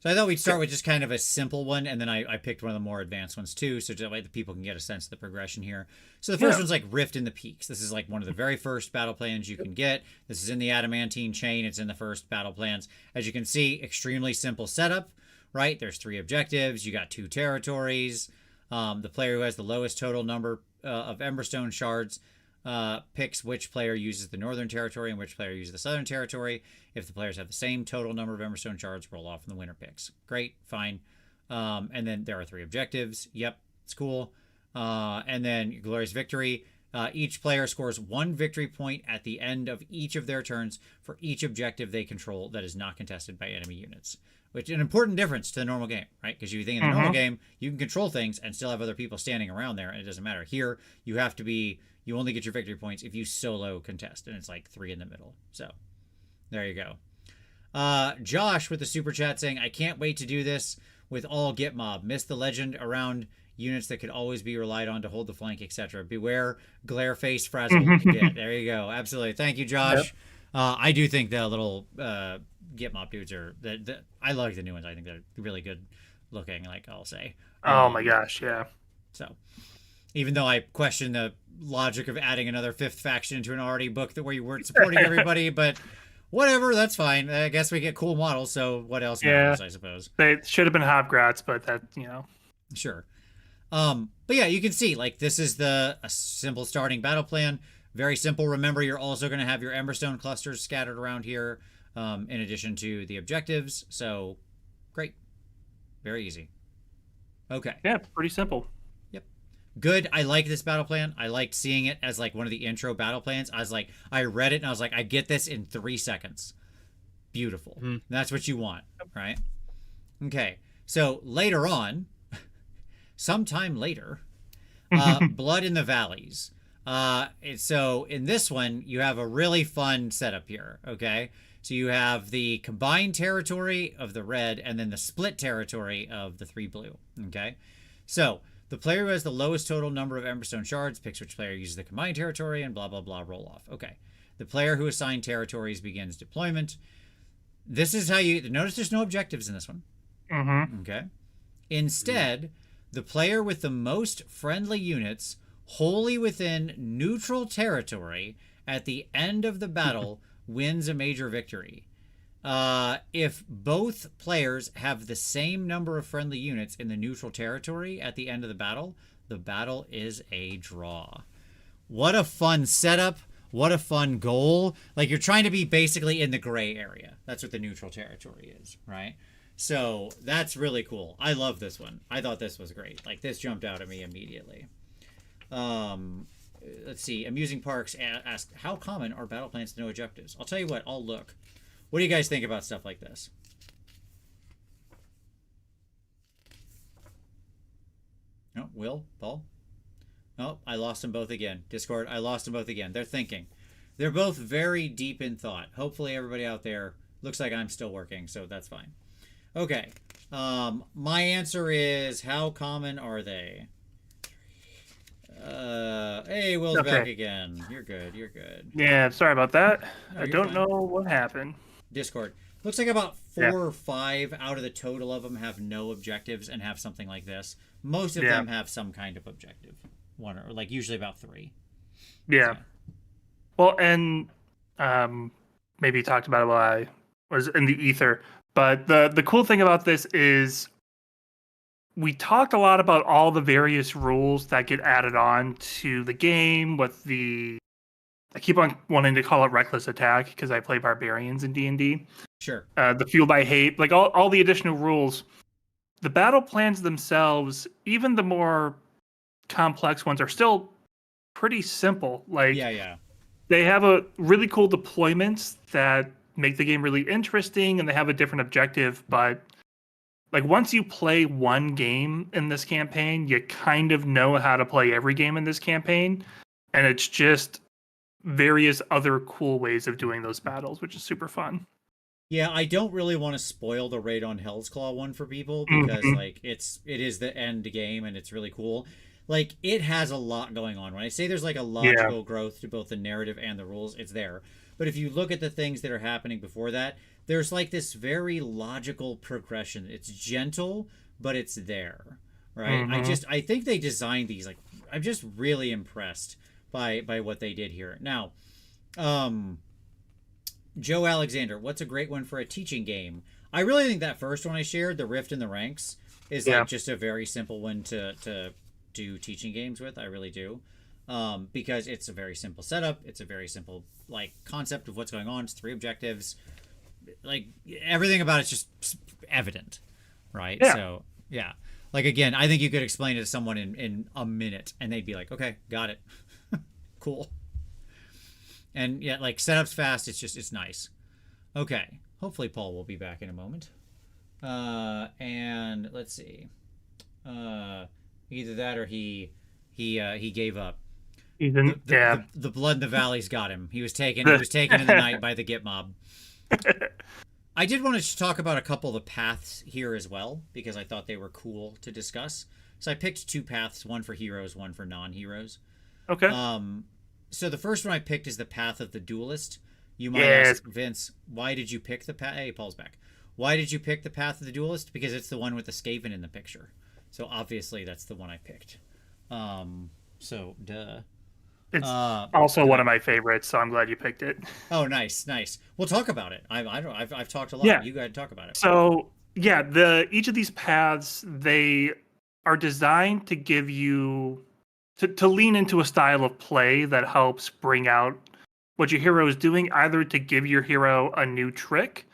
So I thought we'd start with just kind of a simple one, and then I picked one of the more advanced ones too, so that way the people can get a sense of the progression here. So the first one's like Rift in the Peaks. This is like one of the very first battle plans you can get. This is in the Adamantine chain. It's in the first battle plans. As you can see, extremely simple setup, right? There's 3 objectives. You got 2 territories. The player who has the lowest total number of Emberstone shards picks which player uses the Northern Territory and which player uses the Southern Territory. If the players have the same total number of Emberstone shards, roll off and the winner picks. Great, fine. And then there are 3 objectives. Yep, it's cool. And then Glorious Victory. Each player scores 1 victory point at the end of each of their turns for each objective they control that is not contested by enemy units. Which is an important difference to the normal game, right? Because you think in the normal game, you can control things and still have other people standing around there, and it doesn't matter. Here, you only get your victory points if you solo contest, and it's like 3 in the middle. So, there you go. Josh with the super chat saying, I can't wait to do this with all Git Mob. Miss the legend around units that could always be relied on to hold the flank, etc. Beware glare face frazzle. Git. There you go. Absolutely. Thank you, Josh. Yep. I do think the little Git Mob dudes are... I like the new ones. I think they're really good looking, I'll say. Oh my gosh, yeah. So, even though I question the logic of adding another 5th faction into an already book where you weren't supporting everybody, but whatever, that's fine. I guess we get cool models, so what else matters, I suppose. They should have been Hobgrats, but that, Sure. But yeah, you can see, this is a simple starting battle plan. Very simple. Remember, you're also going to have your Emberstone clusters scattered around here, in addition to the objectives. So, great. Very easy. Okay. Yeah, pretty simple. Yep. Good. I like this battle plan. I liked seeing it as one of the intro battle plans. I read it and I was like, I get this in 3 seconds. Beautiful. That's what you want, right? Okay. So later on, sometime later, Blood in the Valleys. So in this one, you have a really fun setup here. Okay. So you have the combined territory of the red and then the split territory of the 3 blue. Okay. So the player who has the lowest total number of Emberstone shards picks which player uses the combined territory and blah, blah, blah, roll off. Okay. The player who assigned territories begins deployment. This is how you notice there's no objectives in this one. Okay. Instead, the player with the most friendly units wholly within neutral territory at the end of the battle wins a major victory. If both players have the same number of friendly units in the neutral territory at the end of the battle is a draw. What a fun setup. What a fun goal. You're trying to be basically in the gray area. That's what the neutral territory is, right? So that's really cool. I love this one. I thought this was great. This jumped out at me immediately. Let's see. Amusing Parks asked, how common are battle plans to no objectives? I'll tell you what. I'll look. What do you guys think about stuff like this? Oh, Will? Paul? Oh, I lost them both again. Discord, I lost them both again. They're thinking. They're both very deep in thought. Hopefully everybody out there looks like I'm still working, so that's fine. Okay. My answer is, how common are they? Hey, Will's back again. You're good. You're good. Yeah, sorry about that. No, I don't know what happened. Discord. Looks like about 4 or 5 out of the total of them have no objectives and have something like this. Most of them have some kind of objective. One or usually about 3. Yeah. So. Well, and maybe talked about it while I was in the ether. But the cool thing about this is we talked a lot about all the various rules that get added on to the game with I keep on wanting to call it reckless attack because I play barbarians in D&D. Sure. The fuel by hate, all the additional rules. The battle plans themselves, even the more complex ones are still pretty simple. Like, Yeah. they have a really cool deployments that make the game really interesting, and they have a different objective. But like, once you play one game in this campaign, you kind of know how to play every game in this campaign, and it's just various other cool ways of doing those battles, which is super fun. Yeah, I don't really want to spoil the Raid on Hell's Claw one for people because like it is the end game and it's really cool. Like it has a lot going on. When I say there's like a logical growth to both the narrative and the rules, it's there. But if you look at the things that are happening before that, there's like this very logical progression. It's gentle, but it's there. Right? I think they designed these like I'm just really impressed by what they did here. Now, Joe Alexander, what's a great one for a teaching game? I really think that first one I shared, the Rift in the Ranks, is like just a very simple one to do teaching games with. I really do. Because it's a very simple setup. It's a very simple like concept of what's going on. It's 3 objectives. Like everything about it's just evident, right? Yeah. So yeah. Like again, I think you could explain it to someone in a minute and they'd be like, okay, got it. Cool. And yeah, like setup's fast. It's nice. Okay. Hopefully Paul will be back in a moment. And let's see. Either that or he gave up. Even The blood in the valley's got him. He was taken in the night by the Git mob. I did want to talk about a couple of the paths here as well because I thought they were cool to discuss. So I picked 2 paths, one for heroes, one for non-heroes. Okay. So the first one I picked is the path of the duelist. You might ask, Vince, why did you pick the path? Hey, Paul's back. Why did you pick the path of the duelist? Because it's the one with the Skaven in the picture. So obviously that's the one I picked. So duh. It's also one of my favorites, so I'm glad you picked it. Oh, nice. We'll talk about it. I've talked a lot. Yeah. You got to talk about it. So yeah, each of these paths, they are designed to give you to lean into a style of play that helps bring out what your hero is doing, either to give your hero a new trick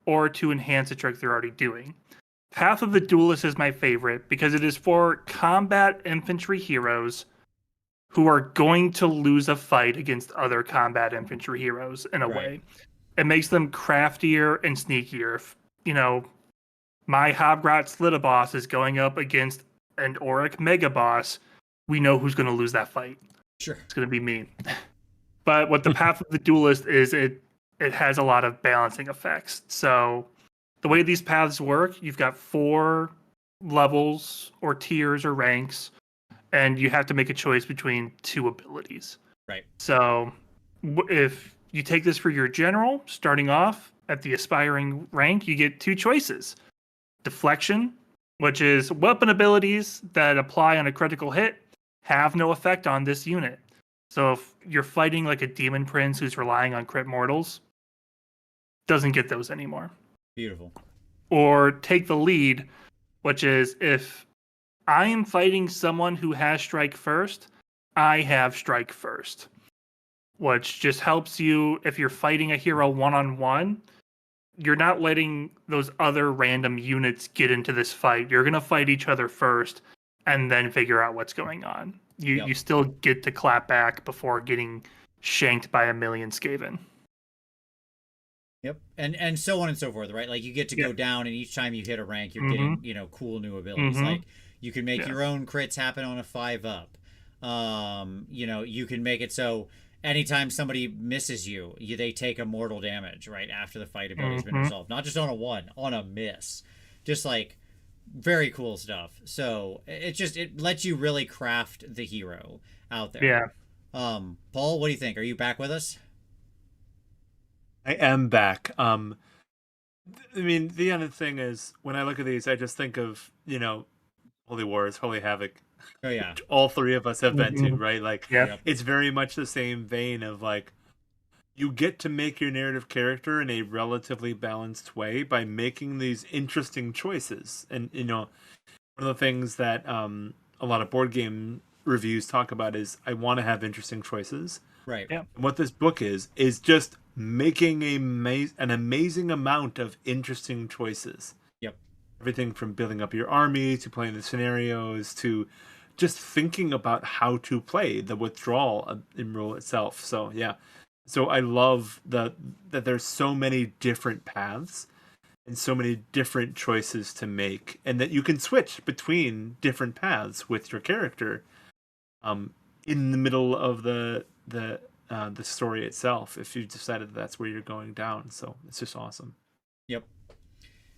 or to enhance a trick they're already doing. Path of the Duelist is my favorite because it is for combat infantry heroes who are going to lose a fight against other combat infantry heroes in a way. It makes them craftier and sneakier. If, my Hobgrot Slitaboss is going up against an Auric Mega Boss, we know who's going to lose that fight. Sure. It's going to be me. But what the Path of the Duelist is, it has a lot of balancing effects. So the way these paths work, you've got 4 levels or tiers or ranks, and you have to make a choice between 2 abilities. Right. So if you take this for your general, starting off at the aspiring rank, you get 2 choices. Deflection, which is weapon abilities that apply on a critical hit, have no effect on this unit. So if you're fighting like a demon prince who's relying on crit mortals, doesn't get those anymore. Beautiful. Or take the lead, which is if I am fighting someone who has strike first, I have strike first. Which just helps you if you're fighting a hero one-on-one, you're not letting those other random units get into this fight. You're going to fight each other first and then figure out what's going on. You still get to clap back before getting shanked by a million Skaven. Yep. And so on and so forth, right? Like you get to go down and each time you hit a rank, you're getting, cool new abilities. Like you can make your own crits happen on a 5-up. You can make it so anytime somebody misses they take a mortal damage, right? After the fight ability's been resolved. Not just on a 1, on a miss. Just like very cool stuff. So it lets you really craft the hero out there. Yeah. Paul, what do you think? Are you back with us? I am back. The other thing is when I look at these, I just think of, Holy Wars, Holy Havoc. Oh yeah. All 3 of us have been to, right? Like it's very much the same vein of like you get to make your narrative character in a relatively balanced way by making these interesting choices. And one of the things that a lot of board game reviews talk about is I want to have interesting choices. Right. Yeah. And what this book is just making an amazing amount of interesting choices. Yep. Everything from building up your army to playing the scenarios to just thinking about how to play the withdrawal in mroe itself. So yeah, so I love that there's so many different paths and so many different choices to make, and that you can switch between different paths with your character in the middle of the story itself if you decided that's where you're going down. So it's just awesome. Yep.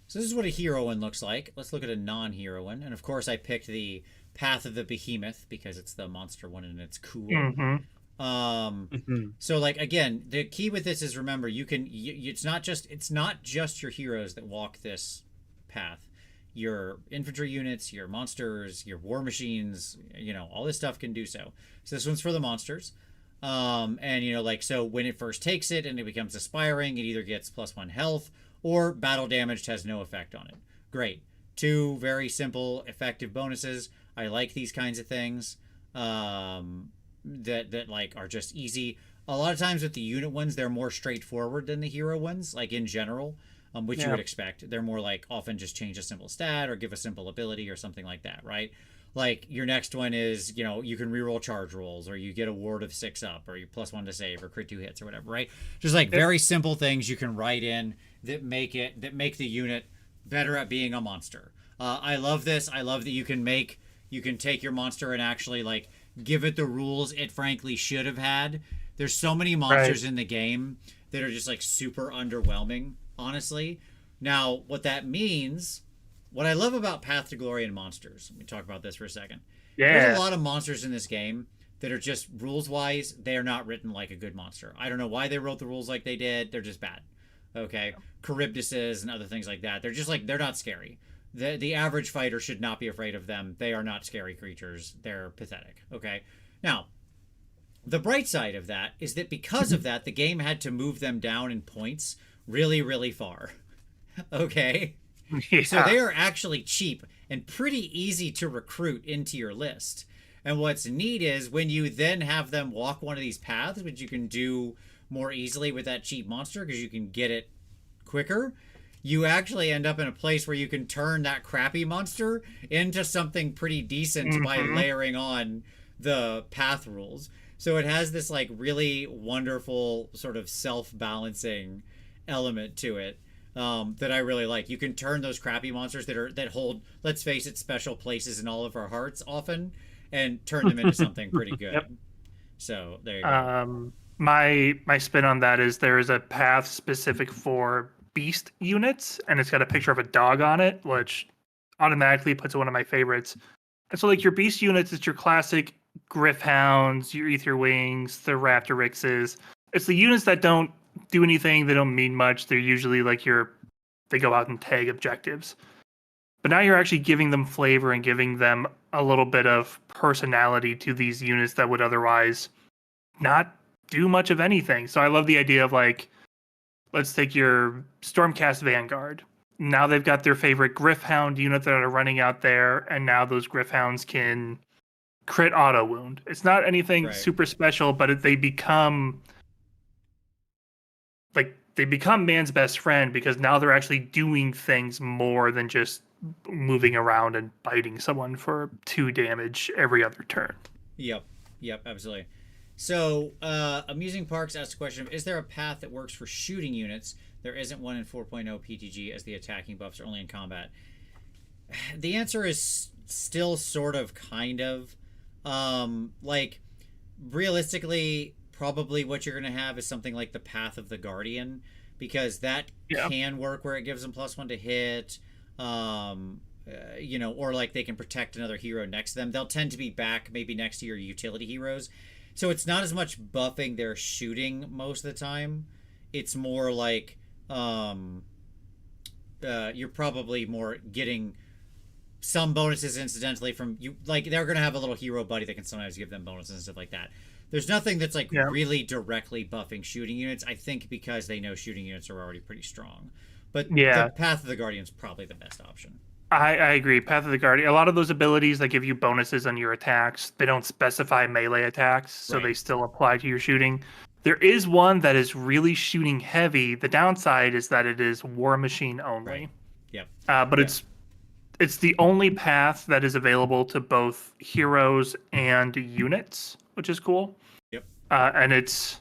So this is what a heroine looks like. Let's look at a non-heroine. And of course I picked the Path of the Behemoth because it's the monster one and it's cool. So like, again, the key with this is, remember, it's not just your heroes that walk this path. Your infantry units, your monsters, your war machines, all this stuff can do so. So this one's for the monsters. And like, so when it first takes it and it becomes aspiring, it either gets +1 health or battle damaged has no effect on it. Great. 2 very simple, effective bonuses. I like these kinds of things. That like are just easy. A lot of times with the unit ones, they're more straightforward than the hero ones, like in general, which you would expect. They're more like often just change a simple stat or give a simple ability or something like that, right? Like your next one is, you can reroll charge rolls, or you get a ward of 6 up, or you +1 to save, or crit 2 hits, or whatever, right? Just like very simple things you can write in that make the unit better at being a monster. I love this. I love that you can take your monster and actually like give it the rules it frankly should have had. There's so many monsters in the game that are just like super underwhelming, honestly. Now, what that means, what I love about Path to Glory and monsters, let me talk about this for a second. There's a lot of monsters in this game that are just, rules-wise, they are not written like a good monster. I don't know why they wrote the rules like they did. They're just bad. Okay? Charybdises and other things like that. They're just like, they're not scary. The average fighter should not be afraid of them. They are not scary creatures. They're pathetic. Okay? Now, the bright side of that is that because of that, the game had to move them down in points really, really far. Okay? Yeah. So they are actually cheap and pretty easy to recruit into your list. And what's neat is when you then have them walk one of these paths, which you can do more easily with that cheap monster because you can get it quicker, you actually end up in a place where you can turn that crappy monster into something pretty decent by layering on the path rules. So it has this like really wonderful sort of self-balancing element to it that I really like. You can turn those crappy monsters that hold, let's face it, special places in all of our hearts often, and turn them into something pretty good. Yep. So there you go. My spin on that is there is a path specific for beast units, and it's got a picture of a dog on it, which automatically puts it one of my favorites. And so like your beast units, it's your classic Griffhounds, your Ether Wings, the Raptorixes. It's the units that don't do anything, they don't mean much. They're usually like they go out and tag objectives. But now you're actually giving them flavor and giving them a little bit of personality to these units that would otherwise not do much of anything. So I love the idea of like, let's take your Stormcast Vanguard. Now they've got their favorite Griffhound unit that are running out there, and now those Griffhounds can crit auto wound. It's not anything super special, but they become man's best friend because now they're actually doing things more than just moving around and biting someone for 2 damage every other turn. Yep, absolutely. So, Amusing Parks asked a question of, is there a path that works for shooting units? There isn't one in 4.0 PTG as the attacking buffs are only in combat. The answer is still sort of, kind of. Like, realistically, probably what you're going to have is something like the Path of the Guardian, because that can work where it gives them +1 to hit, or like they can protect another hero next to them. They'll tend to be back maybe next to your utility heroes. So it's not as much buffing their shooting most of the time. It's more like you're probably more getting some bonuses incidentally from you. Like they're going to have a little hero buddy that can sometimes give them bonuses and stuff like that. There's nothing that's like really directly buffing shooting units, I think, because they know shooting units are already pretty strong. But the Path of the Guardian is probably the best option. I agree. Path of the Guardian. A lot of those abilities that give you bonuses on your attacks, they don't specify melee attacks, so they still apply to your shooting. There is one that is really shooting heavy. The downside is that it is War Machine only. Yep. But it's it's the only path that is available to both heroes and units, which is cool. Yep. And it's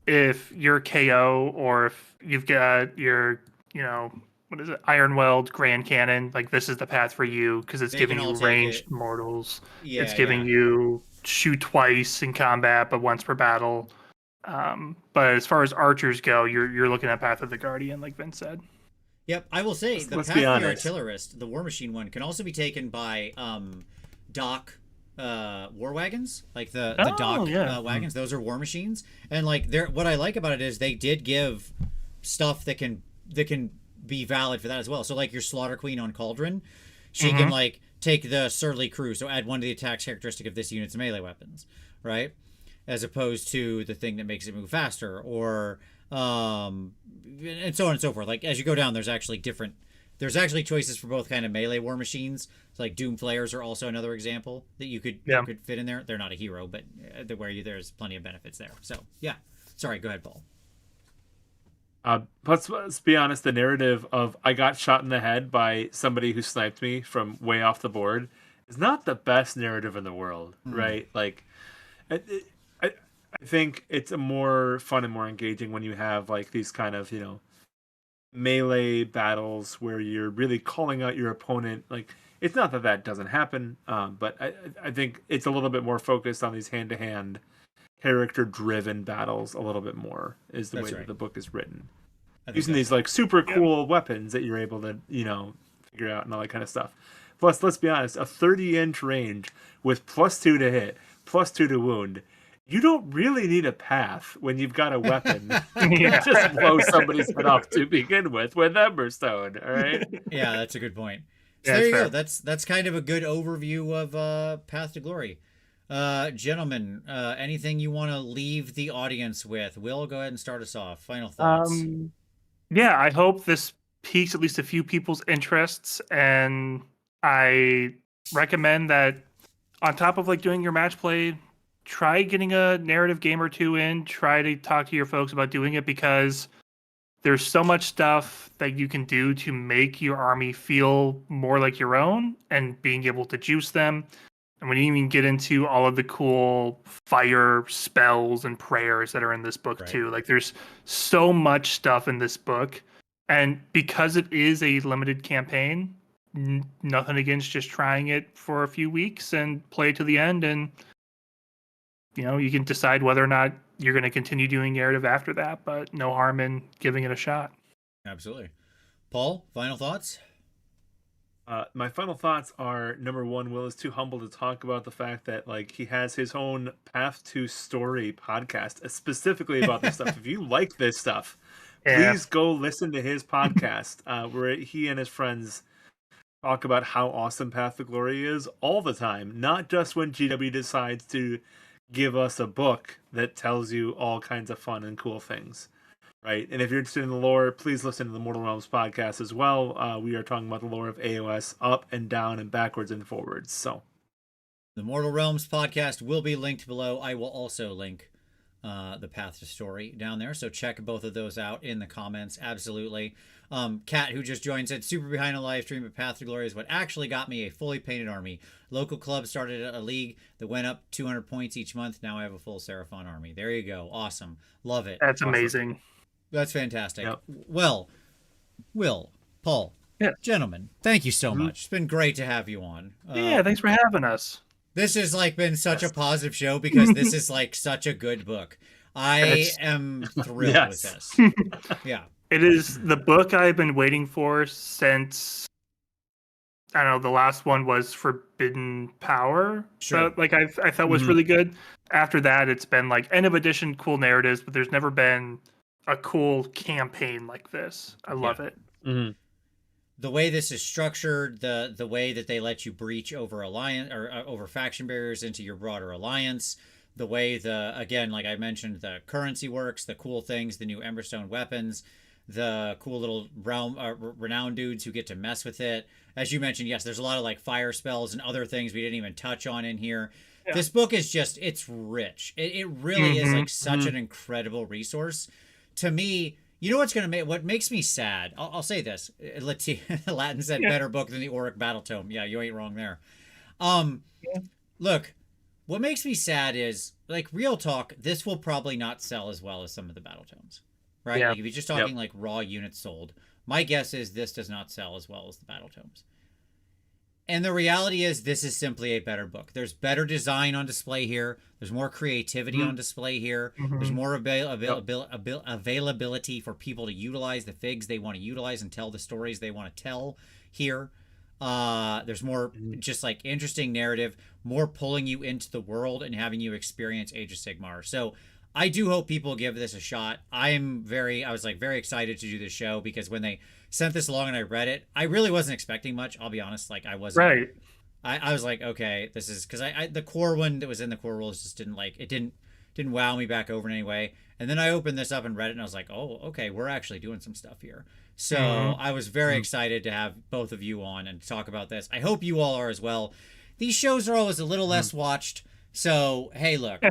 if you're KO or if you've got your, what is it, Ironweld Grand Cannon, like this is the path for you because it's They giving can you all take ranged it. mortals. It's Yeah, giving yeah. you shoot twice in combat, but once per battle. But as far as archers go, you're looking at Path of the Guardian, like Vince said. Yep, I will say the Let's Path be of the honest. Artillerist, the War Machine one, can also be taken by Doc war wagons, like the Doc wagons. Those are War Machines, and like they're what I like about it is they did give stuff that can be valid for that as well. So like your Slaughter Queen on Cauldron, she can like take the Surly Crew, so add one to the attack characteristic of this unit's melee weapons, right? As opposed to the thing that makes it move faster, or and so on and so forth. Like as you go down, there's actually choices for both kind of melee war machines. So like Doom Flayers are also another example that you could fit in there. They're not a hero, but there's plenty of benefits there. So yeah, sorry, go ahead, Paul. Let's be honest. The narrative of I got shot in the head by somebody who sniped me from way off the board is not the best narrative in the world, right? Like, I think it's a more fun and more engaging when you have like these kind of melee battles where you're really calling out your opponent. Like, it's not that doesn't happen, but I think it's a little bit more focused on these hand-to-hand character-driven battles a little bit more is the way that the book is written. Using these like super cool weapons that you're able to figure out and all that kind of stuff. Plus, let's be honest, a 30-inch range with +2 to hit, +2 to wound. You don't really need a path when you've got a weapon that just blows somebody's head off to begin with Emberstone, all right? Yeah, that's a good point. So there you go. That's kind of a good overview of Path to Glory. Gentlemen, anything you want to leave the audience with? Will, go ahead and start us off. Final thoughts. Yeah, I hope this piques at least a few people's interests, and I recommend that on top of like doing your match play, try getting a narrative game or two in. Try to talk to your folks about doing it because there's so much stuff that you can do to make your army feel more like your own and being able to juice them. And when you even get into all of the cool fire spells and prayers that are in this book too, like there's so much stuff in this book. And because it is a limited campaign, nothing against just trying it for a few weeks and play to the end, and you can decide whether or not you're going to continue doing narrative after that, but no harm in giving it a shot. Absolutely. Paul, final thoughts? My final thoughts are, number one, Will is too humble to talk about the fact that like he has his own Path to Story podcast specifically about this stuff. If you like this stuff, please go listen to his podcast where he and his friends talk about how awesome Path to Glory is all the time, not just when GW decides to give us a book that tells you all kinds of fun and cool things, right? And if you're interested in the lore, please listen to the Mortal Realms podcast as well. We are talking about the lore of AOS up and down and backwards and forwards. So the Mortal Realms podcast will be linked below. I will also link the Path to Story down there, so check both of those out in the comments. Absolutely. Kat, who just joined, said super behind a live stream, but Path to Glory is what actually got me a fully painted army. Local club started a league that went up 200 points each month. Now I have a full Seraphon army. There you go. Awesome. Love it. That's amazing. That's fantastic. Yep. Well, Will, Paul, gentlemen, thank you so much. It's been great to have you on. Thanks for having us. This has like been such a positive show because this is like such a good book. I am thrilled with this. Yeah. It is the book I've been waiting for since, I don't know, the last one was Forbidden Power. Sure. But like I thought was really good. After that, it's been like end of edition cool narratives, but there's never been a cool campaign like this. I love it. Mm-hmm. The way this is structured, the way that they let you breach over alliance or over faction barriers into your broader alliance, the way again, like I mentioned, the currency works, the cool things, the new Emberstone weapons, the cool little renowned dudes who get to mess with it. As you mentioned, yes, there's a lot of like fire spells and other things we didn't even touch on in here. Yeah. This book is it's rich. It really is like such an incredible resource. To me, You know what's gonna make what makes me sad? I'll say this. Latin said Yeah. better book than the Auric Battle Tome. Yeah, you ain't wrong there. Um, Yeah. Look, what makes me sad is like real talk. This will probably not sell as well as some of the battle tomes, right? Yeah. Like if you're just talking like raw units sold, my guess is this does not sell as well as the battle tomes. And the reality is, this is simply a better book. There's better design on display here. There's more creativity on display here. There's more availability for people to utilize the figs they want to utilize and tell the stories they want to tell here. There's more just like interesting narrative, more pulling you into the world and having you experience Age of Sigmar. So I do hope people give this a shot. I was like very excited to do this show because when they sent this along and I read it, I really wasn't expecting much. I'll be honest. Like I wasn't. Right. I was like, okay, this is because I the core one that was in the core rules just didn't wow me back over in any way. And then I opened this up and read it and I was like, oh, okay, we're actually doing some stuff here. So I was very excited to have both of you on and to talk about this. I hope you all are as well. These shows are always a little less watched. So hey, look,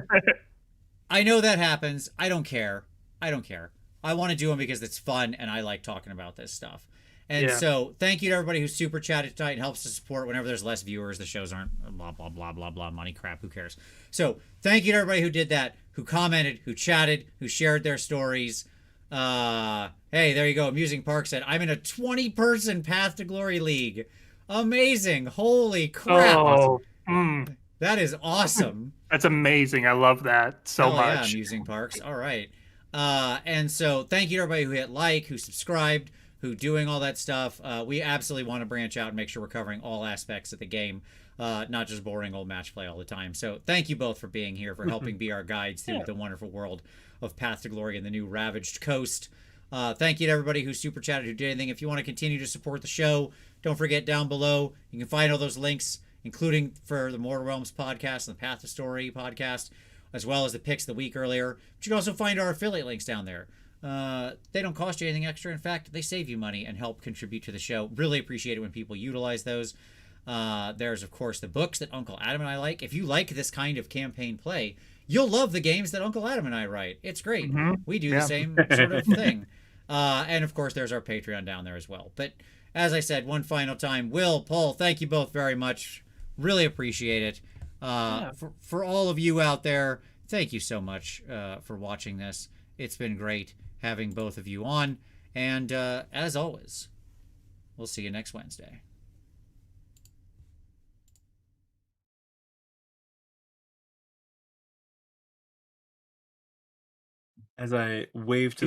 I know that happens. I don't care. I want to do them because it's fun and I like talking about this stuff. And so thank you to everybody who super chatted tonight and helps to support whenever there's less viewers. The shows aren't blah, blah, blah, blah, blah, money crap. Who cares? So thank you to everybody who did that, who commented, who chatted, who shared their stories. Hey, there you go. Amusing Park said, I'm in a 20-person Path to Glory League. Amazing. Holy crap. Oh, that is awesome. That's amazing. I love that so much. Yeah, Amusing Parks. All right. And so thank you to everybody who hit like, who subscribed, who doing all that stuff. We absolutely want to branch out and make sure we're covering all aspects of the game, not just boring old match play all the time. So thank you both for being here, for helping be our guides through the wonderful world of Path to Glory and the new Ravaged Coast. Thank you to everybody who super chatted, who did anything. If you want to continue to support the show, don't forget down below, you can find all those links, including for the Mortal Realms podcast and the Path to Story podcast, as well as the picks of the week earlier. But you can also find our affiliate links down there. They don't cost you anything extra. In fact, they save you money and help contribute to the show. Really appreciate it when people utilize those. There's, of course, the books that Uncle Adam and I like. If you like this kind of campaign play, you'll love the games that Uncle Adam and I write. It's great. We do the same sort of thing. And, of course, there's our Patreon down there as well. But, as I said, one final time, Will, Paul, thank you both very much. Really appreciate it. For all of you out there, thank you so much for watching this. It's been great having both of you on. And as always, we'll see you next Wednesday. As I wave to